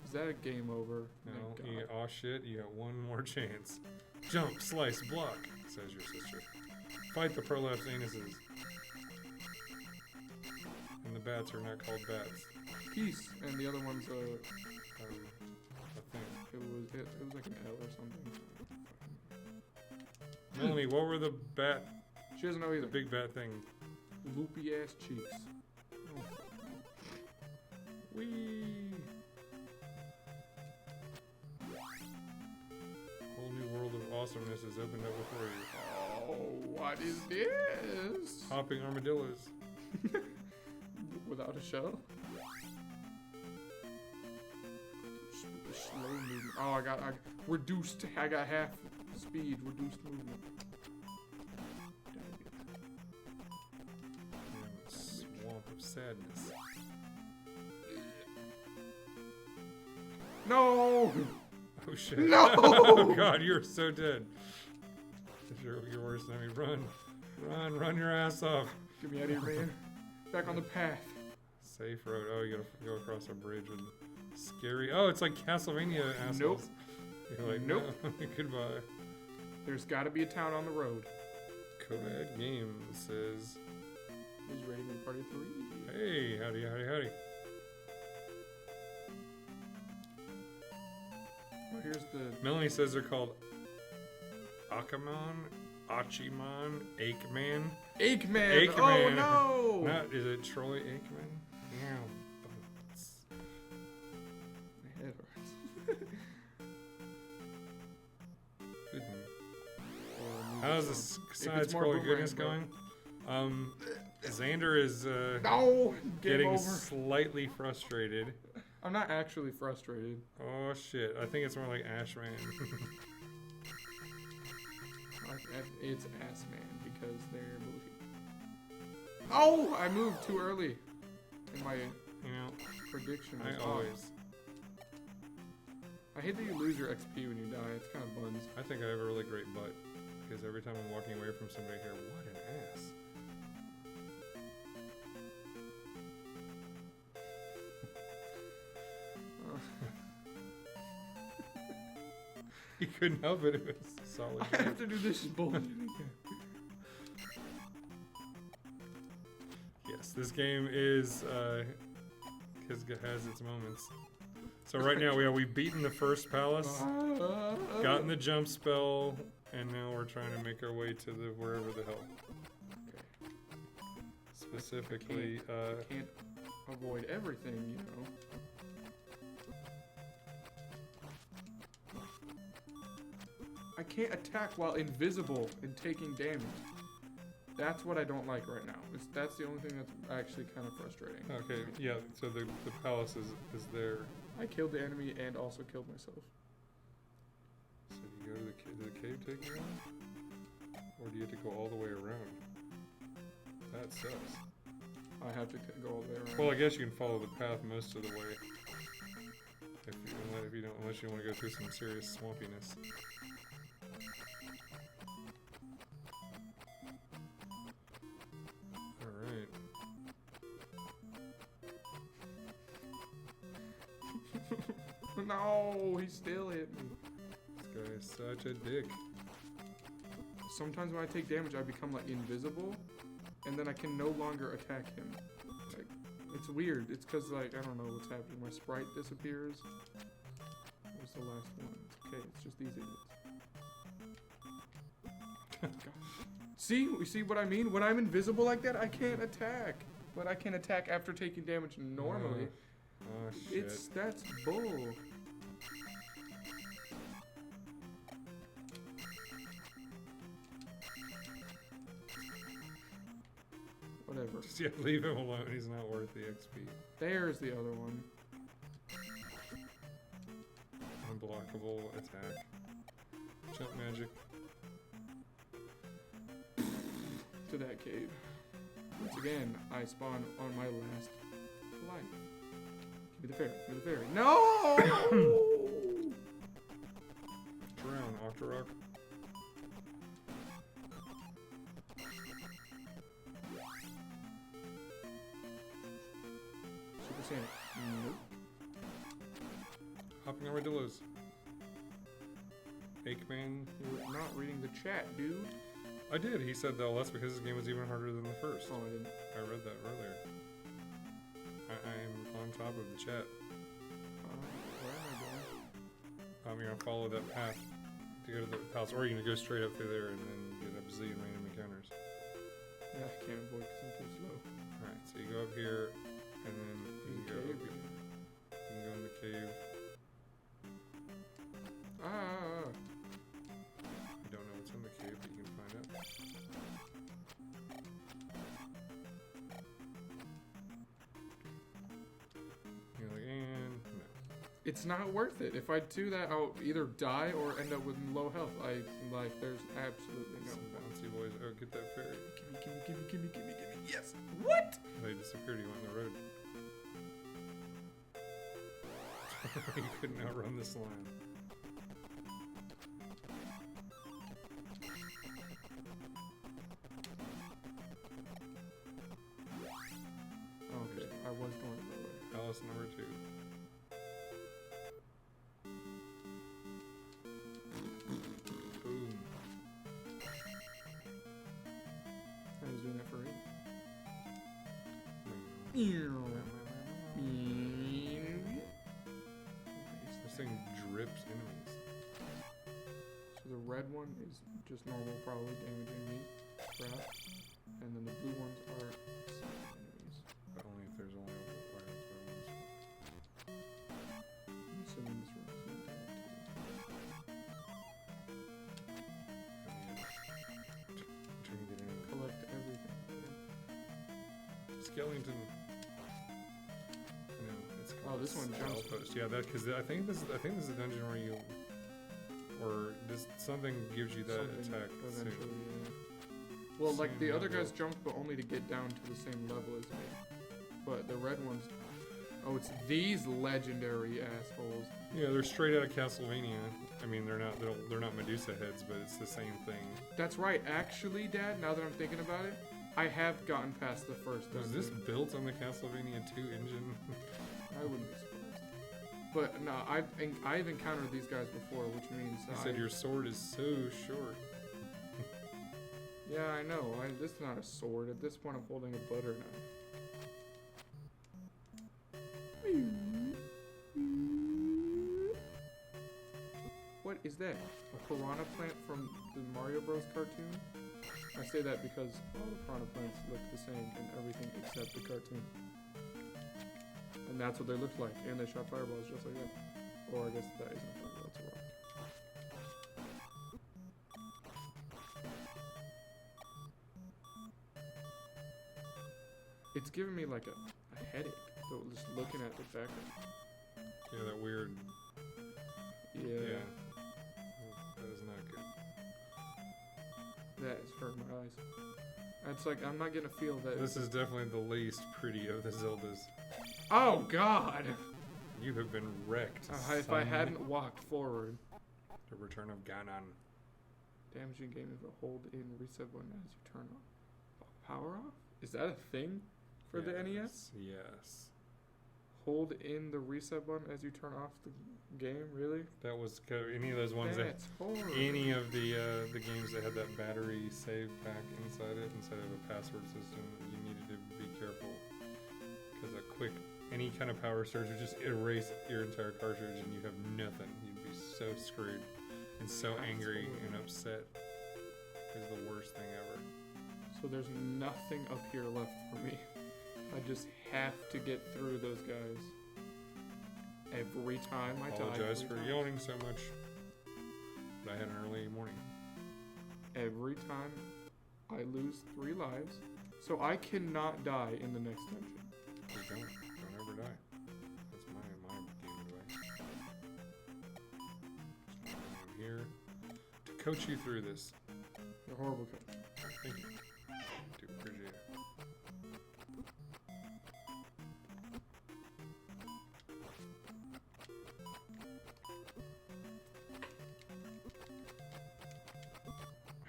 Speaker 2: Is that a game over?
Speaker 1: No,
Speaker 2: Thank
Speaker 1: you
Speaker 2: God.
Speaker 1: oh shit, you got one more chance. Jump, slice, block, says your sister. Fight the prolapsed anuses. And the bats are not called bats.
Speaker 2: Peace, and the other one's
Speaker 1: A thing.
Speaker 2: it was like an L or something.
Speaker 1: Melanie, what were the
Speaker 2: She doesn't know either.
Speaker 1: big bat thing?
Speaker 2: Loopy ass cheeks.
Speaker 1: Whee! Whole new world of awesomeness is opened up before you.
Speaker 2: Oh, what is this?
Speaker 1: Hopping armadillos.
Speaker 2: Without a shell? Slow movement. Oh, I got reduced. I got half speed, reduced movement.
Speaker 1: Swamp of sadness.
Speaker 2: No!
Speaker 1: Oh shit.
Speaker 2: No!
Speaker 1: Oh god, you're so dead. You're worse than me. Run your ass off.
Speaker 2: Get me out of here, man. Back on the path.
Speaker 1: Safe road. Oh, you gotta go across a bridge with scary. Oh, it's like Castlevania assholes.
Speaker 2: Nope.
Speaker 1: You're like,
Speaker 2: Nope.
Speaker 1: no. Goodbye.
Speaker 2: There's gotta be a town on the road.
Speaker 1: Kodak Games says,
Speaker 2: Who's rating party 3?
Speaker 1: hey, howdy.
Speaker 2: Wait, here's the...
Speaker 1: Melanie says they're called Akamon, Achiman, Aikman.
Speaker 2: Aikman! Oh no!
Speaker 1: Not, is it Troy Aikman? Yeah.
Speaker 2: My head hurts.
Speaker 1: How's the side-scroller goodness going? Xander is
Speaker 2: no!
Speaker 1: getting
Speaker 2: over.
Speaker 1: slightly frustrated.
Speaker 2: I'm not actually frustrated.
Speaker 1: Oh shit! I think it's more like Ashman.
Speaker 2: It's Assman because they're bougie. Oh! I moved too early in my prediction.
Speaker 1: I always.
Speaker 2: I hate that you lose your XP when you die. It's kind of buns.
Speaker 1: I think I have a really great butt because every time I'm walking away from somebody here, what an ass. He couldn't help it. It was solid.
Speaker 2: I have to do this bullshit again.
Speaker 1: Yes, this game is has its moments. So right now we've beaten the first palace, gotten the jump spell, and now we're trying to make our way to the wherever the hell.
Speaker 2: Okay.
Speaker 1: Specifically,
Speaker 2: I can't avoid everything, you know. I can't attack while invisible and taking damage. That's what I don't like right now. That's the only thing that's actually kind of frustrating.
Speaker 1: Okay, yeah, so the palace is there.
Speaker 2: I killed the enemy and also killed myself.
Speaker 1: So do you go to the cave take you on? Or do you have to go all the way around? That sucks.
Speaker 2: I have to go all the way around.
Speaker 1: Well, I guess you can follow the path most of the way. Unless you want to go through some serious swampiness. Alright.
Speaker 2: No, he still hit me.
Speaker 1: This guy is such a dick.
Speaker 2: Sometimes when I take damage, I become like invisible, and then I can no longer attack him. Like, it's weird. It's because like I don't know what's happening. My sprite disappears. What's the last one? Okay, it's just these idiots. See, you see what I mean? When I'm invisible like that, I can't attack. But I can attack after taking damage normally.
Speaker 1: Oh shit.
Speaker 2: That's bull. Whatever.
Speaker 1: Just leave him alone. He's not worth the XP.
Speaker 2: There's the other one.
Speaker 1: Unblockable attack. Jump magic.
Speaker 2: To that cave. Once again, I spawn on my last life. Give me the fairy. Give me the fairy. No!
Speaker 1: Drown, Octorok.
Speaker 2: Super Saiyan. Nope.
Speaker 1: Hopping armadillos. Aikman.
Speaker 2: You're not reading the chat, dude.
Speaker 1: I did. He said that that's because this game was even harder than the first.
Speaker 2: Oh, I didn't.
Speaker 1: I read that earlier. I'm on top of the chat.
Speaker 2: Where am I going?
Speaker 1: You're gonna follow that path to go to the palace, or you're gonna go straight up through there and then get a bazillion random encounters.
Speaker 2: Yeah, I can't avoid because I'm too slow.
Speaker 1: Alright, so you go up here, and then you can go
Speaker 2: Cave.
Speaker 1: up here. You can go in the cave.
Speaker 2: Ah!
Speaker 1: You don't know what's in the cave, but you can find out. You're like, and no.
Speaker 2: It's not worth it. If I do that, I'll either die or end up with low health. There's absolutely no.
Speaker 1: Some bouncy boys. Oh, get that fairy.
Speaker 2: Gimme. Yes! What?
Speaker 1: They disappeared. You went on the road. You couldn't outrun this line.
Speaker 2: Okay, I was going the way.
Speaker 1: Palace number 2. Boom.
Speaker 2: I was doing that for real. This
Speaker 1: This thing drips enemies.
Speaker 2: red one is just normal, probably damaging me, crap. And then the blue ones are silent enemies.
Speaker 1: But only if there's only weapons.
Speaker 2: I'm assuming this room is not that
Speaker 1: Trying to get in.
Speaker 2: collect everything.
Speaker 1: Skellington. No, it's
Speaker 2: Oh,
Speaker 1: called
Speaker 2: this one jumps.
Speaker 1: Post. Yeah, that because I think this is a dungeon where you or this something gives you that
Speaker 2: Something
Speaker 1: attack
Speaker 2: eventually,
Speaker 1: too.
Speaker 2: yeah. Well, like
Speaker 1: Same
Speaker 2: the other
Speaker 1: level.
Speaker 2: guys jumped, but only to get down to the same level as me. But the red ones. Oh, it's these legendary assholes.
Speaker 1: Yeah, they're straight out of Castlevania. I mean, they're not Medusa heads, but it's the same thing.
Speaker 2: That's right. Actually, Dad, now that I'm thinking about it, I have gotten past the first
Speaker 1: Was
Speaker 2: dungeon.
Speaker 1: this built on the Castlevania 2 engine?
Speaker 2: I wouldn't be surprised. But no, I've encountered these guys before, which means
Speaker 1: You said your sword is so short.
Speaker 2: Yeah, I know. This is not a sword. At this point, I'm holding a butter knife. What is that? A piranha plant from the Mario Bros. Cartoon? I say that because all the piranha plants look the same in everything except the cartoon. And that's what they look like. And they shot fireballs just like that. Or I guess that isn't a fireball, it's a rock. It's giving me like a headache, though, just looking at the background.
Speaker 1: Yeah, that weird.
Speaker 2: Yeah,
Speaker 1: That is not good.
Speaker 2: that is hurting my eyes. It's like, I'm not getting a feel that...
Speaker 1: This is definitely the least pretty of the Zeldas.
Speaker 2: Oh, God!
Speaker 1: You have been wrecked.
Speaker 2: If I
Speaker 1: son.
Speaker 2: hadn't walked forward...
Speaker 1: The return of Ganon.
Speaker 2: Damaging game if I hold in reset button as you turn off. Power off? Is that a thing for the NES?
Speaker 1: Yes.
Speaker 2: Hold in the reset button as you turn off the game? Really?
Speaker 1: That was any of those ones that...
Speaker 2: That's horrible.
Speaker 1: Any of the games that had that battery save pack inside it, instead of a password system, you needed to be careful. Because any kind of power surge would just erase your entire cartridge and you have nothing. You'd be so screwed and so angry and upset. It's the worst thing ever.
Speaker 2: So there's nothing up here left for me. I just have to get through those guys. Every time I die.
Speaker 1: Apologize for yawning so much. But I had an early morning.
Speaker 2: Every time I lose 3 lives. So I cannot die in the next dungeon.
Speaker 1: Just don't ever die. That's my game advice. I'm here to coach you through this.
Speaker 2: You're a horrible coach.
Speaker 1: Thank you. Do appreciate it.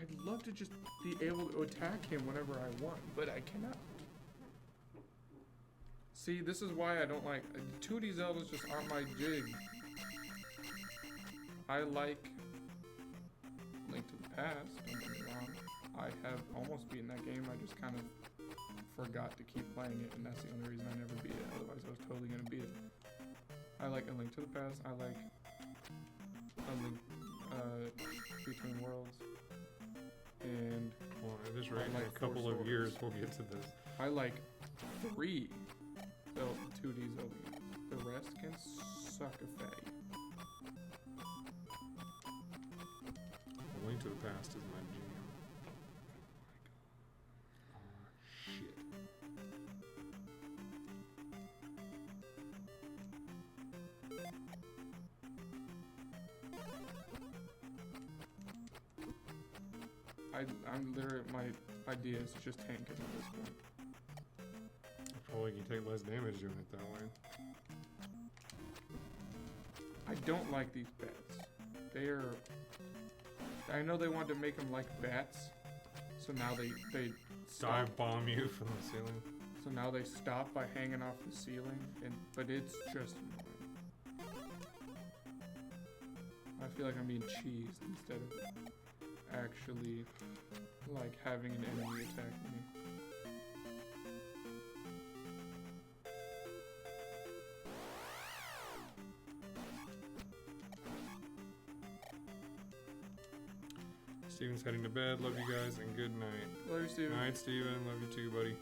Speaker 2: I'd love to just be able to attack him whenever I want, but I cannot. See, this is why I don't like 2D Zeldas. Just aren't my jig. I like Link to the Past. Don't get me wrong. I have almost beaten that game. I just kind of forgot to keep playing it, and that's the only reason I never beat it. Otherwise, I was totally gonna beat it. I like A Link to the Past. I like A Link Between Worlds. And
Speaker 1: Well, at this rate, in
Speaker 2: like
Speaker 1: a couple
Speaker 2: Four
Speaker 1: of
Speaker 2: Swords.
Speaker 1: years, we'll get to this.
Speaker 2: I like 3 2D Zelda games. The rest can suck a fatty.
Speaker 1: A Link to the Past is my jam. Oh, shit.
Speaker 2: I'm literally, my idea is just tank it at this point.
Speaker 1: Probably can take less damage doing it that way.
Speaker 2: I don't like these bats. I know they wanted to make them like bats, so now they stop.
Speaker 1: Dive bomb you from the ceiling.
Speaker 2: So now they stop by hanging off the ceiling, but it's just annoying. I feel like I'm being cheesed instead of actually like having an enemy attack me.
Speaker 1: Steven's heading to bed. Love you guys, and good night.
Speaker 2: Love you, Steven.
Speaker 1: Night, Steven. Love you too, buddy.
Speaker 2: Is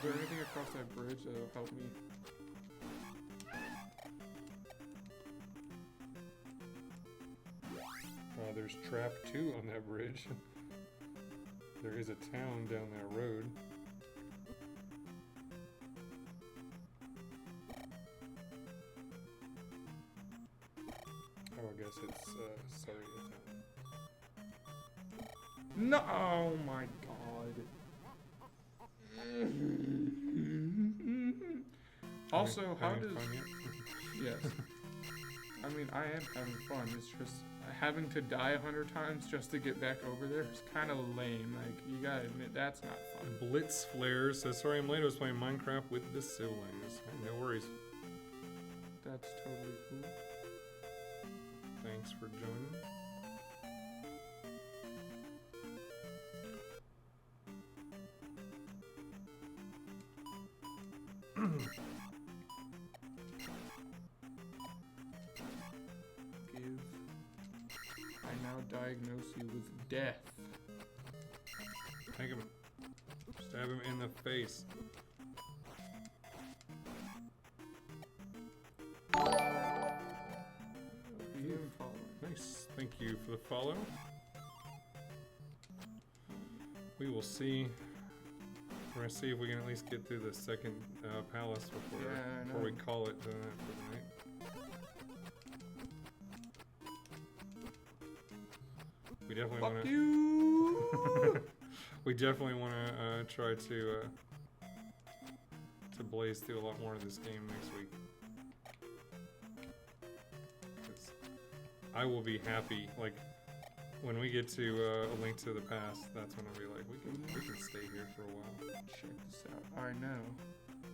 Speaker 2: there anything across that bridge that'll help me?
Speaker 1: There's Trap 2 on that bridge. There is a town down that road. Oh, I guess it's, sorry, a town.
Speaker 2: No! Oh my god. Also, how
Speaker 1: Having
Speaker 2: does...
Speaker 1: fun yet?
Speaker 2: Yes. I mean, I am having fun. It's just having to die 100 times just to get back over there is kind of lame. Like, you gotta admit, that's not fun.
Speaker 1: Blitz Flares says, sorry I'm late, I was playing Minecraft with the siblings. Hey, no worries.
Speaker 2: That's totally cool.
Speaker 1: Thanks for joining.
Speaker 2: I now diagnose you with death.
Speaker 1: Take him. Stab him in the face. Nice. Thank you for the follow. We will see. We're going to see if we can at least get through the second palace before we call it for the night. We definitely want to. We definitely want to try to blaze through a lot more of this game next week. I will be happy. Like when we get to A Link to the Past, that's when I'll be like, we can stay here for a while.
Speaker 2: Check this out. I know.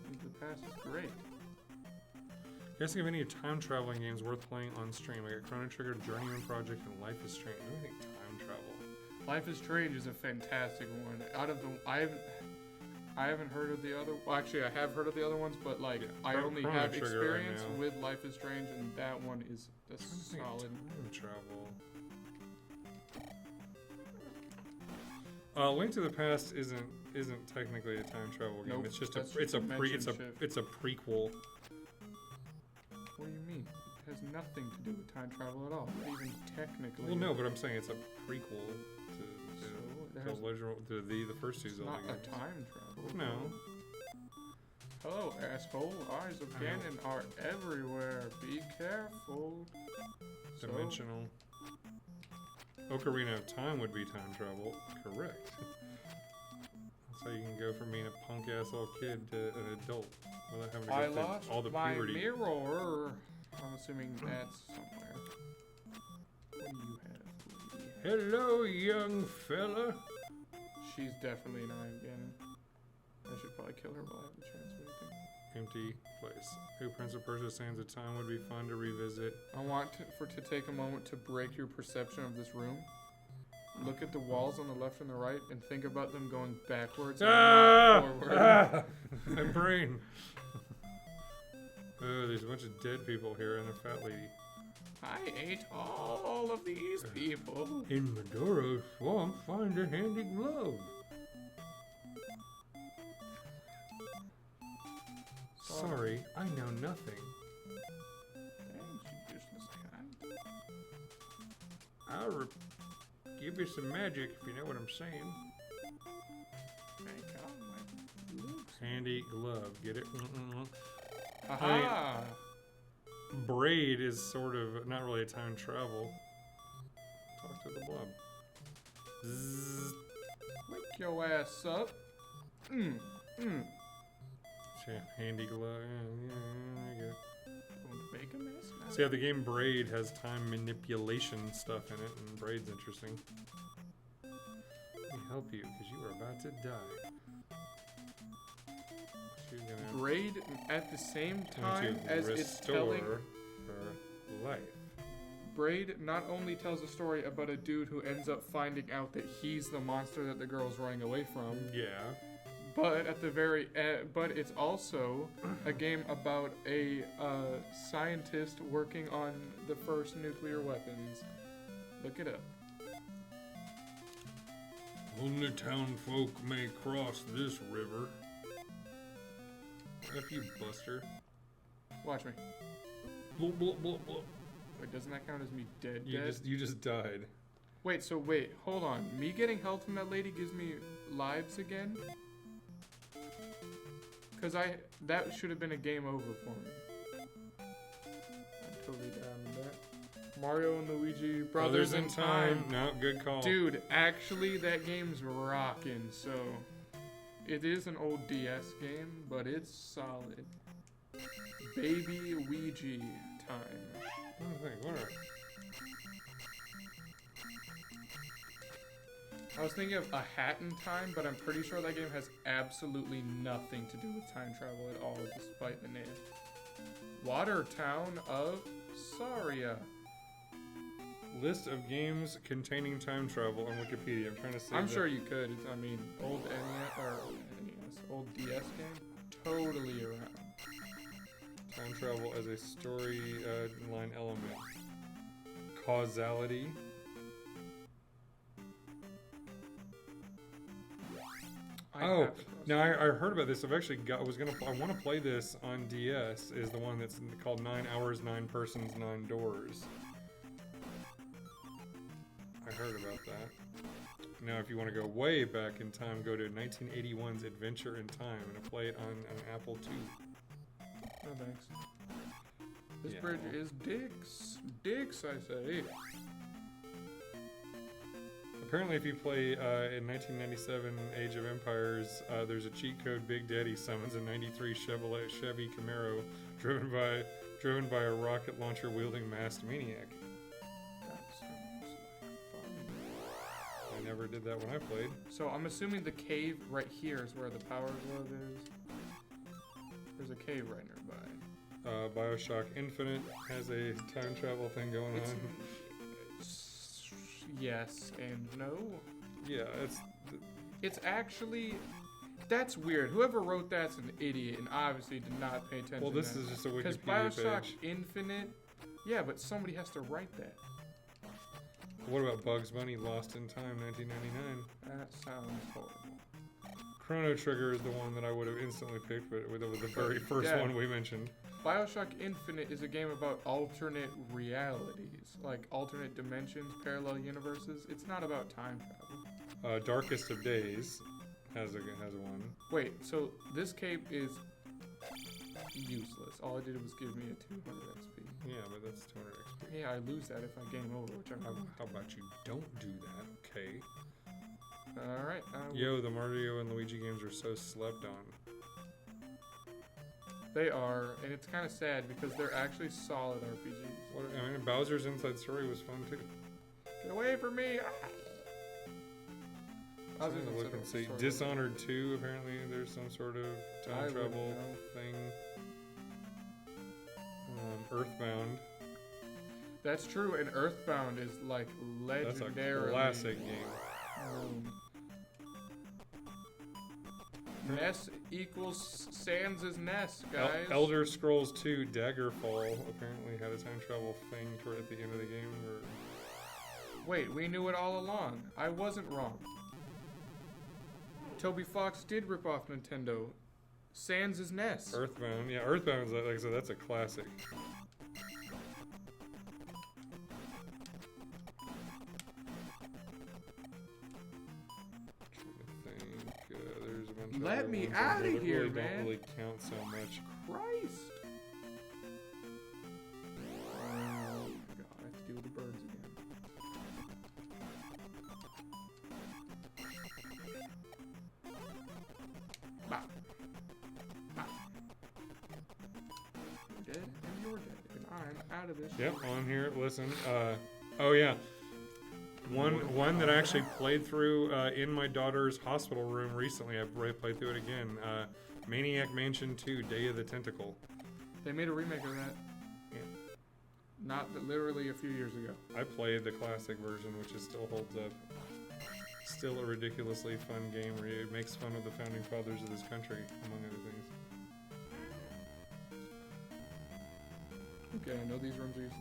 Speaker 2: Link to the Past is great.
Speaker 1: You guys think of any time traveling games worth playing on stream? Like a Chrono Trigger, Journeyman Project, and Life is Strange. I don't think time travel.
Speaker 2: Life is Strange is a fantastic one. Out of the, I haven't heard of the other. Well, actually, I have heard of the other ones, but like I only
Speaker 1: Chrono
Speaker 2: have
Speaker 1: Trigger
Speaker 2: experience
Speaker 1: right now.
Speaker 2: with Life is Strange, and that one is a solid.
Speaker 1: Time travel. Link to the Past isn't technically a time travel game.
Speaker 2: Nope,
Speaker 1: It's just
Speaker 2: that's
Speaker 1: it's
Speaker 2: just
Speaker 1: a
Speaker 2: shift.
Speaker 1: it's a prequel.
Speaker 2: What do you mean? It has nothing to do with time travel at all. Not even technically.
Speaker 1: Well, no, but I'm saying it's a prequel to the first two
Speaker 2: It's
Speaker 1: Zelda
Speaker 2: not
Speaker 1: games.
Speaker 2: a time travel.
Speaker 1: No.
Speaker 2: Hello, asshole. Eyes of Ganon are everywhere. Be careful.
Speaker 1: Dimensional. Ocarina of Time would be time travel. Correct. So you can go from being a punk ass little kid to an adult without having to
Speaker 2: I
Speaker 1: go through
Speaker 2: lost
Speaker 1: all the
Speaker 2: my
Speaker 1: puberty.
Speaker 2: mirror. I'm assuming that's somewhere. What do you have?
Speaker 1: Hello, young fella.
Speaker 2: She's definitely an Eye of Ganon. I should probably kill her while I have the chance. What do you think?
Speaker 1: Empty place. Who Prince of Persia Sands of Time would be fun to revisit.
Speaker 2: I want to take a moment to break your perception of this room. Look at the walls on the left and the right and think about them going backwards and not forward.
Speaker 1: My brain. Oh, there's a bunch of dead people here and a fat lady.
Speaker 2: I ate all of these people.
Speaker 1: In Medoro's swamp, find a handy glove. Sorry, I know nothing.
Speaker 2: Thanks, you useless cunt.
Speaker 1: I'll give you some magic if you know what I'm saying.
Speaker 2: Make out my looks.
Speaker 1: Handy glove, get it?
Speaker 2: Aha!
Speaker 1: Braid is sort of not really a time travel. Talk to the blob. Zzz.
Speaker 2: Wake your ass up.
Speaker 1: Handy glove. Yeah, there you go.
Speaker 2: Don't make a mess now.
Speaker 1: See how the game Braid has time manipulation stuff in it, and Braid's interesting. Let me help you, because you are about to die. She's gonna
Speaker 2: Braid at the same
Speaker 1: want
Speaker 2: time
Speaker 1: to
Speaker 2: as it's
Speaker 1: restore
Speaker 2: telling.
Speaker 1: her life.
Speaker 2: Braid not only tells a story about a dude who ends up finding out that he's the monster that the girl's running away from,
Speaker 1: Yeah.
Speaker 2: But at the very but it's also a game about a scientist working on the first nuclear weapons. Look it up.
Speaker 1: Only town folk may cross this river. F you, Buster.
Speaker 2: Watch me.
Speaker 1: Blah, blah, blah, blah.
Speaker 2: Wait, doesn't that count as me dead?
Speaker 1: You just died.
Speaker 2: Wait, hold on. Me getting health from that lady gives me lives again? Cause that should have been a game over for me. I'm totally down with that. Mario and Luigi, Brothers in Time.
Speaker 1: No, good call.
Speaker 2: Dude, actually that game's rockin', so it is an old DS game, but it's solid. Baby Ouija time.
Speaker 1: What are...
Speaker 2: I was thinking of A Hat in Time, but I'm pretty sure that game has absolutely nothing to do with time travel at all, despite the name. Water Town of Saria.
Speaker 1: List of games containing time travel on Wikipedia. I'm trying to see.
Speaker 2: I'm sure you could. I mean, old NES, or NES, old DS game, totally around.
Speaker 1: Time travel as a storyline element. Causality. Oh, now I heard about this. I've actually got. I want to play this on DS. Is the one that's called 9 Hours, 9 Persons, 9 Doors. I heard about that. Now, if you want to go way back in time, go to 1981's Adventure in Time and play it on an Apple II.
Speaker 2: No thanks. This bridge is dicks. Dicks, I say.
Speaker 1: Apparently, if you play in 1997 Age of Empires, there's a cheat code. Big Daddy summons a '93 Chevy Camaro driven by a rocket launcher wielding masked maniac.
Speaker 2: That sounds like fun.
Speaker 1: I never did that when I played.
Speaker 2: So I'm assuming the cave right here is where the power glove is. There's a cave right nearby.
Speaker 1: BioShock Infinite has a time travel thing going on.
Speaker 2: Yes and no.
Speaker 1: Yeah,
Speaker 2: It's actually... That's weird. Whoever wrote that's an idiot and obviously did not pay attention.
Speaker 1: Well, this is just a Wikipedia page.
Speaker 2: Because BioShock Infinite... Yeah, but somebody has to write that.
Speaker 1: What about Bugs Bunny Lost in Time 1999?
Speaker 2: That sounds horrible.
Speaker 1: Chrono Trigger is the one that I would have instantly picked, but it was the very first one we mentioned.
Speaker 2: BioShock Infinite is a game about alternate realities, like alternate dimensions, parallel universes. It's not about time travel.
Speaker 1: Darkest of Days has one.
Speaker 2: Wait, so this cape is useless. All it did was give me a 200 XP.
Speaker 1: Yeah, but that's 200 XP.
Speaker 2: Yeah, I lose that if I game over, which I'm not.
Speaker 1: How about you don't do that, okay?
Speaker 2: Alright.
Speaker 1: Yo, the Mario and Luigi games are so slept on.
Speaker 2: They are, and it's kind of sad because they're actually solid RPGs.
Speaker 1: I mean, Bowser's Inside Story was fun too.
Speaker 2: Get away from me!
Speaker 1: I'm gonna look and see. Dishonored 2, apparently there's some sort of time travel thing. Earthbound.
Speaker 2: That's true, and Earthbound is like legendary.
Speaker 1: That's a classic game.
Speaker 2: Ness equals Sans' Ness, guys.
Speaker 1: Elder Scrolls 2 Daggerfall apparently had a time travel thing at the end of the game.
Speaker 2: Wait, we knew it all along. I wasn't wrong. Toby Fox did rip off Nintendo. Sans' Ness.
Speaker 1: Earthbound, yeah, Earthbound is, like I said, that's a classic.
Speaker 2: Let me out of here, man.
Speaker 1: Don't really count so much.
Speaker 2: Christ. Oh my god, I have to deal with the birds again. Bah. Bah. You're dead, and you're dead, and I'm out of this.
Speaker 1: Yep, on here, listen. Oh yeah. One that I actually played through in my daughter's hospital room recently. I played through it again. Maniac Mansion 2, Day of the Tentacle.
Speaker 2: They made a remake of that.
Speaker 1: Yeah.
Speaker 2: Not literally a few years ago.
Speaker 1: I played the classic version, which still holds up. still a ridiculously fun game where it makes fun of the founding fathers of this country, among other things.
Speaker 2: Okay, I know these rooms are useless.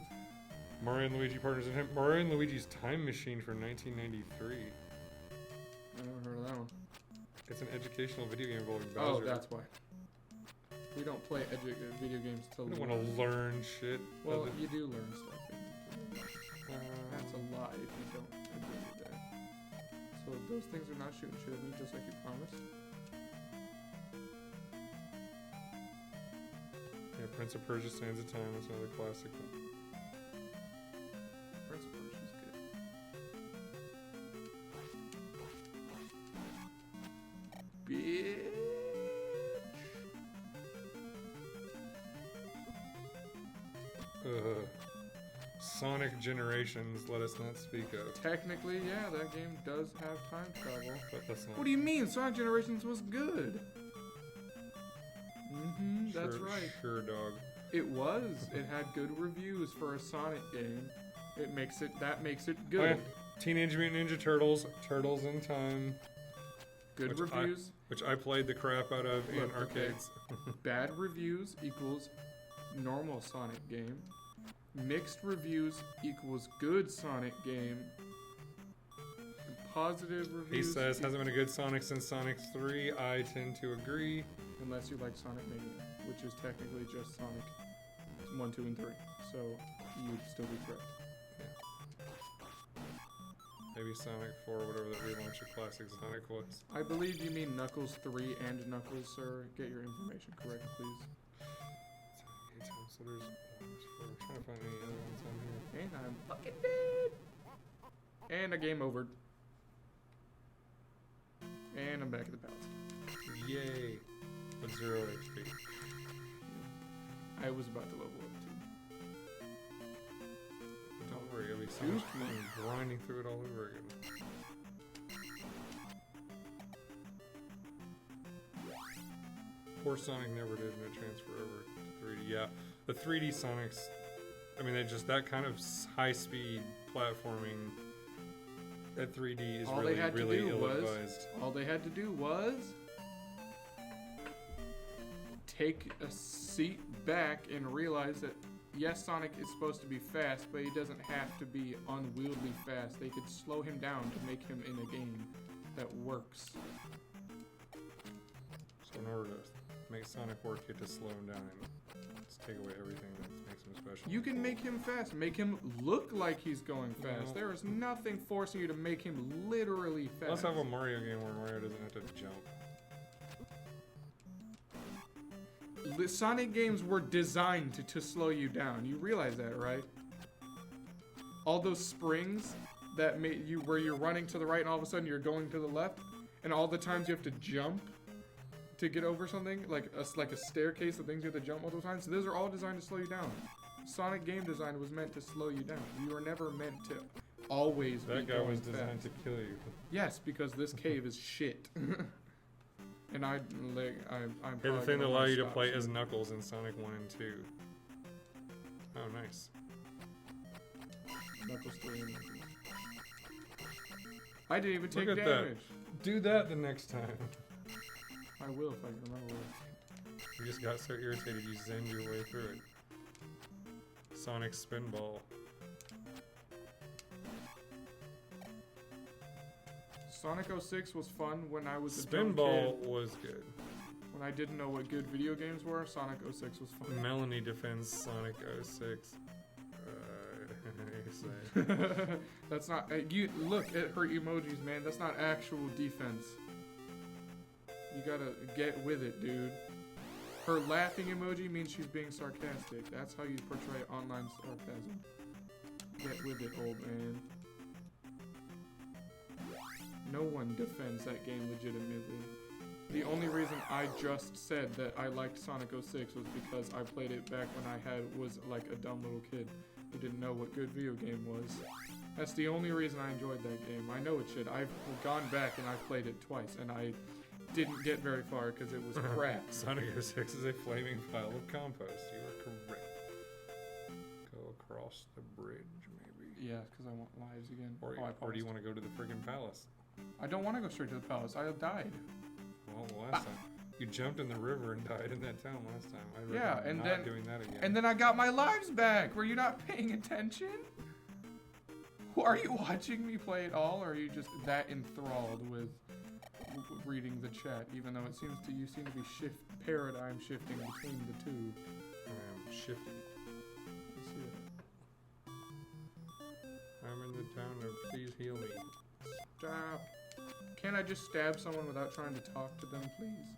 Speaker 1: Mario and Luigi Partners in Him. Mario and Luigi's Time Machine from 1993.
Speaker 2: I never heard of that one.
Speaker 1: It's an educational video game involving Bowser.
Speaker 2: Oh, that's why. We don't play video games to
Speaker 1: You don't
Speaker 2: learn.
Speaker 1: want to learn shit.
Speaker 2: Well, you do learn stuff. That's a lie if you don't agree with that. So those things are not shooting shit at me, just like you promised.
Speaker 1: Yeah, Prince of Persia: Sands of Time. That's another classic one.
Speaker 2: Prince of Persia's good. Bitch.
Speaker 1: Sonic Generations, let us not speak of.
Speaker 2: Technically, yeah, that game does have time travel.
Speaker 1: But that's not.
Speaker 2: What do you mean? Sonic Generations was good. That's
Speaker 1: Sure-
Speaker 2: right.
Speaker 1: Sure, dog.
Speaker 2: It was. It had good reviews for a Sonic game. That makes it good.
Speaker 1: Oh, yeah. Teenage Mutant Ninja Turtles, Turtles in Time,
Speaker 2: Good
Speaker 1: which
Speaker 2: reviews.
Speaker 1: which I played the crap out of in
Speaker 2: Look, okay.
Speaker 1: arcades.
Speaker 2: Bad reviews equals normal Sonic game. Mixed reviews equals good Sonic game. And positive
Speaker 1: He
Speaker 2: reviews.
Speaker 1: says, hasn't been a good Sonic since Sonic 3. I tend to agree.
Speaker 2: Unless you like Sonic Mania, which is technically just Sonic 1, 2, and 3. So you'd still be correct.
Speaker 1: Maybe Sonic 4, whatever that relaunch of classic Sonic was.
Speaker 2: I believe you mean Knuckles 3 and Knuckles, sir. Get your information correct, please.
Speaker 1: So there's I'm trying to find any other ones on here.
Speaker 2: And I'm fucking dead. And a game over. And I'm back at the palace.
Speaker 1: Yay! With 0 HP.
Speaker 2: I was about to level up too.
Speaker 1: Don't worry, it'll be so much fun grinding through it all over again. Poor Sonic never did no transfer over to 3D. Yeah, the 3D Sonics, I mean, they just, that kind of high-speed platforming at 3D is
Speaker 2: All
Speaker 1: really,
Speaker 2: they had to
Speaker 1: really
Speaker 2: do was-
Speaker 1: ill-advised.
Speaker 2: All they had to do was take a seat back and realize that yes, Sonic is supposed to be fast, but he doesn't have to be unwieldy fast. They could slow him down to make him in a game that works.
Speaker 1: So in order to make Sonic work, you have to slow him down and just take away everything that makes him special.
Speaker 2: You can make him fast, make him look like he's going fast.
Speaker 1: No.
Speaker 2: There is nothing forcing you to make him literally fast.
Speaker 1: Let's have a Mario game where Mario doesn't have to jump.
Speaker 2: The Sonic games were designed to slow you down. You realize that, right? All those springs that made you where you're running to the right and all of a sudden you're going to the left, and all the times you have to jump to get over something, like a staircase of things you have to jump multiple times. So those are all designed to slow you down. Sonic game design was meant to slow you down. You were never meant to always be
Speaker 1: That guy
Speaker 2: going
Speaker 1: was designed
Speaker 2: fast.
Speaker 1: to kill you.
Speaker 2: Yes, because this cave is shit. And I'm
Speaker 1: Hey,
Speaker 2: probably
Speaker 1: the thing that
Speaker 2: gonna
Speaker 1: allow you to
Speaker 2: stop
Speaker 1: play
Speaker 2: soon.
Speaker 1: as Knuckles in Sonic 1 and 2. Oh, nice.
Speaker 2: Knuckles 3 and Knuckles. I didn't even take
Speaker 1: Look at
Speaker 2: damage.
Speaker 1: that. Do that the next time.
Speaker 2: I will if I can remember what
Speaker 1: You just got so irritated you zenned your way through it. Sonic Spinball.
Speaker 2: Sonic 06 was fun when I was a dumb
Speaker 1: Spinball
Speaker 2: kid.
Speaker 1: was good.
Speaker 2: When I didn't know what good video games were, Sonic 06 was fun.
Speaker 1: Melanie defends Sonic 06.
Speaker 2: That's not. You look at her emojis, man. That's not actual defense. You gotta get with it, dude. Her laughing emoji means she's being sarcastic. That's how you portray online sarcasm. Get with it, old man. No one defends that game legitimately. The only reason I just said that I liked Sonic 06 was because I played it back when I was like a dumb little kid who didn't know what good video game was. That's the only reason I enjoyed that game. I know it should. I've gone back and I've played it twice, and I didn't get very far because it was crap.
Speaker 1: Sonic 06 is a flaming pile of compost. You are correct. Go across the bridge, maybe.
Speaker 2: Yeah, because I want lives again.
Speaker 1: Or,
Speaker 2: Oh, I
Speaker 1: or do you
Speaker 2: paused.
Speaker 1: want to go to the friggin' palace?
Speaker 2: I don't want to go straight to the palace. I died.
Speaker 1: Well, last time. You jumped in the river and died in that town last time. I
Speaker 2: Yeah, and
Speaker 1: not doing that again.
Speaker 2: And then I got my lives back. Were you not paying attention? Are you watching me play at all, or are you just that enthralled with reading the chat, even though you seem to be paradigm shifting between the two?
Speaker 1: I'm shifting.
Speaker 2: Let's see it.
Speaker 1: I'm in the town of please heal me.
Speaker 2: Stop. Can't I just stab someone without trying to talk to them, please?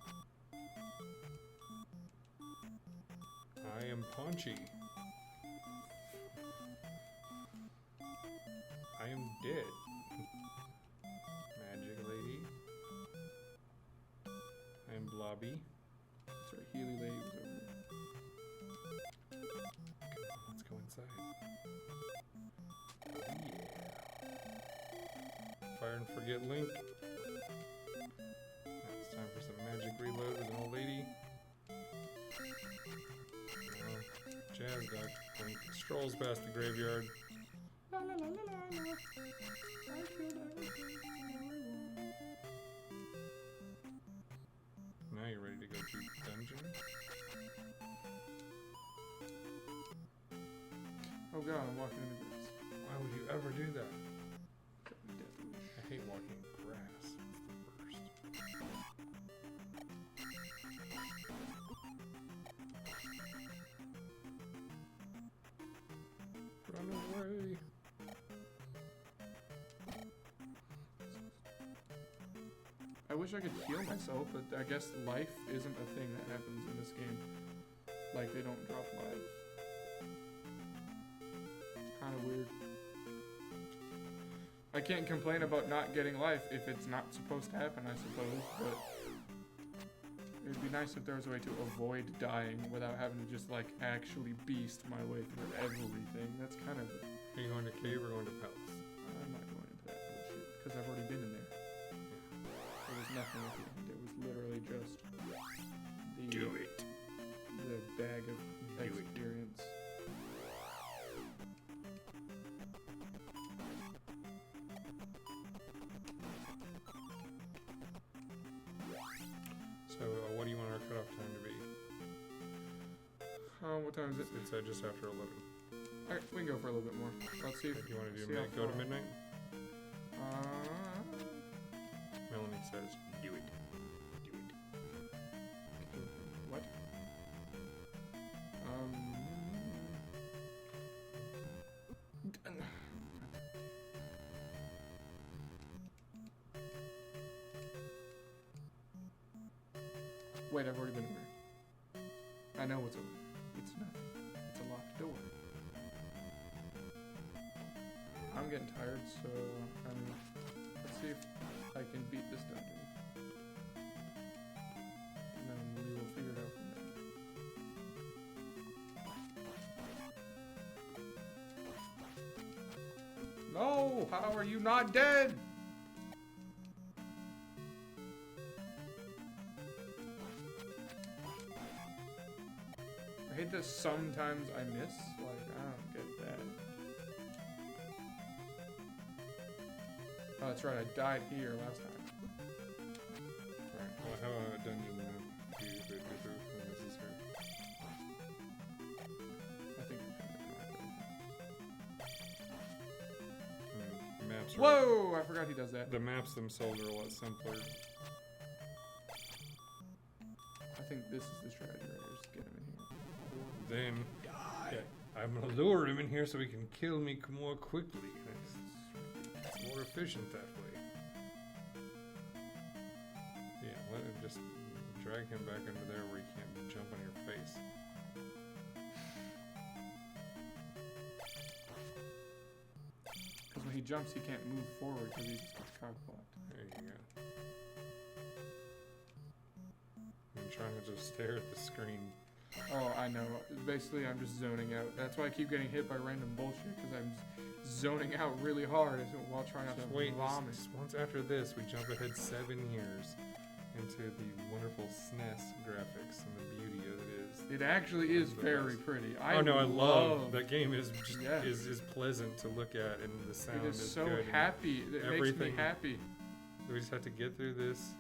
Speaker 1: I am Paunchy. I am dead. Magic lady. I am Blobby.
Speaker 2: Sorry, Healy Lady was over here.
Speaker 1: Let's go inside. Yeah. Fire and forget Link. Now it's time for some magic reload with an old lady. Now, Jazz Duck Link strolls past the graveyard.
Speaker 2: La la la la la la. I killed everything.
Speaker 1: Now you're ready to go to dungeon.
Speaker 2: Oh god, I'm walking in the grass.
Speaker 1: Why would you ever do that?
Speaker 2: Devilish.
Speaker 1: I hate walking in grass. It's the worst. Run away.
Speaker 2: I wish I could heal myself, but I guess life isn't a thing that happens in this game. Like, they don't drop lives. It's kind of weird. I can't complain about not getting life if it's not supposed to happen, I suppose, but it'd be nice if there was a way to avoid dying without having to just, like, actually beast my way through everything. That's kind of...
Speaker 1: Are you going to cave or going to palace?
Speaker 2: I'm not going into that bullshit, because I've already been in there. There was nothing at the end. It was literally just the bag of experience.
Speaker 1: So, what do you want our cutoff time to be?
Speaker 2: What time is it?
Speaker 1: It's just after 11.
Speaker 2: Alright, we can go for a little bit more. Let's see if...
Speaker 1: You want to do
Speaker 2: see how
Speaker 1: go to
Speaker 2: far-
Speaker 1: midnight? Melanie says, do it. Do it.
Speaker 2: What? Wait, I've already been over here. I know what's over there. It's nothing. It's a locked door. I'm getting tired, so let's see if I can beat this dungeon. And then we will figure it out from there. No! How are you not dead? I hate that sometimes I miss. Like, I don't get that. Oh, that's right. I died here last time.
Speaker 1: Alright, well, how about a dungeon map? Do you go through when this is here?
Speaker 2: I think
Speaker 1: Maps are...
Speaker 2: Whoa! I forgot he does that.
Speaker 1: The maps themselves are a lot simpler.
Speaker 2: I think this is the strategy right here. Just get him in here.
Speaker 1: Then, yeah, I'm gonna lure him in here so he can kill me more quickly. It's more efficient that way. Yeah, let him just drag him back into there where he can't jump on your face.
Speaker 2: Because when he jumps, he can't move forward because he just gets cock blocked.
Speaker 1: There you go. I'm trying to just stare at the screen.
Speaker 2: Oh, I know. Basically, I'm just zoning out. That's why I keep getting hit by random bullshit, because I'm zoning out really hard while trying not to vomit.
Speaker 1: Once after this, we jump ahead 7 years into the wonderful SNES graphics and the beauty that it is.
Speaker 2: It actually is very pretty.
Speaker 1: I love that game. Is just
Speaker 2: yes.
Speaker 1: is pleasant to look at, and the sound
Speaker 2: It is so
Speaker 1: good.
Speaker 2: happy. It makes me
Speaker 1: everything-
Speaker 2: happy.
Speaker 1: We just have to get through this.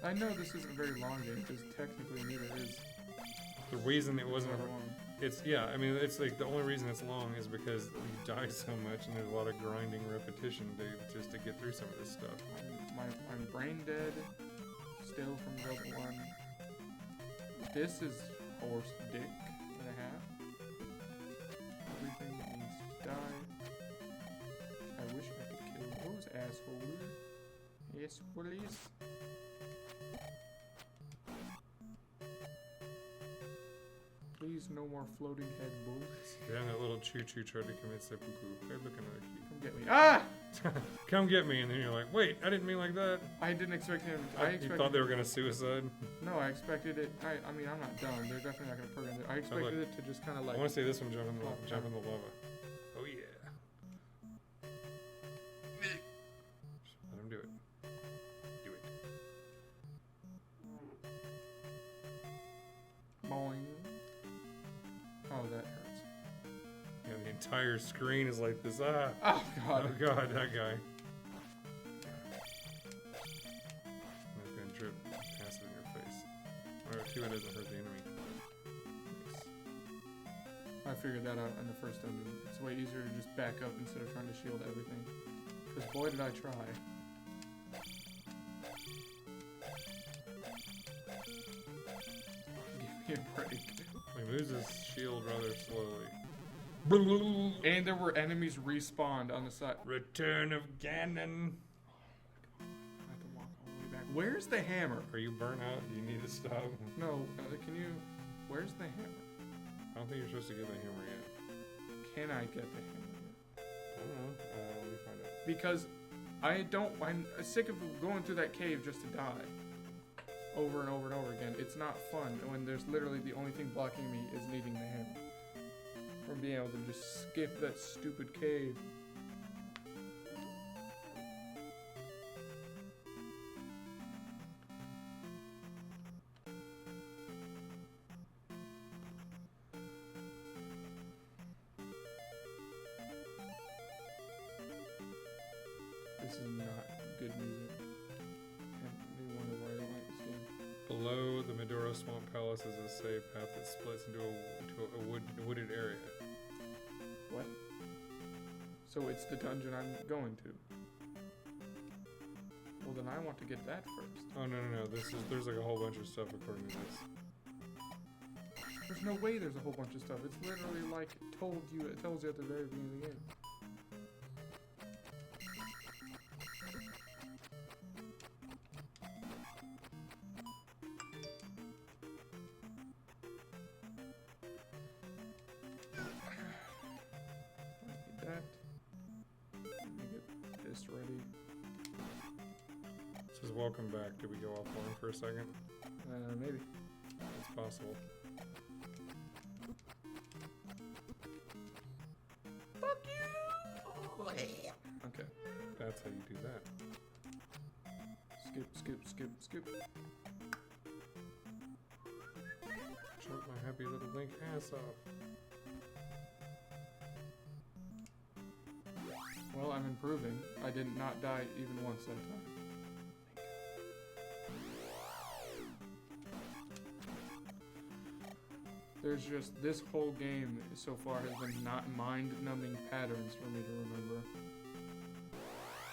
Speaker 2: I know this isn't a very long game, because technically neither is
Speaker 1: The reason it wasn't...
Speaker 2: another one.
Speaker 1: It's, yeah, I mean, it's like the only reason it's long is because you die so much and there's a lot of grinding repetition just to get through some of this stuff.
Speaker 2: I'm brain dead, still from Zelda 1. This is horse dick and a half. Everything needs to die. I wish I could kill those assholes. Assholes. Please, no more floating head bullets.
Speaker 1: Yeah, that little choo-choo tried to commit seppuku. Hey, look, another key.
Speaker 2: Come get me. Ah!
Speaker 1: Come get me, and then you're like, wait, I didn't mean like that.
Speaker 2: I didn't expect him.
Speaker 1: You thought they were gonna suicide?
Speaker 2: No, I expected it. I mean, I'm not dumb. They're definitely not gonna program it. I expected it to just kind of like.
Speaker 1: I want to see this one jump in the lava. Oh yeah. Let him do it. Do it.
Speaker 2: Boing. Oh, that hurts.
Speaker 1: Yeah, the entire screen is like this. Ah.
Speaker 2: Oh god.
Speaker 1: Oh god, that guy. It's gonna drip acid in your face. Alright, two, it doesn't hurt the enemy.
Speaker 2: I figured that out in the first dungeon. It's way easier to just back up instead of trying to shield everything. Because boy did I try. Give me a break.
Speaker 1: He moves his shield rather slowly.
Speaker 2: And there were enemies respawned on the side.
Speaker 1: Return of Ganon.
Speaker 2: I have to walk all the way back. Where's the hammer?
Speaker 1: Are you burnt out? Do you need to stop?
Speaker 2: No, can you... Where's the hammer?
Speaker 1: I don't think you're supposed to get the hammer yet.
Speaker 2: Can I get the hammer?
Speaker 1: I don't know. Let me find out.
Speaker 2: Because I'm sick of going through that cave just to die. Over and over and over again. It's not fun when there's literally the only thing blocking me is needing the hammer. From being able to just skip that stupid cave. This is not good music. They wonder why I don't like this game.
Speaker 1: Below the Medora Swamp Palace is a save path that splits into a wooded area.
Speaker 2: What? So it's the dungeon I'm going to. Well, then I want to get that first.
Speaker 1: Oh no. There's like a whole bunch of stuff according to this.
Speaker 2: There's no way there's a whole bunch of stuff. It's literally like it tells you at the very beginning of the game. Ready.
Speaker 1: It says welcome back. Did we go offline for a second?
Speaker 2: Maybe.
Speaker 1: It's possible.
Speaker 2: Fuck you! Okay.
Speaker 1: That's how you do that.
Speaker 2: Skip.
Speaker 1: Choke my happy little Link ass off.
Speaker 2: Well, I'm improving. I did not die even once that time. There's just, this whole game so far has been not mind-numbing patterns for me to remember.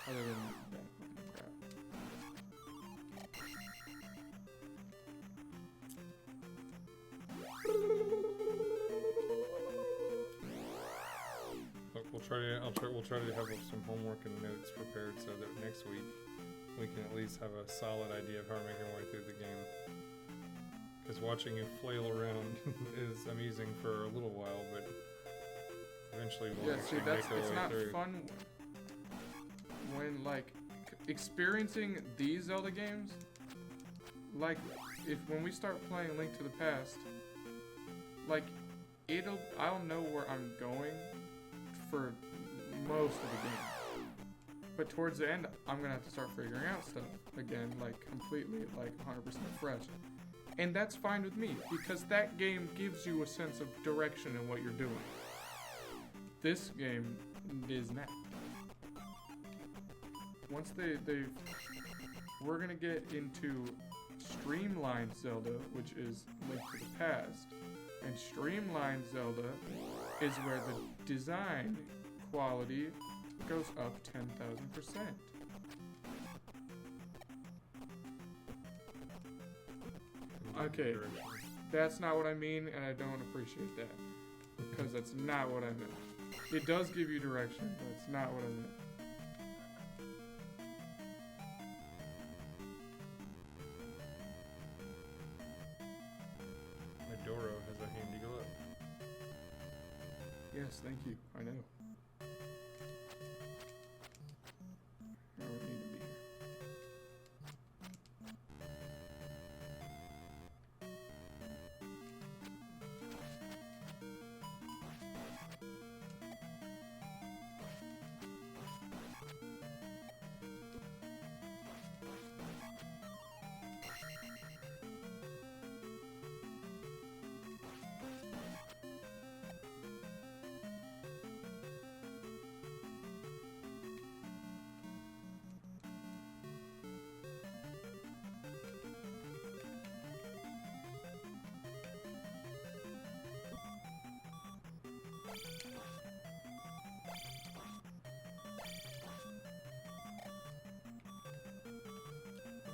Speaker 2: Other than that fucking crap.
Speaker 1: We'll try to have some homework and notes prepared so that next week we can at least have a solid idea of how we're making our way through the game. Because watching you flail around is amusing for a little while, but eventually we'll actually make our way through.
Speaker 2: It's not fun when like experiencing these Zelda games. Like when we start playing Link to the Past, like I'll know where I'm going for most of the game, but towards the end I'm gonna have to start figuring out stuff again, like completely, like 100% fresh, and that's fine with me because that game gives you a sense of direction in what you're doing. This game is not. Once they've we're gonna get into Streamlined Zelda, which is Link to the Past. And Streamlined Zelda is where the design quality goes up 10,000%. Okay, that's not what I mean, and I don't appreciate that. Because that's not what I meant. It does give you direction, but it's not what I meant.
Speaker 1: Doro has a handy glove.
Speaker 2: Yes, thank you. I know. I don't need to be here.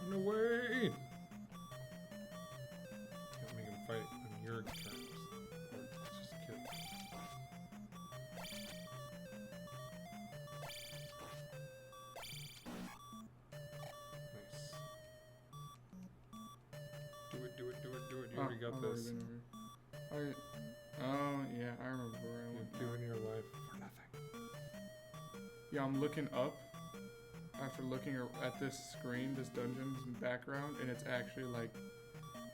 Speaker 1: Run away! Can't make him fight on your terms. Or just kill. Nice. Do it, do it, do it, do it. You already got
Speaker 2: I've
Speaker 1: this.
Speaker 2: already been over here. Oh, yeah, I remember where I went.
Speaker 1: You're doing your life for nothing.
Speaker 2: Yeah, I'm looking up after looking at this screen, this dungeon's background, and it's actually like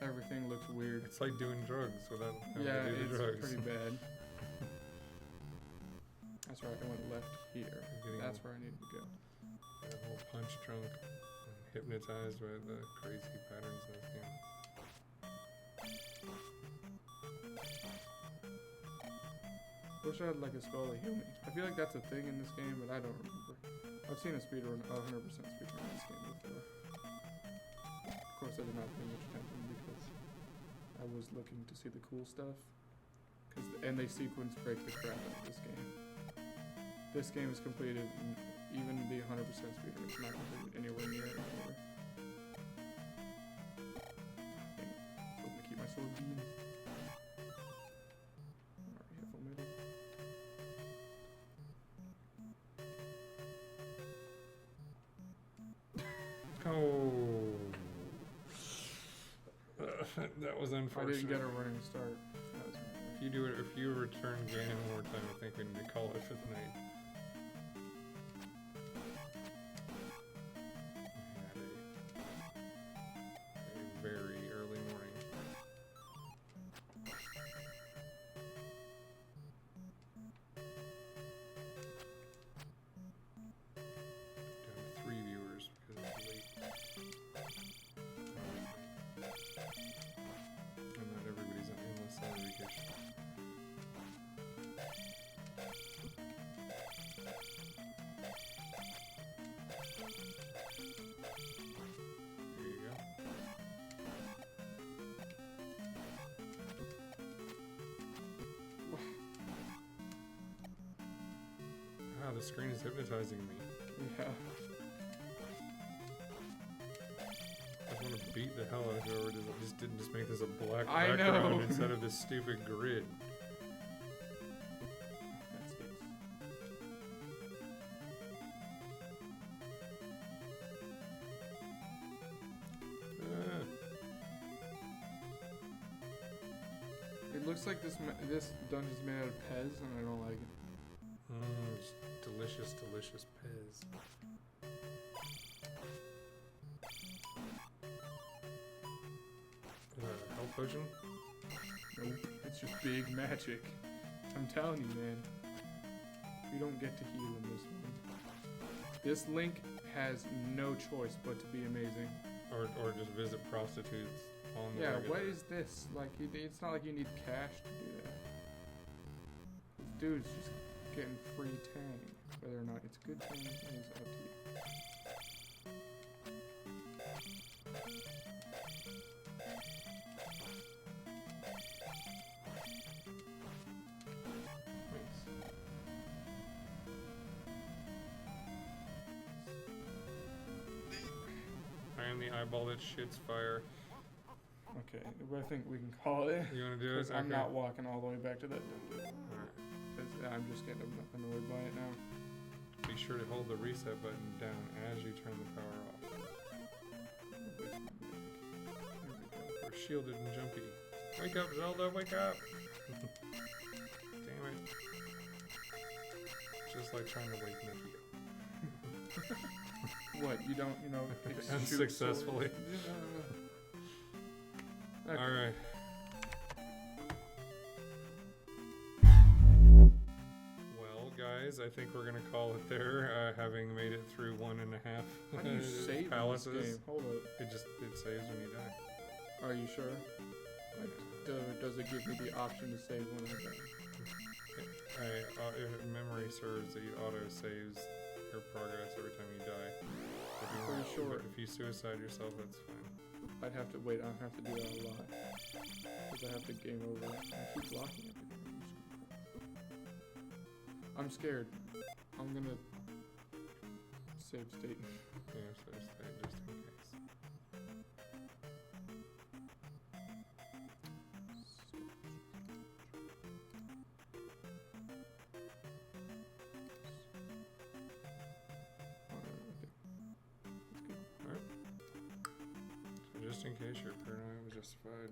Speaker 2: everything looks weird.
Speaker 1: It's like doing drugs without having
Speaker 2: Yeah,
Speaker 1: to do the
Speaker 2: it's
Speaker 1: drugs.
Speaker 2: pretty bad. That's right, I went left here.
Speaker 1: Getting
Speaker 2: That's where I needed to go.
Speaker 1: a whole punch drunk and hypnotized by the crazy patterns in this game.
Speaker 2: Wish I had like a spell to heal me. I feel like that's a thing in this game, but I don't remember. I've seen a speedrun, 100% speedrun in this game before. Of course, I did not pay much attention because I was looking to see the cool stuff. And they sequence break the crap out of this game. This game is completed, and even the 100% speedrun is not completed anywhere near it anymore. I'm gonna keep my sword beam. Already have full metal.
Speaker 1: Oh. That was
Speaker 2: I
Speaker 1: unfortunate.
Speaker 2: didn't get a running start. That was
Speaker 1: If you do it, if you return Ganon one more time, I think we need to call it for the night. We had a very early morning. Down to 3 viewers because it's late. And not everybody's on endless summer vacation. There you go. Wow, the screen is hypnotizing me.
Speaker 2: Yeah.
Speaker 1: I want to beat the hell out of whoever just make this a black
Speaker 2: I
Speaker 1: background
Speaker 2: know.
Speaker 1: instead of this stupid grid.
Speaker 2: That stinks. It looks like this dungeon's made out of Pez, and I don't like it.
Speaker 1: Just delicious, delicious Pez. Health potion?
Speaker 2: Nope. It's just big magic. I'm telling you, man. You don't get to heal in this one. This Link has no choice but to be amazing.
Speaker 1: Or just visit prostitutes on the
Speaker 2: Yeah,
Speaker 1: regular.
Speaker 2: what is this? Like, it's not like you need cash to do that. This dude's just getting free tang. Whether or not it's good tang is up to you.
Speaker 1: I am the eyeball that shits fire.
Speaker 2: Okay, I think we can call it.
Speaker 1: You want to do it?
Speaker 2: Because I'm not walking all the way back to that dungeon.
Speaker 1: Alright.
Speaker 2: Because I'm just getting annoyed by it now.
Speaker 1: Be sure to hold the reset button down as you turn the power off.
Speaker 2: There we go.
Speaker 1: We're shielded and jumpy. Wake up, Zelda, wake up! Damn it. Just like trying to wake Mickey up.
Speaker 2: What, you don't,
Speaker 1: Unsuccessfully.
Speaker 2: Okay.
Speaker 1: Alright. Well, guys, I think we're gonna call it there, having made it through 1.5
Speaker 2: How do you save in this
Speaker 1: palaces.
Speaker 2: game? Hold up.
Speaker 1: It saves when you die.
Speaker 2: Are you sure? Like, does it give me the option to save when I die?
Speaker 1: If memory serves, it auto saves your progress every time you die.
Speaker 2: Pretty sure.
Speaker 1: But if you suicide yourself, that's fine.
Speaker 2: I'd have to wait. I'd have to do that a lot. Because I have to game over. I keep blocking everything. I'm scared. I'm gonna save state.
Speaker 1: Yeah, so stay just in case. So just in case your paranoia was justified.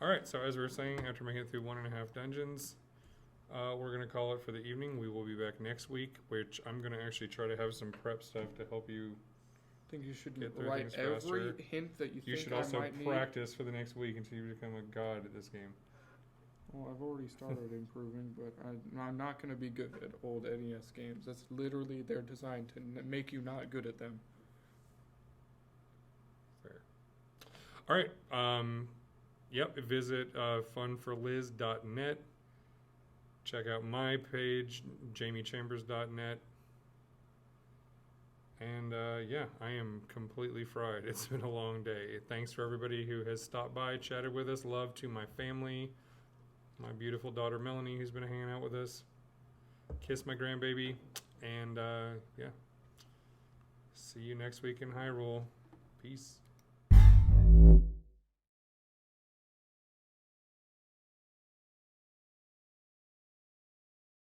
Speaker 1: Alright, so as we were saying, after making it through 1.5 dungeons, we're going to call it for the evening. We will be back next week, which I'm going to actually try to have some prep stuff to help you.
Speaker 2: I think you should
Speaker 1: Get through
Speaker 2: write
Speaker 1: things
Speaker 2: every
Speaker 1: faster.
Speaker 2: hint that you
Speaker 1: You
Speaker 2: think
Speaker 1: should
Speaker 2: I
Speaker 1: also
Speaker 2: might need.
Speaker 1: practice for the next week until you become a god at this game.
Speaker 2: Well, I've already started improving, but I'm not going to be good at old NES games. That's literally they're designed to make you not good at them.
Speaker 1: Fair. Alright, yep, visit funforliz.net. Check out my page, jamiechambers.net. And yeah, I am completely fried. It's been a long day. Thanks for everybody who has stopped by, chatted with us. Love to my family, my beautiful daughter Melanie, who's been hanging out with us. Kiss my grandbaby. And yeah, see you next week in Hyrule. Peace.